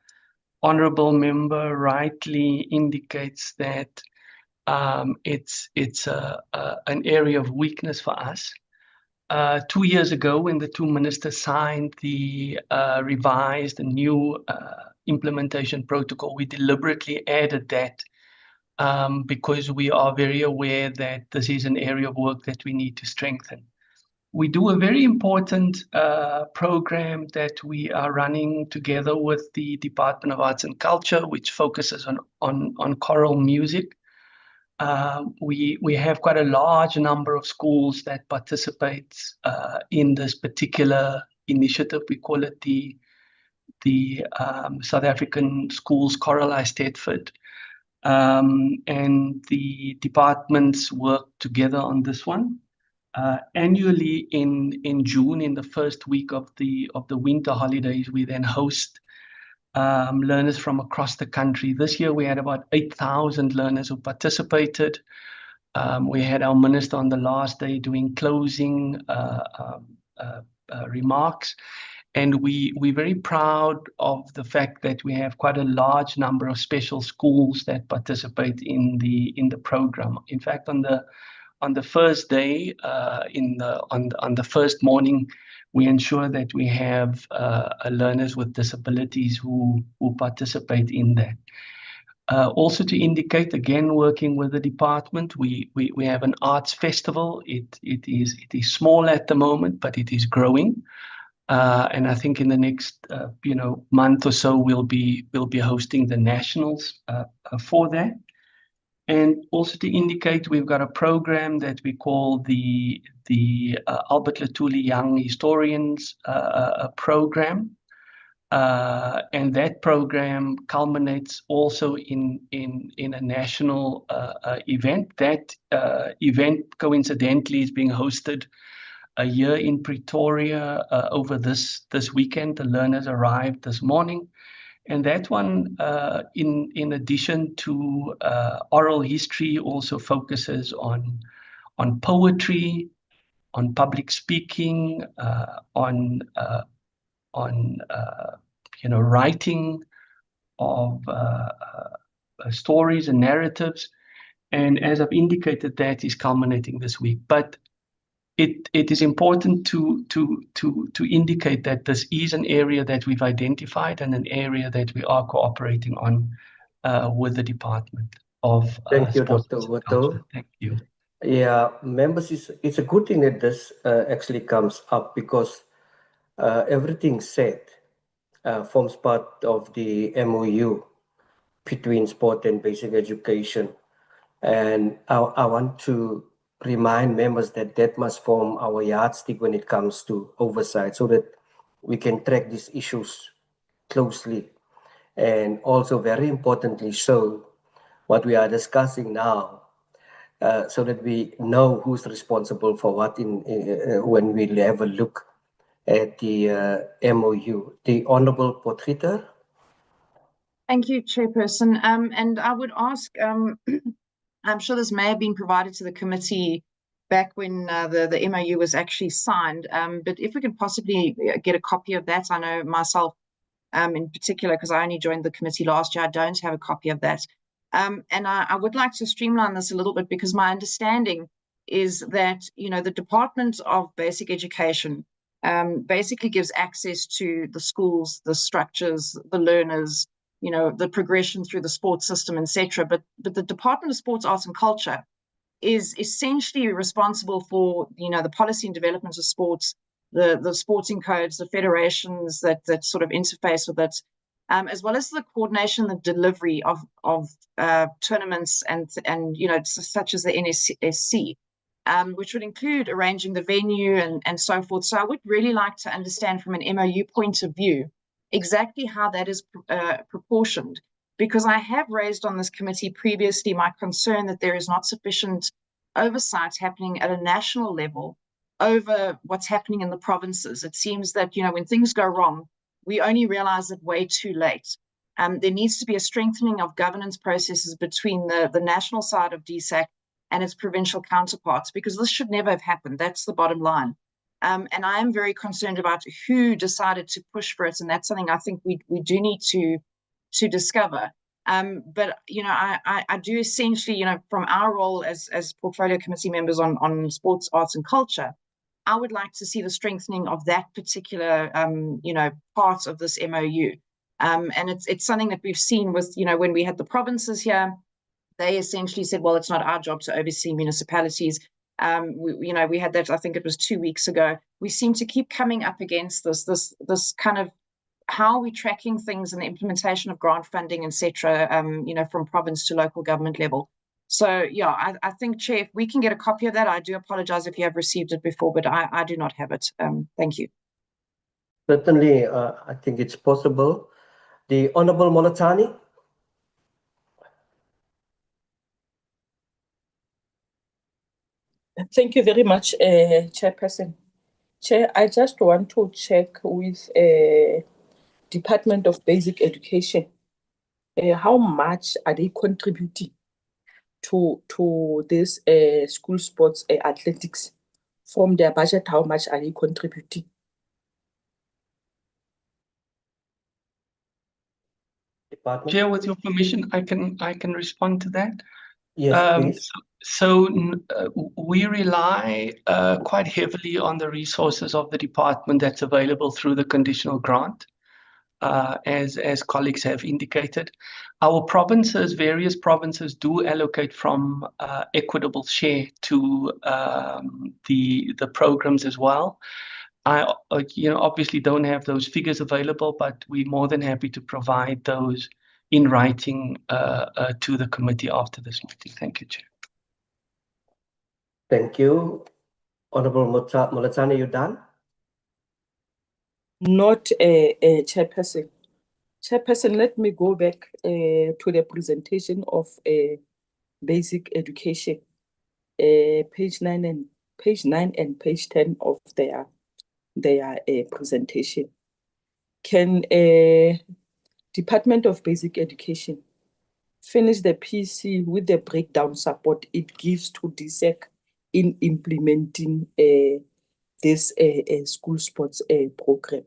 honourable member rightly indicates that it's an area of weakness for us. 2 years ago, when the 2 ministers signed the revised and new implementation protocol, we deliberately added that because we are very aware that this is an area of work that we need to strengthen. We do a very important program that we are running together with the Department of Arts and Culture, which focuses on choral music. We have quite a large number of schools that participate in this particular initiative. We call it the South African Schools Choralized Thetford. And the departments work together on this one. Annually in June, in the first week of the winter holidays, we then host learners from across the country. This year we had about 8,000 learners who participated. We had our minister on the last day doing closing remarks. And we're very proud of the fact that we have quite a large number of special schools that participate in the program. In fact, on the first day, on the first morning, we ensure that we have learners with disabilities who participate in that. Also to indicate, again, working with the department, we have an arts festival. It is small at the moment, but it is growing. And I think in the next month or so we'll be hosting the nationals for that. And also to indicate, we've got a program that we call the Albert Lutuli Young Historians program. And that program culminates also in a national event. That event coincidentally is being hosted a year in Pretoria over this weekend. The learners arrived this morning. And that one, in addition to oral history, also focuses on poetry, on public speaking, on writing of stories and narratives. And as I've indicated, that is culminating this week. But it is important to indicate that this is an area that we've identified and an area that we are cooperating on with the Department of Thank you, Sports Dr. and Culture. Wato. Thank you. Yeah, members, it's a good thing that this actually comes up because everything said forms part of the MOU between sport and basic education. And I want to remind members that that must form our yardstick when it comes to oversight so that we can track these issues closely. And also, very importantly, so what we are discussing now so that we know who's responsible for what when we have a look at the MOU. The Honorable Potgieter. Thank you, Chairperson. And I would ask, I'm sure this may have been provided to the committee back when the MOU was actually signed, but if we could possibly get a copy of that. I know myself in particular, because I only joined the committee last year, I don't have a copy of that. And I would like to streamline this a little bit because my understanding is that, you know, the Department of Basic Education basically gives access to the schools, the structures, the learners, you know, the progression through the sports system, etc. But the Department of Sports, Arts and Culture is essentially responsible for, you know, the policy and development of sports, the sporting codes, the federations that sort of interface with it, as well as the coordination and the delivery of tournaments and you know, such as the NSSC, which would include arranging the venue and so forth. So I would really like to understand from an MOU point of view exactly how that is proportioned, because I have raised on this committee previously my concern that there is not sufficient oversight happening at a national level over what's happening in the provinces. It seems that, you know, when things go wrong, we only realize it way too late. There needs to be a strengthening of governance processes between the national side of DSAC and its provincial counterparts, because this should never have happened. That's the bottom line. And I am very concerned about who decided to push for it, and that's something I think we do need to discover. But you know, I do essentially, you know, from our role as portfolio committee members on sports, arts, and culture, I would like to see the strengthening of that particular, you know, part of this MOU. And it's something that we've seen with, you know, when we had the provinces here, they essentially said, well, it's not our job to oversee municipalities. You know, we had that, I think it was 2 weeks ago. We seem to keep coming up against this kind of how are we tracking things and the implementation of grant funding, etc. You know, from province to local government level. So yeah, I think, Chair, if we can get a copy of that, I do apologize if you have received it before, but I do not have it. Thank you. Certainly, I think it's possible. The Honorable Molatani. Thank you very much, Chairperson. Chair, I just want to check with Department of Basic Education. How much are they contributing to this school sports athletics? From their budget, how much are they contributing? Department. Chair, with your permission, I can respond to that. Yes, please. So we rely quite heavily on the resources of the department that's available through the conditional grant, as colleagues have indicated. Our provinces, various provinces, do allocate from equitable share to the programs as well. I you know, obviously don't have those figures available, but we're more than happy to provide those in writing to the committee after this meeting. Thank you, Chair. Thank you. Honorable Molatani, you done? Not a Chairperson. Chairperson, let me go back to the presentation of basic education, page 9 and page 10 of their presentation. Can Department of Basic Education finish the PC with the breakdown support it gives to DSEC in implementing this school sports program?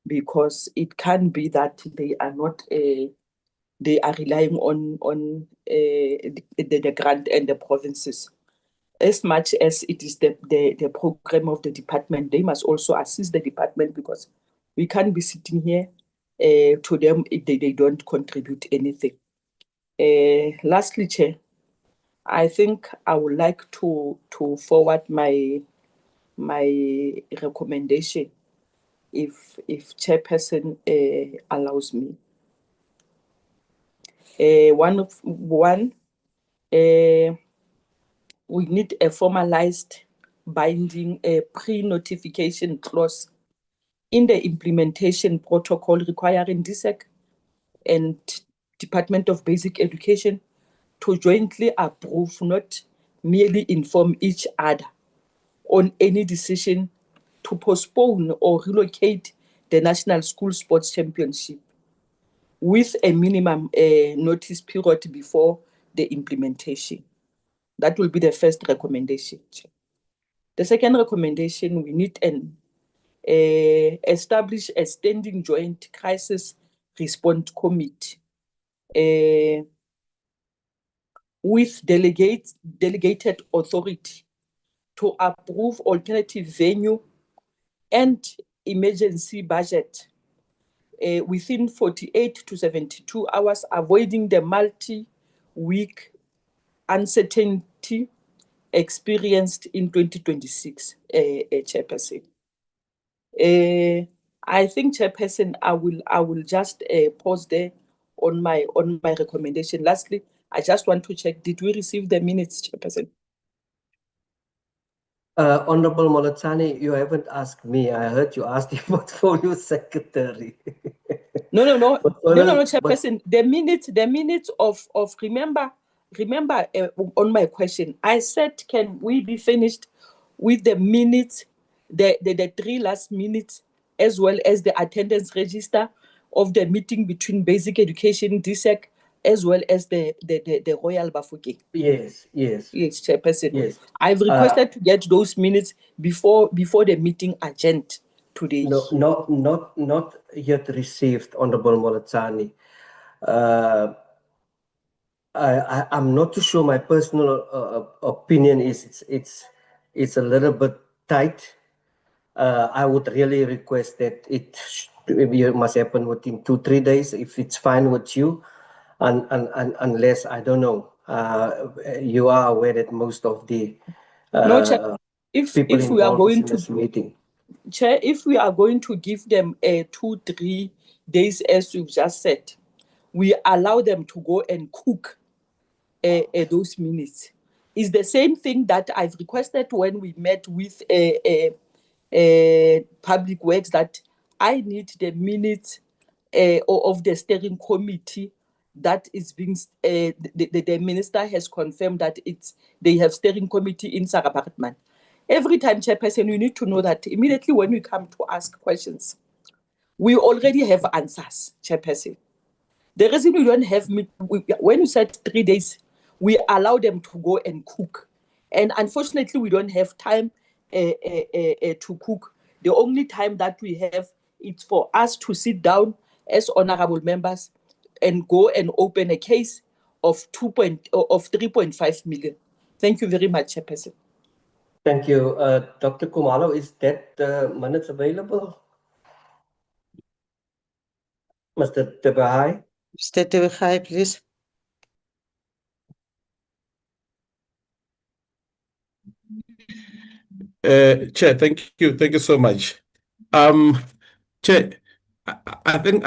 Because it can be that they are not they are relying on the grant and the provinces. As much as it is the program of the department, they must also assist the department, because we can't be sitting here to them if they don't contribute anything. Lastly, Chair, I think I would like to forward my recommendation if Chairperson allows me. We need a formalized binding pre-notification clause in the implementation protocol requiring DSEC and Department of Basic Education to jointly approve, not merely inform each other on any decision to postpone or relocate the National School Sports Championship with a minimum notice period before the implementation. That will be the first recommendation. The second recommendation, we need an establish a standing joint crisis response committee with delegated authority to approve alternative venue and emergency budget within 48 to 72 hours, avoiding the multi-week uncertainty experienced in 2026, Chairperson. I think, Chairperson, I will just pause there on my recommendation. Lastly, I just want to check, did we receive the minutes, Chairperson? Honorable Molatsani, you haven't asked me. I heard you asked the portfolio secretary. No, Chairperson. The minutes of remember on my question, I said, can we be finished with the minutes, the 3 last minutes, as well as the attendance register of the meeting between Basic Education, DSEC, as well as the Royal Bafokeng? Yes, Chairperson. Yes. I've requested to get those minutes before the meeting agenda today. No, not yet received, Honorable Molatsani. I'm not too sure. My personal opinion is it's a little bit tight. I would really request that it must happen within 2-3 days if it's fine with you, and unless I don't know. You are aware that most of the people if we are involved going in this meeting. Chair, if we are going to give them 2-3 days, as you've just said, we allow them to go and cook those minutes. It's the same thing that I've requested when we met with Public Works, that I need the minutes of the steering committee that is being, the minister has confirmed that they have steering committee in Sarabatman. Every time, Chairperson, you need to know that immediately when we come to ask questions, we already have answers, Chairperson. The reason we don't have, when you said 3 days, we allow them to go and cook. And unfortunately, we don't have time to cook. The only time that we have is for us to sit down as honorable members and go and open a case of 3.5 million. Thank you very much, Chairperson. Thank you. Dr. Kumalo, is that minutes available? Mr. Tebahai? Mr. Tebahai, please. Chair, thank you so much. Chair, I think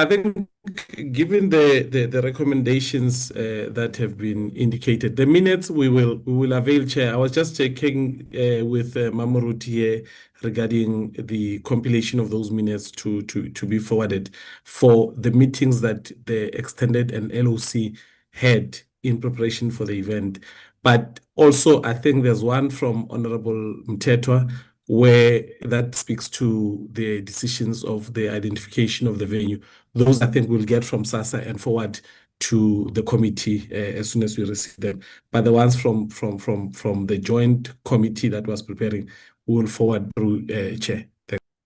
given the recommendations that have been indicated, the minutes we will avail, Chair. I was just checking with Mamuruti here regarding the compilation of those minutes to be forwarded for the meetings that the extended and LOC had in preparation for the event. But also, I think there's one from Honorable Mtetwa where that speaks to the decisions of the identification of the venue. Those I think we'll get from SASSA and forward to the committee as soon as we receive them. But the ones from the joint committee that was preparing, we will forward through Chair.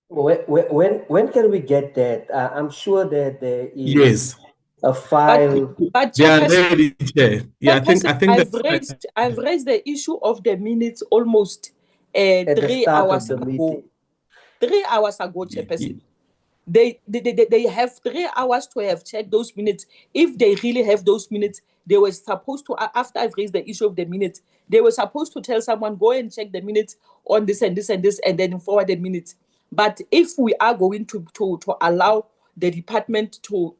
When can we get that? I'm sure that there is Yes. a file. But they are ready, Chair. Yeah, I think I've raised the issue of the minutes almost at 3 hours ago. Meeting. 3 hours ago, Chairperson. They have 3 hours to have checked those minutes. If they really have those minutes, They were supposed to, after I've raised the issue of the minutes, they were supposed to tell someone, go and check the minutes on this and this and this, and then forward the minutes. But if we are going to allow the department to,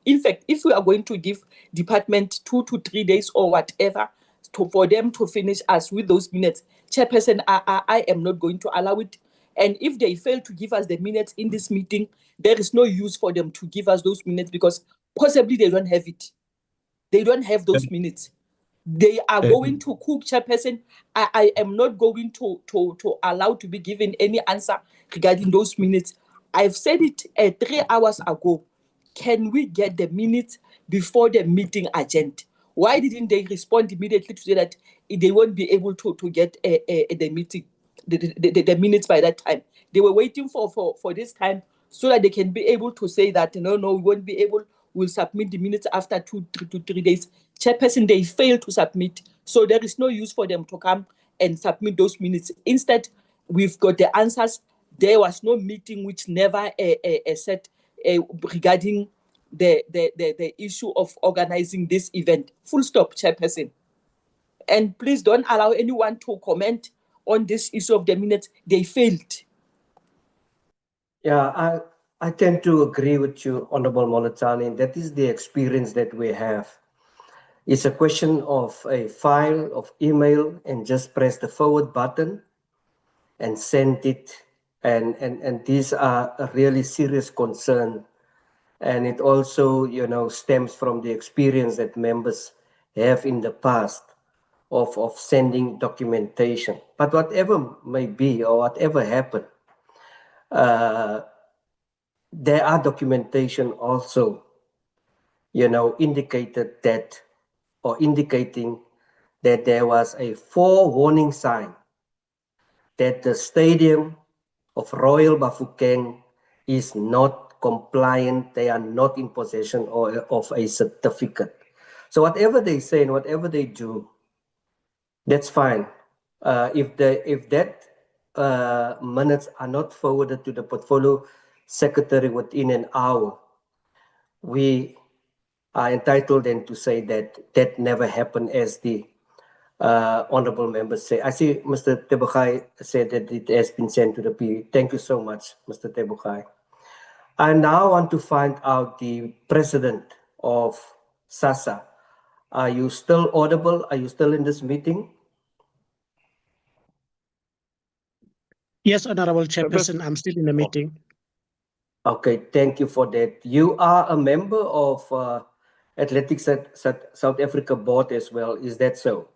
in fact, if we are going to give department 2 to 3 days or whatever for them to finish us with those minutes, Chairperson, I am not going to allow it. And if they fail to give us the minutes in this meeting, there is no use for them to give us those minutes because possibly they don't have it. They don't have those minutes. They are going to cook, Chairperson. I am not going to allow to be given any answer regarding those minutes. I've said it 3 hours ago. Can we get the minutes before the meeting agenda? Why didn't they respond immediately to say that they won't be able to get the meeting, the minutes by that time? They were waiting for this time so that they can be able to say that, no, we won't be able, we'll submit the minutes after 2 to 3 days. Chairperson, they failed to submit. So there is no use for them to come and submit those minutes. Instead, we've got the answers. There was no meeting which never said regarding the issue of organizing this event. Full stop, Chairperson. And please don't allow anyone to comment on this issue of the minutes. They failed. Yeah, I tend to agree with you, Honorable Molatani, and that is the experience that we have. It's a question of a file of email and just press the forward button and send it. And these are a really serious concern. And it also, stems from the experience that members have in the past of sending documentation. But whatever may be or whatever happened, there are documentation also, indicated that or indicating that there was a forewarning sign that the stadium of Royal Bafokeng is not compliant. They are not in possession of a certificate. So whatever they say and whatever they do, that's fine. If that minutes are not forwarded to the portfolio secretary within an hour, we are entitled then to say that that never happened, as the honorable members say. I see Mr. Tebogai said that it has been sent to the PE. Thank you so much, Mr. Tebogai. I now want to find out the president of SASA. Are you still audible? Are you still in this meeting? Yes, Honorable Chairperson, I'm still in the meeting. Okay, thank you for that. You are a member of Athletics South Africa board as well. Is that so?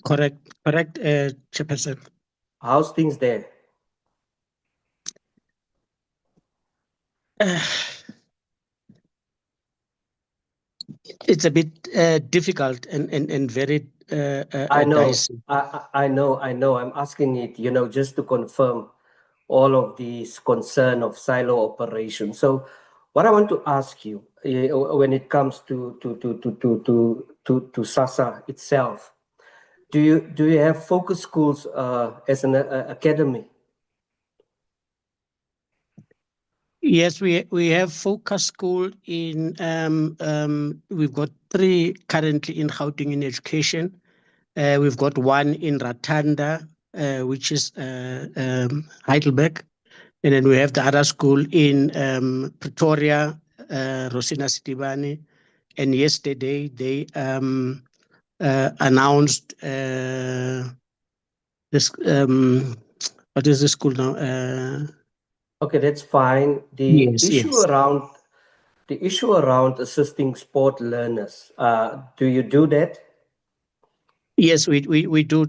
Correct, Chairperson. How's things there? It's a bit difficult and very I know, dicey. I know. I'm asking it, just to confirm all of these concern of silo operation. So, what I want to ask you, when it comes to SASA itself, do you have focus schools as an academy? Yes, we have focus school in we've got 3 currently in Gauteng in education. We've got 1 in Ratanda, which is Heidelberg, and then we have the other school in Pretoria, Rosina Sitibani, and yesterday they announced this what is the school now? Okay, that's fine. The issue around assisting sport learners, do you do that? Yes, we do,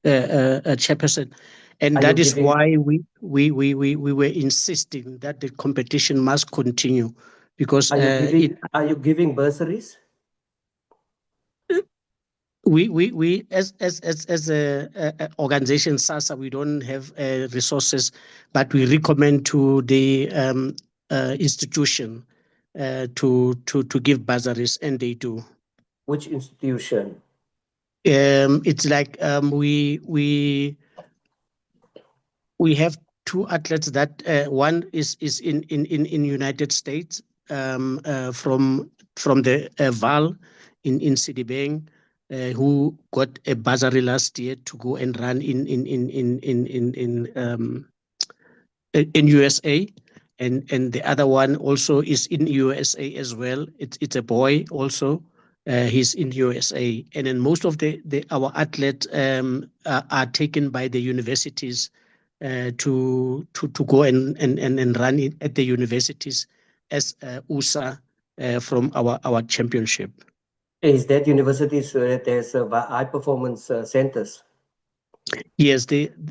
Chairperson, and that is why we were insisting that the competition must continue, because are you giving bursaries? We as a organization SASA, we don't have resources, but we recommend to the institution to give bursaries, and they do. Which institution? It's like we have 2 athletes that one is in United States from from the Val in Sidibeng, who got a bursary last year to go and run in USA, and the other one also is in USA as well. It's a boy also. He's in USA, and then most of our athletes are taken by the universities to go and run at the universities as USA from our championship. Is that universities where there's high performance centers? Yes,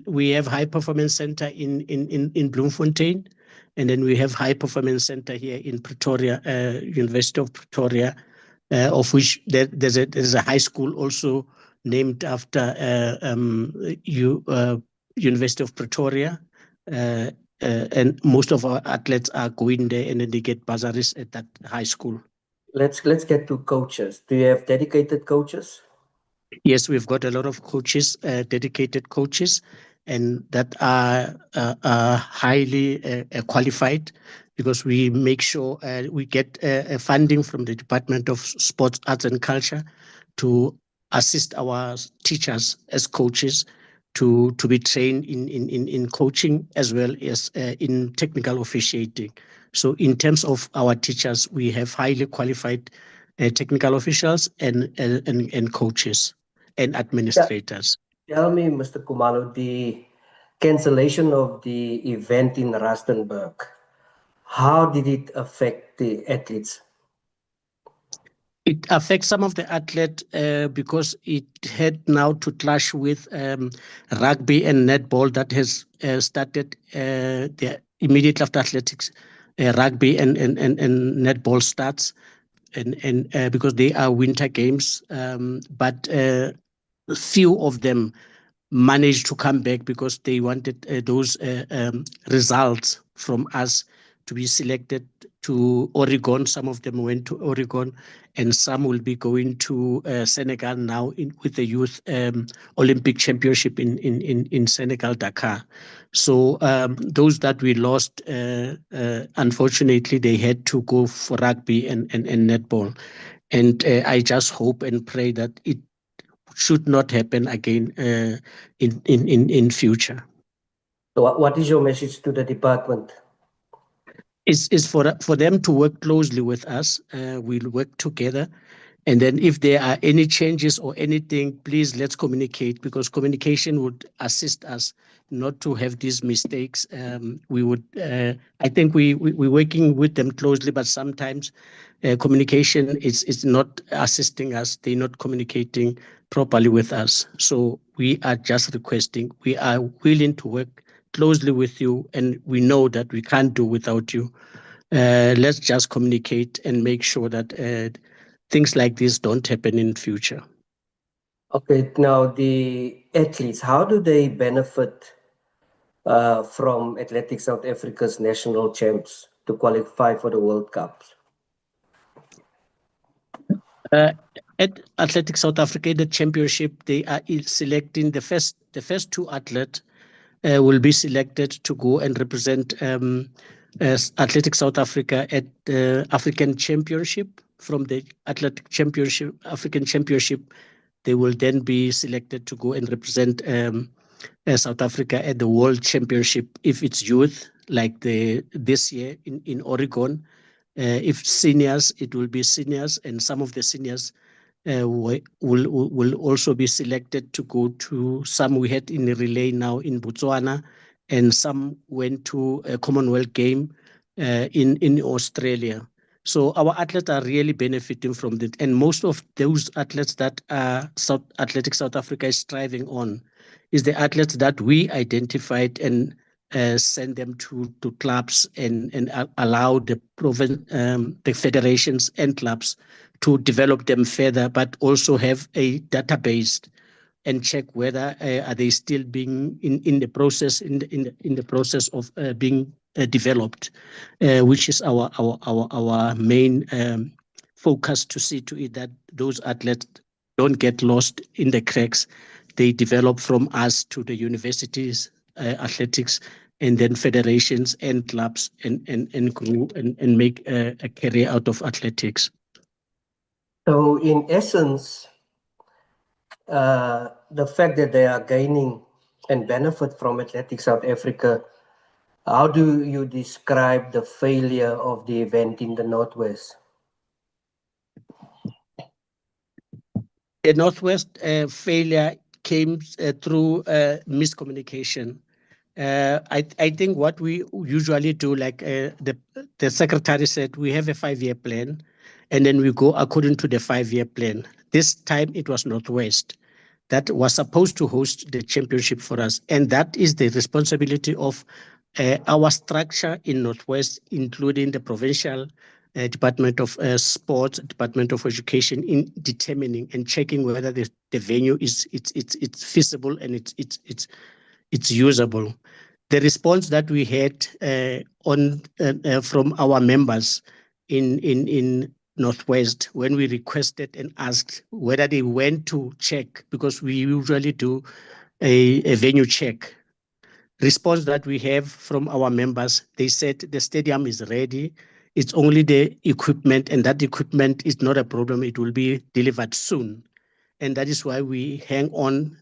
we have high performance center in Bloemfontein, and then we have high performance center here in Pretoria, University of Pretoria, of which there's a high school also named after University of Pretoria, and most of our athletes are going there, and then they get bursaries at that high school. Let's get to coaches. Do you have dedicated coaches? Yes, we've got a lot of coaches, dedicated coaches, and that are highly qualified, because we make sure we get funding from the Department of Sports, Arts and Culture to assist our teachers as coaches to be trained in coaching as well as in technical officiating. So in terms of our teachers, we have highly qualified technical officials and coaches and administrators. Tell me, Mr. Kumalo, the cancellation of the event in Rustenburg, how did it affect the athletes? It affects some of the athletes because it had now to clash with rugby and netball that has started immediately after athletics. Rugby and netball starts, and because they are winter games, but few of them managed to come back because they wanted those results from us to be selected to Oregon. Some of them went to Oregon, and some will be going to Senegal now with the youth Olympic Championship in Senegal, Dakar. So those that we lost, unfortunately, they had to go for rugby and netball. And I just hope and pray that it should not happen again in future. So what is your message to the department? Is for them to work closely with us. We'll work together. And then if there are any changes or anything, please let's communicate, because communication would assist us not to have these mistakes. We would, I think we're working with them closely, but sometimes communication is not assisting us. They're not communicating properly with us. So we are just requesting, we are willing to work closely with you, and we know that we can't do without you. Let's just communicate and make sure that things like this don't happen in future. Okay, now the athletes, how do they benefit from Athletics South Africa's national champs to qualify for the World Cups? At Athletics South Africa, the championship, they are selecting the first two athletes will be selected to go and represent Athletics South Africa at the African Championship. From the Athletic Championship, African Championship, they will then be selected to go and represent South Africa at the World Championship if it's youth, like this year in Oregon. If seniors, it will be seniors, and some of the seniors will also be selected to go to, some we had in the relay now in Botswana, and some went to a Commonwealth game in Australia. So our athletes are really benefiting from that. And most of those athletes that Athletics South Africa is striving on is the athletes that we identified and send them to clubs and allow the the federations and clubs to develop them further, but also have a database and check whether are they still being in the process of being developed, which is our main focus, to see to it that those athletes don't get lost in the cracks. They develop from us to the universities, athletics, and then federations and clubs, and grow and make a career out of athletics. So in essence, the fact that they are gaining and benefit from Athletics South Africa, how do you describe the failure of the event in the Northwest? The Northwest failure came through miscommunication. I think what we usually do, like the secretary said, we have a 5-year plan, and then we go according to the 5-year plan. This time it was Northwest that was supposed to host the championship for us, and that is the responsibility of our structure in Northwest, including the provincial Department of Sports, Department of Education, in determining and checking whether the venue is it's feasible and it's usable. The response that we had from our members in Northwest when we requested and asked whether they went to check, because we usually do a venue check. Response that we have from our members, they said the stadium is ready. It's only the equipment, and that equipment is not a problem. It will be delivered soon. And that is why we hang on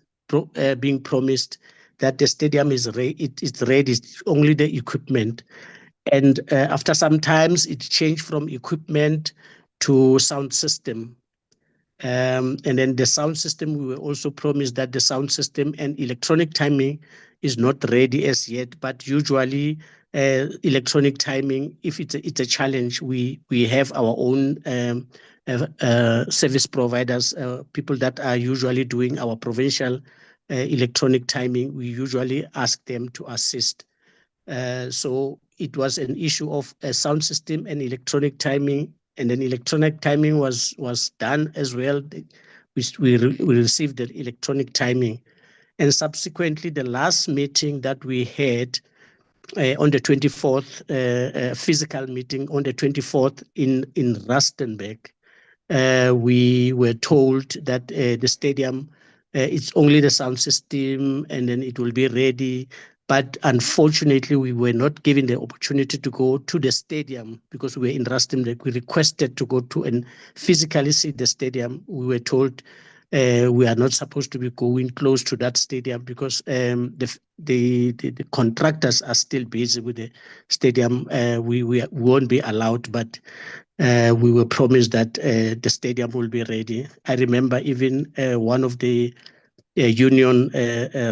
being promised that the stadium is ready. It's ready. It's only the equipment. And after some times, it changed from equipment to sound system. And then the sound system, we were also promised that the sound system and electronic timing is not ready as yet, but usually electronic timing, if it's a challenge, we have our own service providers, people that are usually doing our provincial electronic timing. We usually ask them to assist. So it was an issue of a sound system and electronic timing, and then electronic timing was done as well. We received the electronic timing, and subsequently the last meeting that we had on the 24th, physical meeting on the 24th in Rustenburg, we were told that the stadium, it's only the sound system and then it will be ready. But unfortunately, we were not given the opportunity to go to the stadium because we were in Rustenburg. We requested to go to and physically see the stadium. We were told we are not supposed to be going close to that stadium because the contractors are still busy with the stadium. We won't be allowed, but we were promised that the stadium will be ready. I remember even one of the union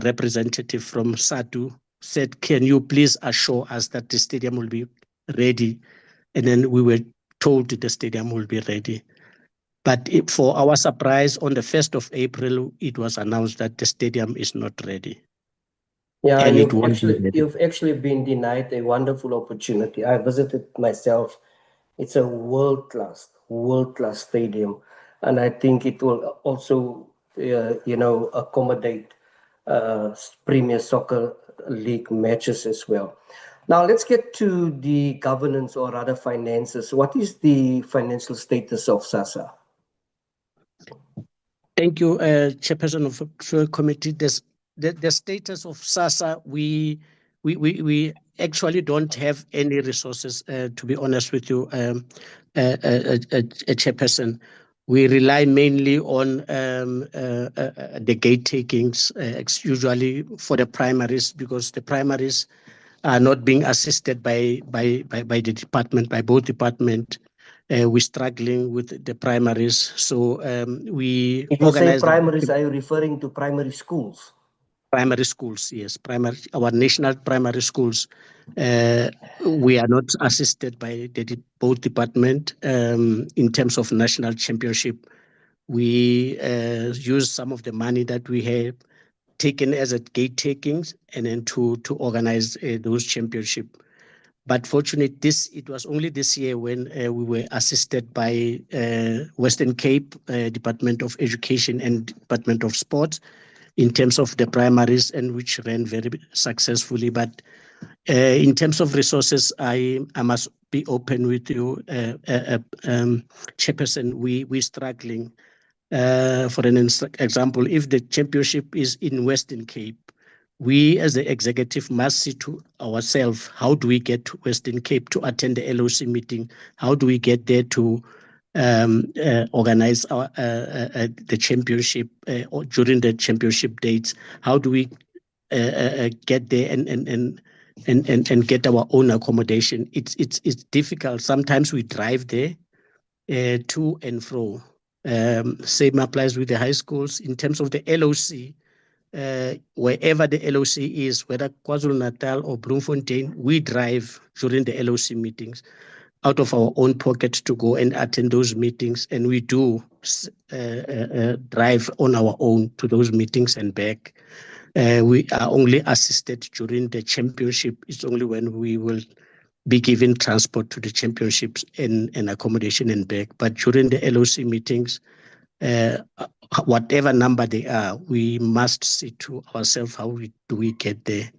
representative from SADU said, "Can you please assure us that the stadium will be ready?" And then we were told the stadium will be ready. But for our surprise, on the 1st of April, it was announced that the stadium is not ready. Yeah, And you've actually been denied a wonderful opportunity. I visited myself. It's a world-class stadium, and I think it will also, accommodate Premier Soccer League matches as well. Now let's get to the governance, or rather finances. What is the financial status of SASA? Thank you, Chairperson of the Committee. The status of SASA, we actually don't have any resources, to be honest with you, Chairperson. We rely mainly on the gate takings, usually for the primaries, because the primaries are not being assisted by the department, by both departments. We're struggling with the primaries, so we If you say organize primaries, are you referring to primary schools? Primary schools, yes, our national primary schools. We are not assisted by both department in terms of national championship. We use some of the money that we have taken as a gate takings and then to organize those championship. But fortunately, it was only this year when we were assisted by Western Cape Department of Education and Department of Sports in terms of the primaries, and which ran very successfully. But in terms of resources, I must be open with you, Chairperson. We're struggling. For an example, if the championship is in Western Cape, we as the executive must see to ourselves, how do we get to Western Cape to attend the LOC meeting? How do we get there to organize the championship or during the championship dates? How do we get there and get our own accommodation? It's difficult. Sometimes we drive there to and fro. Same applies with the high schools in terms of the LOC. Wherever the LOC is, whether KwaZulu-Natal or Bloemfontein, we drive during the LOC meetings out of our own pocket to go and attend those meetings. And we do drive on our own to those meetings and back. We are only assisted during the championship. It's only when we will be given transport to the championships and accommodation and back. But during the LOC meetings, whatever number they are, we must see to ourselves how do we get there.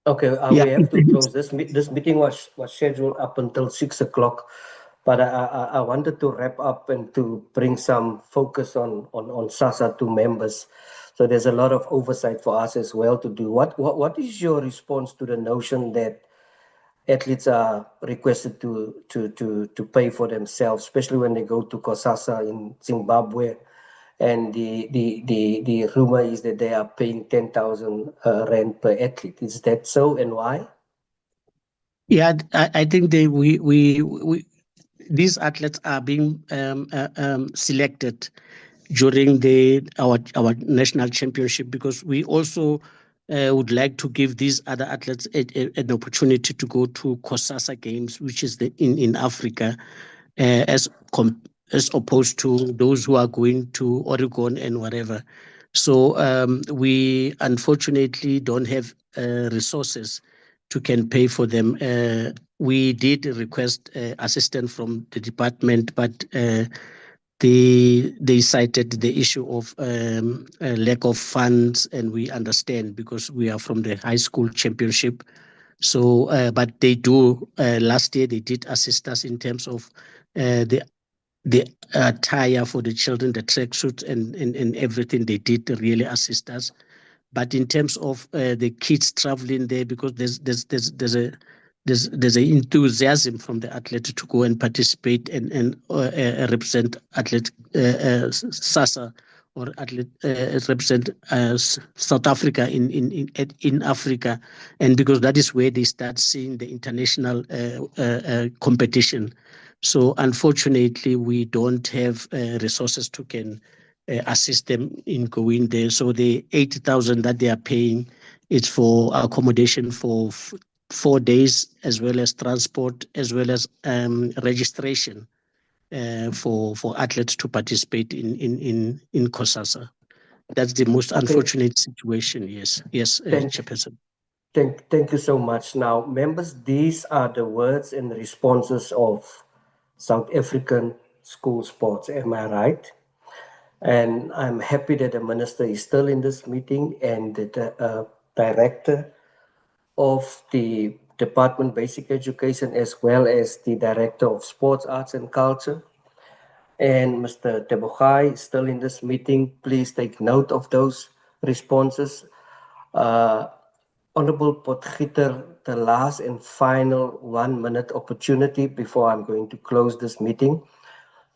Okay, Yeah. we have to close this. This meeting was scheduled up until 6 o'clock, but I wanted to wrap up and to bring some focus on SASA to members. So there's a lot of oversight for us as well to do. What is your response to the notion that athletes are requested to pay for themselves, especially when they go to COSASA in Zimbabwe? And the rumor is that they are paying 10,000 rand per athlete. Is that so, and why? Yeah, I think these athletes are being selected during our national championship, because we also would like to give these other athletes an opportunity to go to COSASA games, which is in Africa, as opposed to those who are going to Oregon and whatever. So we unfortunately don't have resources to can pay for them. We did request assistance from the department, but they cited the issue of a lack of funds, and we understand because we are from the high school championship. So, but they do. Last year they did assist us in terms of the attire for the children, the tracksuits and everything. They did really assist us. But in terms of the kids traveling there, because there's an enthusiasm from the athlete to go and participate and represent athlete SASA, or athlete represent South Africa in Africa, and because that is where they start seeing the international competition. So unfortunately, we don't have resources to can assist them in going there. So the 80,000 that they are paying, it's for accommodation for 4 days, as well as transport, as well as registration for athletes to participate in COSASA. That's the most unfortunate situation. Yes, Chairperson. Thank you so much. Now, members, these are the words and responses of South African school sports. Am I right? And I'm happy that the minister is still in this meeting, and the director of the Department of Basic Education, as well as the director of Sports, Arts and Culture, and Mr. Tebogai is still in this meeting. Please take note of those responses. Honorable Potgieter, the last and final 1 minute opportunity before I'm going to close this meeting.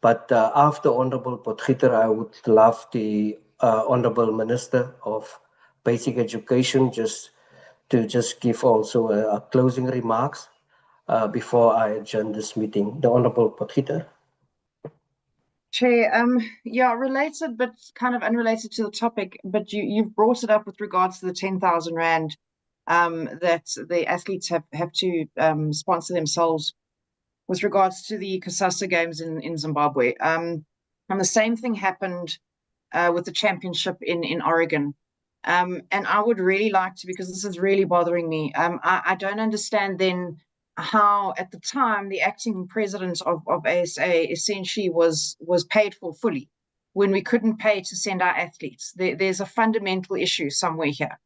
But after Honorable Potgieter, I would love the Honorable Minister of Basic Education to give also a closing remarks before I adjourn this meeting. The Honorable Potgieter. Chair, yeah, related but kind of unrelated to the topic, but you've brought it up with regards to the 10,000 rand that the athletes have to sponsor themselves with regards to the COSASA games in Zimbabwe. And the same thing happened with the championship in Oregon. And I would really like to, because this is really bothering me, I don't understand then how at the time the acting president of ASA essentially was paid for fully when we couldn't pay to send our athletes. There's a fundamental issue somewhere here.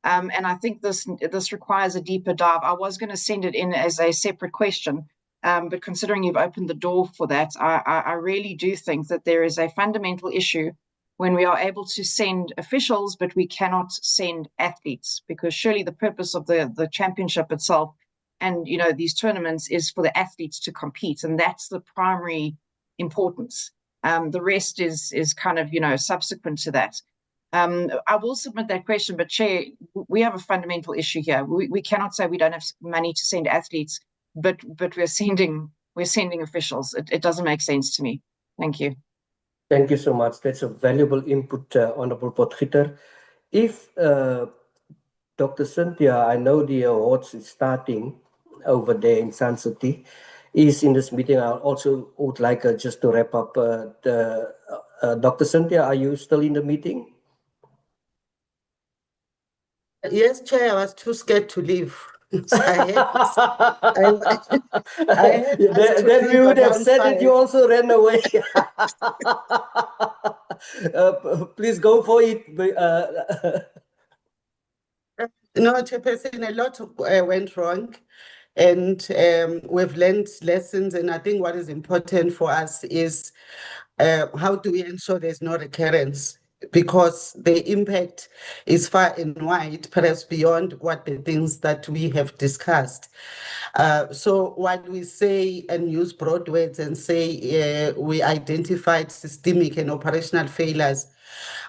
And I think this requires a deeper dive. I was going to send it in as a separate question, but considering you've opened the door for that, I really do think that there is a fundamental issue when we are able to send officials, but we cannot send athletes, because surely the purpose of the championship itself and these tournaments is for the athletes to compete, and that's the primary importance. The rest is kind of, subsequent to that. I will submit that question, but Chair, we have a fundamental issue here. We cannot say we don't have money to send athletes, but we're sending officials. It doesn't make sense to me. Thank you. Thank you so much. That's a valuable input, Honorable Potgieter. If Dr. Cynthia, I know the awards is starting over there in Sun City, is in this meeting. I also would like just to wrap up Dr. Cynthia, are you still in the meeting? Yes, Chair, I was too scared to leave. So I had then we would have said it, you also ran away. Please go for it. No, Chairperson, a lot went wrong. And we've learned lessons. And I think what is important for us is how do we ensure there's no recurrence? Because the impact is far and wide, perhaps beyond what the things that we have discussed. So while we say and use broad words and say we identified systemic and operational failures,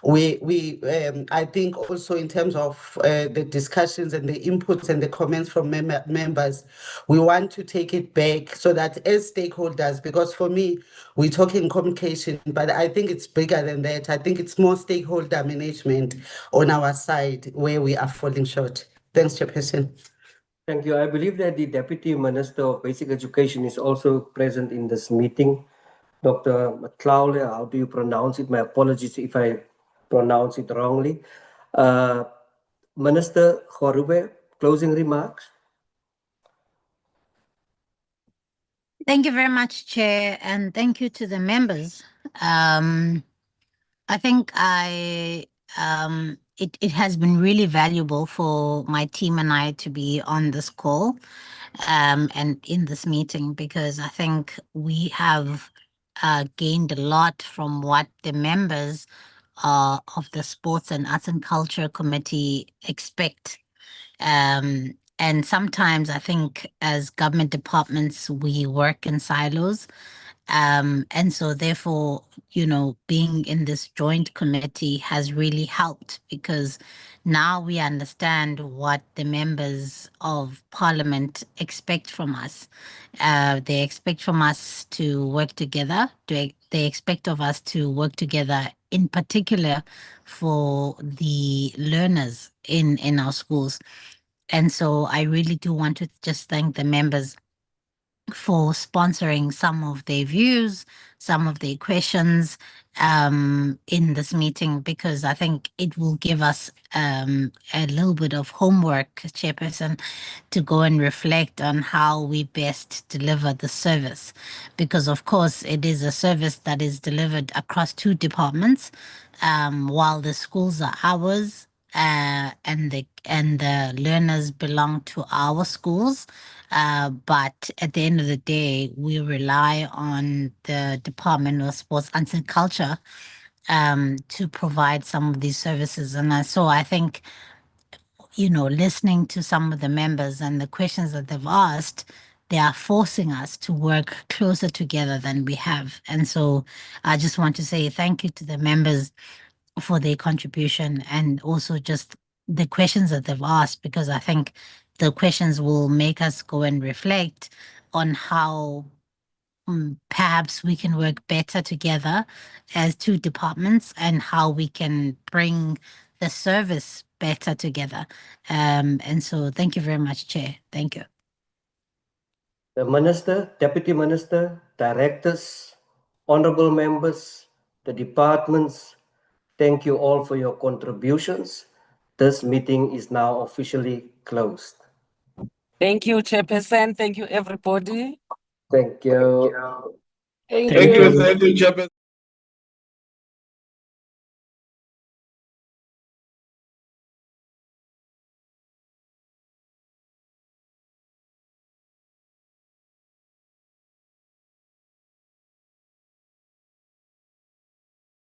I think also in terms of the discussions and the inputs and the comments from members, we want to take it back so that as stakeholders, because for me, we're talking communication, but I think it's bigger than that. I think it's more stakeholder management on our side where we are falling short. Thanks, Chairperson. Thank you. I believe that the Deputy Minister of Basic Education is also present in this meeting. Dr. Matlaule, how do you pronounce it? My apologies if I pronounce it wrongly. Minister Gorube, closing remarks. Thank you very much, Chair, and thank you to the members. I think it has been really valuable for my team and I to be on this call and in this meeting, because I think we have gained a lot from what the members of the Sports and Arts and Culture Committee expect. And sometimes I think as government departments, we work in silos. And so therefore, being in this joint committee has really helped, because now we understand what the members of Parliament expect from us. They expect from us to work together. They expect of us to work together, in particular for the learners in our schools. And so I really do want to just thank the members for sponsoring some of their views, some of their questions in this meeting, because I think it will give us a little bit of homework, Chairperson, to go and reflect on how we best deliver the service. Because of course it is a service that is delivered across two departments, while the schools are ours, and the learners belong to our schools. But at the end of the day, we rely on the Department of Sports, Arts and Culture to provide some of these services. And so I think, listening to some of the members and the questions that they've asked, they are forcing us to work closer together than we have. And so I just want to say thank you to the members for their contribution, and also just the questions that they've asked, because I think the questions will make us go and reflect on how perhaps we can work better together as two departments, and how we can bring the service better together. And so thank you very much, Chair. Thank you. The Minister, Deputy Minister, Directors, Honorable Members, the departments, thank you all for your contributions. This meeting is now officially closed. Thank you, Chairperson. Thank you, everybody. Thank you. Thank Thank you. you, Chairperson.